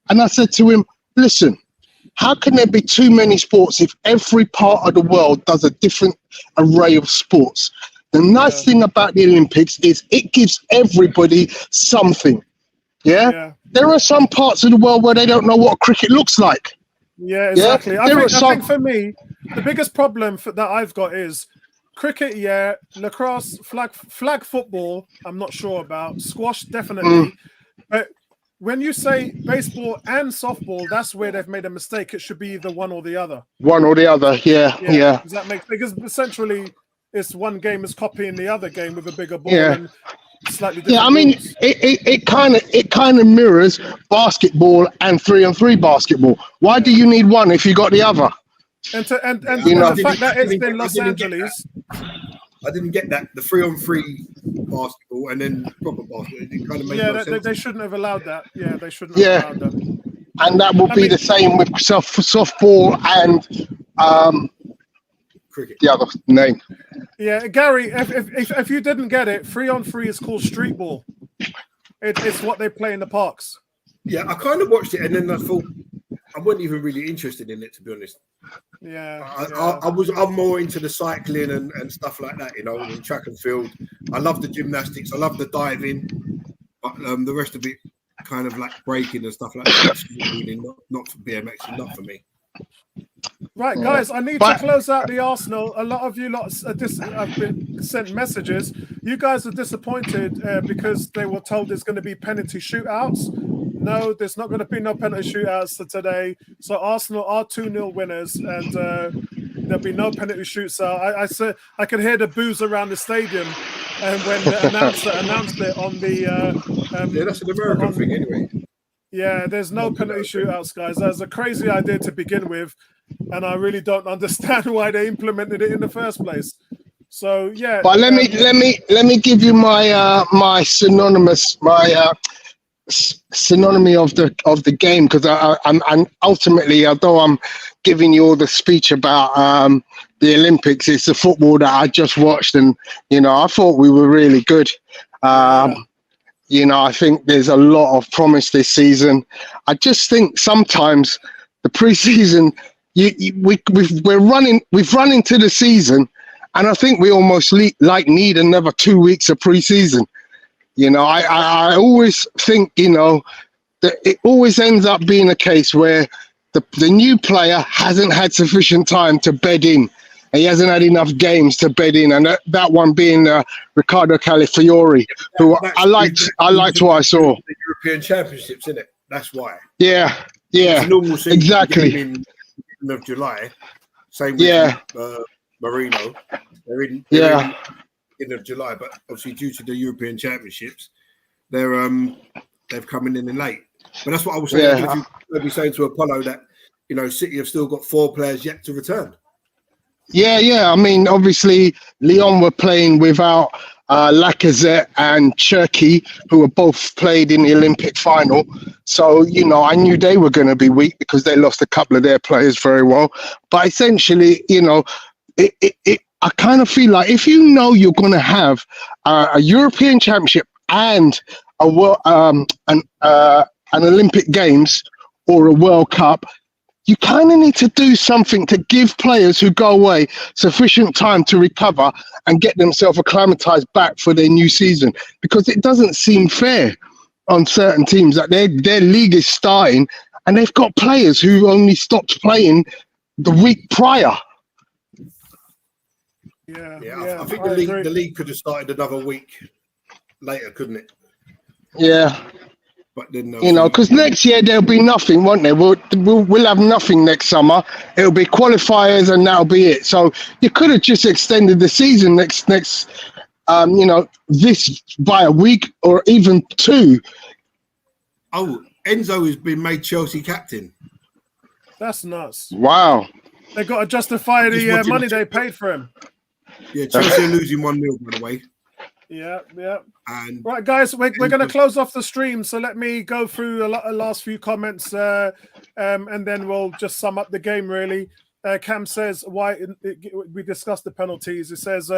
and I said to him, listen, how can there be too many sports if every part of the world does a different array of sports? The nice thing about the Olympics is it gives everybody something. Yeah? There are some parts of the world where they don't know what cricket looks like. Yeah, exactly. I think for me, the biggest problem that I've got is cricket, lacrosse, flag football, I'm not sure about. Squash, definitely. But when you say baseball and softball, that's where they've made a mistake. It should be either one or the other. One or the other, yeah. Does that make, because essentially it's one game is copying the other game with a bigger ball and slightly different. Yeah, I mean, it kind of mirrors basketball and 3-on-3 basketball. Why do you need one if you got the other? And the fact that it's in Los Angeles. I didn't get that. The 3-on-3 basketball and then proper basketball. It kind of made no sense. They shouldn't have allowed that. Yeah, they shouldn't have allowed that. And that will be the same with softball and cricket. The other name. Yeah, Gary, if you didn't get it, 3-on-3 is called street ball. It's what they play in the parks. Yeah, I kind of watched it and then I thought I wasn't even really interested in it, to be honest. I'm more into the cycling and stuff like that, you know, and track and field. I love the gymnastics, I love the diving, but the rest of it kind of like breaking and stuff like that. Really not for BMX, not for me. Right, guys, I need to close out the Arsenal. A lot of you have been sent messages. You guys are disappointed because they were told there's going to be penalty shootouts. No, there's not going to be no penalty shootouts for today. So Arsenal are 2-0 winners, and there'll be no penalty shoots. I said I could hear the boos around the stadium, and when the announcer announced it on the that's an American thing anyway. Yeah, there's no penalty shootouts, guys. That's a crazy idea to begin with. and I really don't understand why they implemented it in the first place. So yeah. But let me give you my my synonymous synonymy of the game, because I'm ultimately, although I'm giving you all the speech about the Olympics, it's the football that I just watched, and I thought we were really good. I think there's a lot of promise this season. I just think sometimes the preseason, we've run into the season, and I think we almost need another 2 weeks of preseason. I always think, that it always ends up being a case where the new player hasn't had sufficient time to bed in. He hasn't had enough games to bed in, and that one being Riccardo Calafiori, who I liked what I saw. The European Championships, isn't it? That's why. Yeah, it's a normal season, exactly. In of July, same with Marino. They're in of July, but obviously due to the European Championships, they've come in late. But that's what I was saying. Yeah. I'd be saying to Apollo that City have still got 4 players yet to return. Yeah. I mean, obviously, Lyon were playing without Lacazette and Cherki, who were both played in the Olympic final. So, I knew they were going to be weak because they lost a couple of their players very well. But essentially, I kind of feel like if you're going to have a European Championship and an Olympic Games or a World Cup, you kind of need to do something to give players who go away sufficient time to recover and get themselves acclimatized back for their new season, because it doesn't seem fair on certain teams that their league is starting and they've got players who only stopped playing the week prior. Yeah. I think the league could have started another week later, couldn't it? Yeah. But then, because next year there'll be nothing, won't there? We'll have nothing next summer. It'll be qualifiers and that'll be it. So you could have just extended the season next this by a week or even 2. Oh, Enzo has been made Chelsea captain. That's nuts. Wow. They got to justify the money they paid for him. Yeah, Chelsea are losing 1-0, by the way. Yeah. And right, guys, we're going to close off the stream. So let me go through a last few comments, and then we'll just sum up the game, really. Cam says, we discussed the penalties. It says,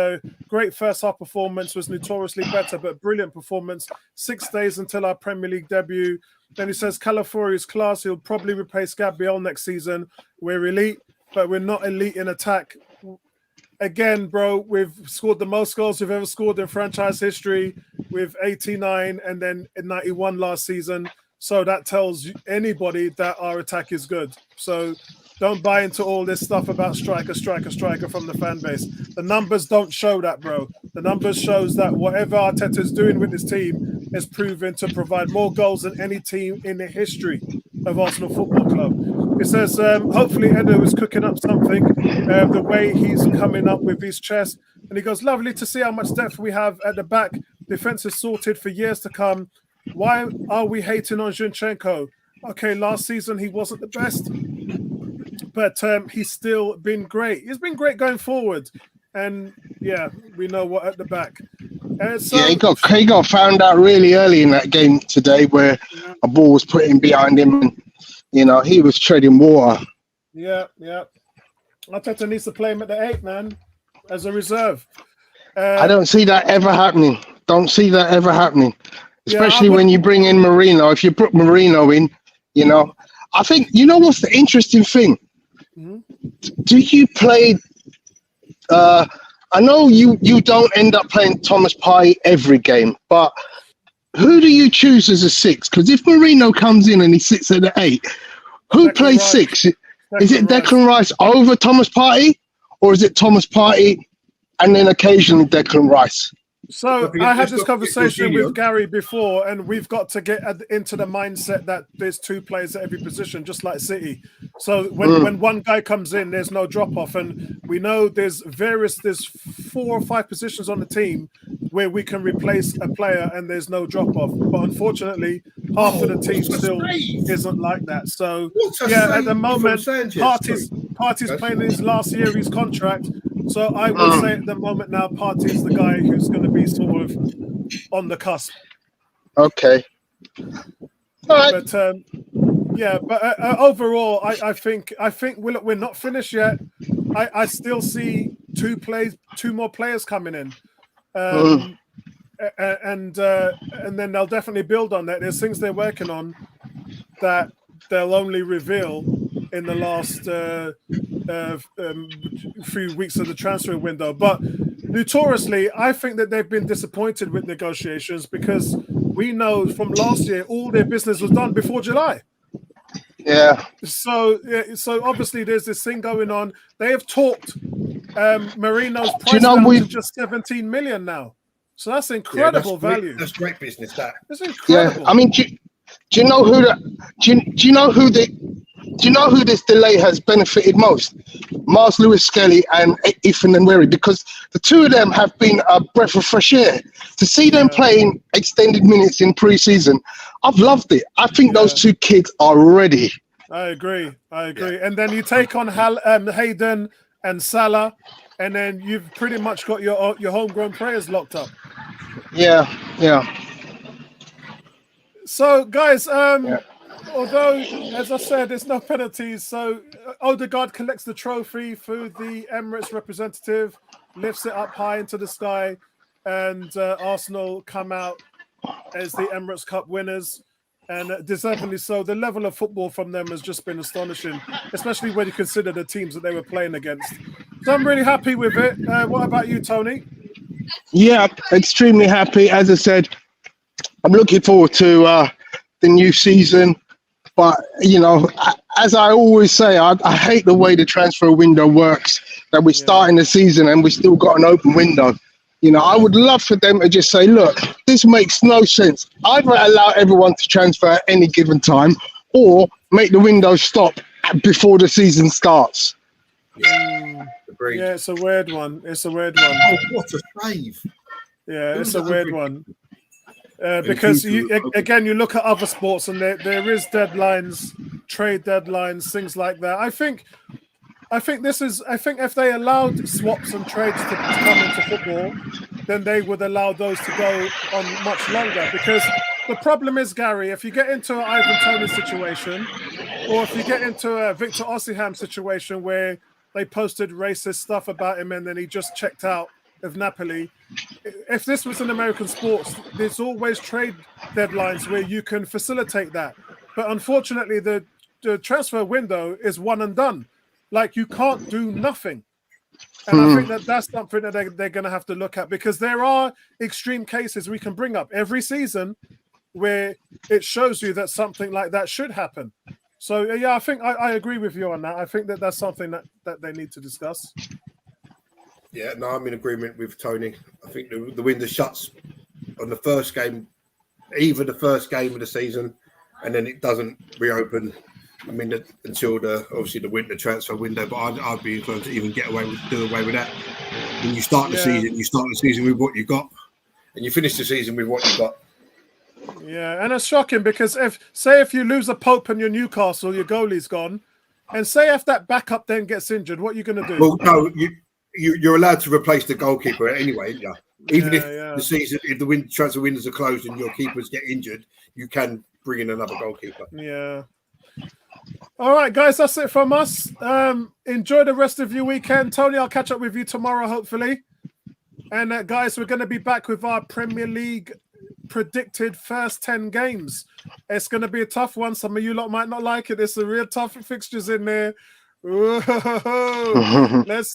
great first half performance, was notoriously better, but brilliant performance. 6 days until our Premier League debut. Then he says, Calafiori is class. He'll probably replace Gabriel next season. We're elite, but we're not elite in attack. Again, bro, we've scored the most goals we've ever scored in franchise history with 89 and then 91 last season. So that tells anybody that our attack is good. So don't buy into all this stuff about striker from the fan base. The numbers don't show that, bro. The numbers shows that whatever Arteta's doing with this team is proven to provide more goals than any team in the history of Arsenal Football Club. It says, hopefully Edo is cooking up something, the way he's coming up with his chest. And he goes, lovely to see how much depth we have at the back. Defense is sorted for years to come. Why are we hating on Zinchenko? Okay, last season he wasn't the best, but he's still been great. He's been great going forward. And yeah, we know what at the back. So, he got found out really early in that game today where a ball was put in behind him and he was treading water. Yeah. Arteta needs to play him at the 8, man, as a reserve. I don't see that ever happening. Especially when you bring in Marino. If you put Marino in, I think, what's the interesting thing? Mm-hmm. Do you play... I know you don't end up playing Thomas Partey every game, but who do you choose as a 6? Because if Marino comes in and he sits at the 8, who plays 6? Is it Declan Rice over Thomas Partey, or is it Thomas Partey and then occasionally Declan Rice? So I had this conversation with Gary before, and we've got to get into the mindset that there's 2 players at every position, just like City. So when one guy comes in, there's no drop off, and we know there's 4 or 5 positions on the team where we can replace a player and there's no drop off. But unfortunately, half of the team still isn't like that. So at the moment, Partey's playing his last year of his contract. So I would say at the moment now, Partey's the guy who's going to be sort of on the cusp. Okay. All right. But overall, I think we're not finished yet. I still see two more players coming in, and then they'll definitely build on that. There's things they're working on that they'll only reveal in the last few weeks of the transfer window. But notoriously, I think that they've been disappointed with negotiations because we know from last year all their business was done before July. Yeah. So obviously there's this thing going on. They have talked Marino's price down to just 17 million now. So that's incredible value. That's great business. That's incredible. Yeah. I mean, do you know who this delay has benefited most? Mars Lewis Skelly and Ethan Nwaneri, because the two of them have been a breath of fresh air. To see them playing extended minutes in pre-season, I've loved it. I think those two kids are ready. I agree. And then you take on Hayden and Salah, and then you've pretty much got your homegrown players locked up. Yeah. So, guys, although, as I said, there's no penalties, so Odegaard collects the trophy for the Emirates representative, lifts it up high into the sky, and Arsenal come out as the Emirates Cup winners, and deservedly so. The level of football from them has just been astonishing, especially when you consider the teams that they were playing against. So I'm really happy with it. What about you, Tony? Yeah, extremely happy. As I said, I'm looking forward to the new season. But, you know, as I always say, I hate the way the transfer window works, that we're starting the season and we've still got an open window. You know, I would love for them to just say, look, this makes no sense. Either allow everyone to transfer at any given time or make the window stop before the season starts. Yeah, agreed. Yeah, it's a weird one. Oh, what a save. Yeah, it's a weird one. Because you look at other sports and there is deadlines, trade deadlines, things like that. I think if they allowed swaps and trades to come into football, then they would allow those to go on much longer. Because the problem is, Gary, if you get into an Ivan Toney situation, or if you get into a Victor Osimhen situation where they posted racist stuff about him and then he just checked out of Napoli. If this was in American sports, there's always trade deadlines where you can facilitate that. But unfortunately, the transfer window is one and done. Like, you can't do nothing. And I think that's something that they're going to have to look at, because there are extreme cases we can bring up every season where it shows you that something like that should happen. So, yeah, I think I agree with you on that. I think that's something that they need to discuss. Yeah, no, I'm in agreement with Tony. I think the window shuts on the first game, either the first game of the season, and then it doesn't reopen. I mean, until obviously the winter transfer window. But I'd be inclined to even do away with that. When you start the season with what you got, and you finish the season with what you got. Yeah, and it's shocking because if you lose a Pope and your Newcastle, your goalie's gone, and say if that backup then gets injured, what are you going to do? Well, no, you're allowed to replace the goalkeeper anyway. Yeah. Even if the season, if the transfer windows are closed and your keepers get injured, you can bring in another goalkeeper. Yeah. All right, guys, that's it from us. Enjoy the rest of your weekend. Tony, I'll catch up with you tomorrow, hopefully. And guys, we're going to be back with our Premier League predicted first 10 games. It's going to be a tough one. Some of you lot might not like it. There's some real tough fixtures in there. Let's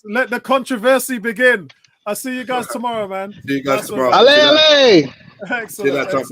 let the controversy begin. I'll see you guys tomorrow, man. See you guys tomorrow. Allez, allez! Excellent.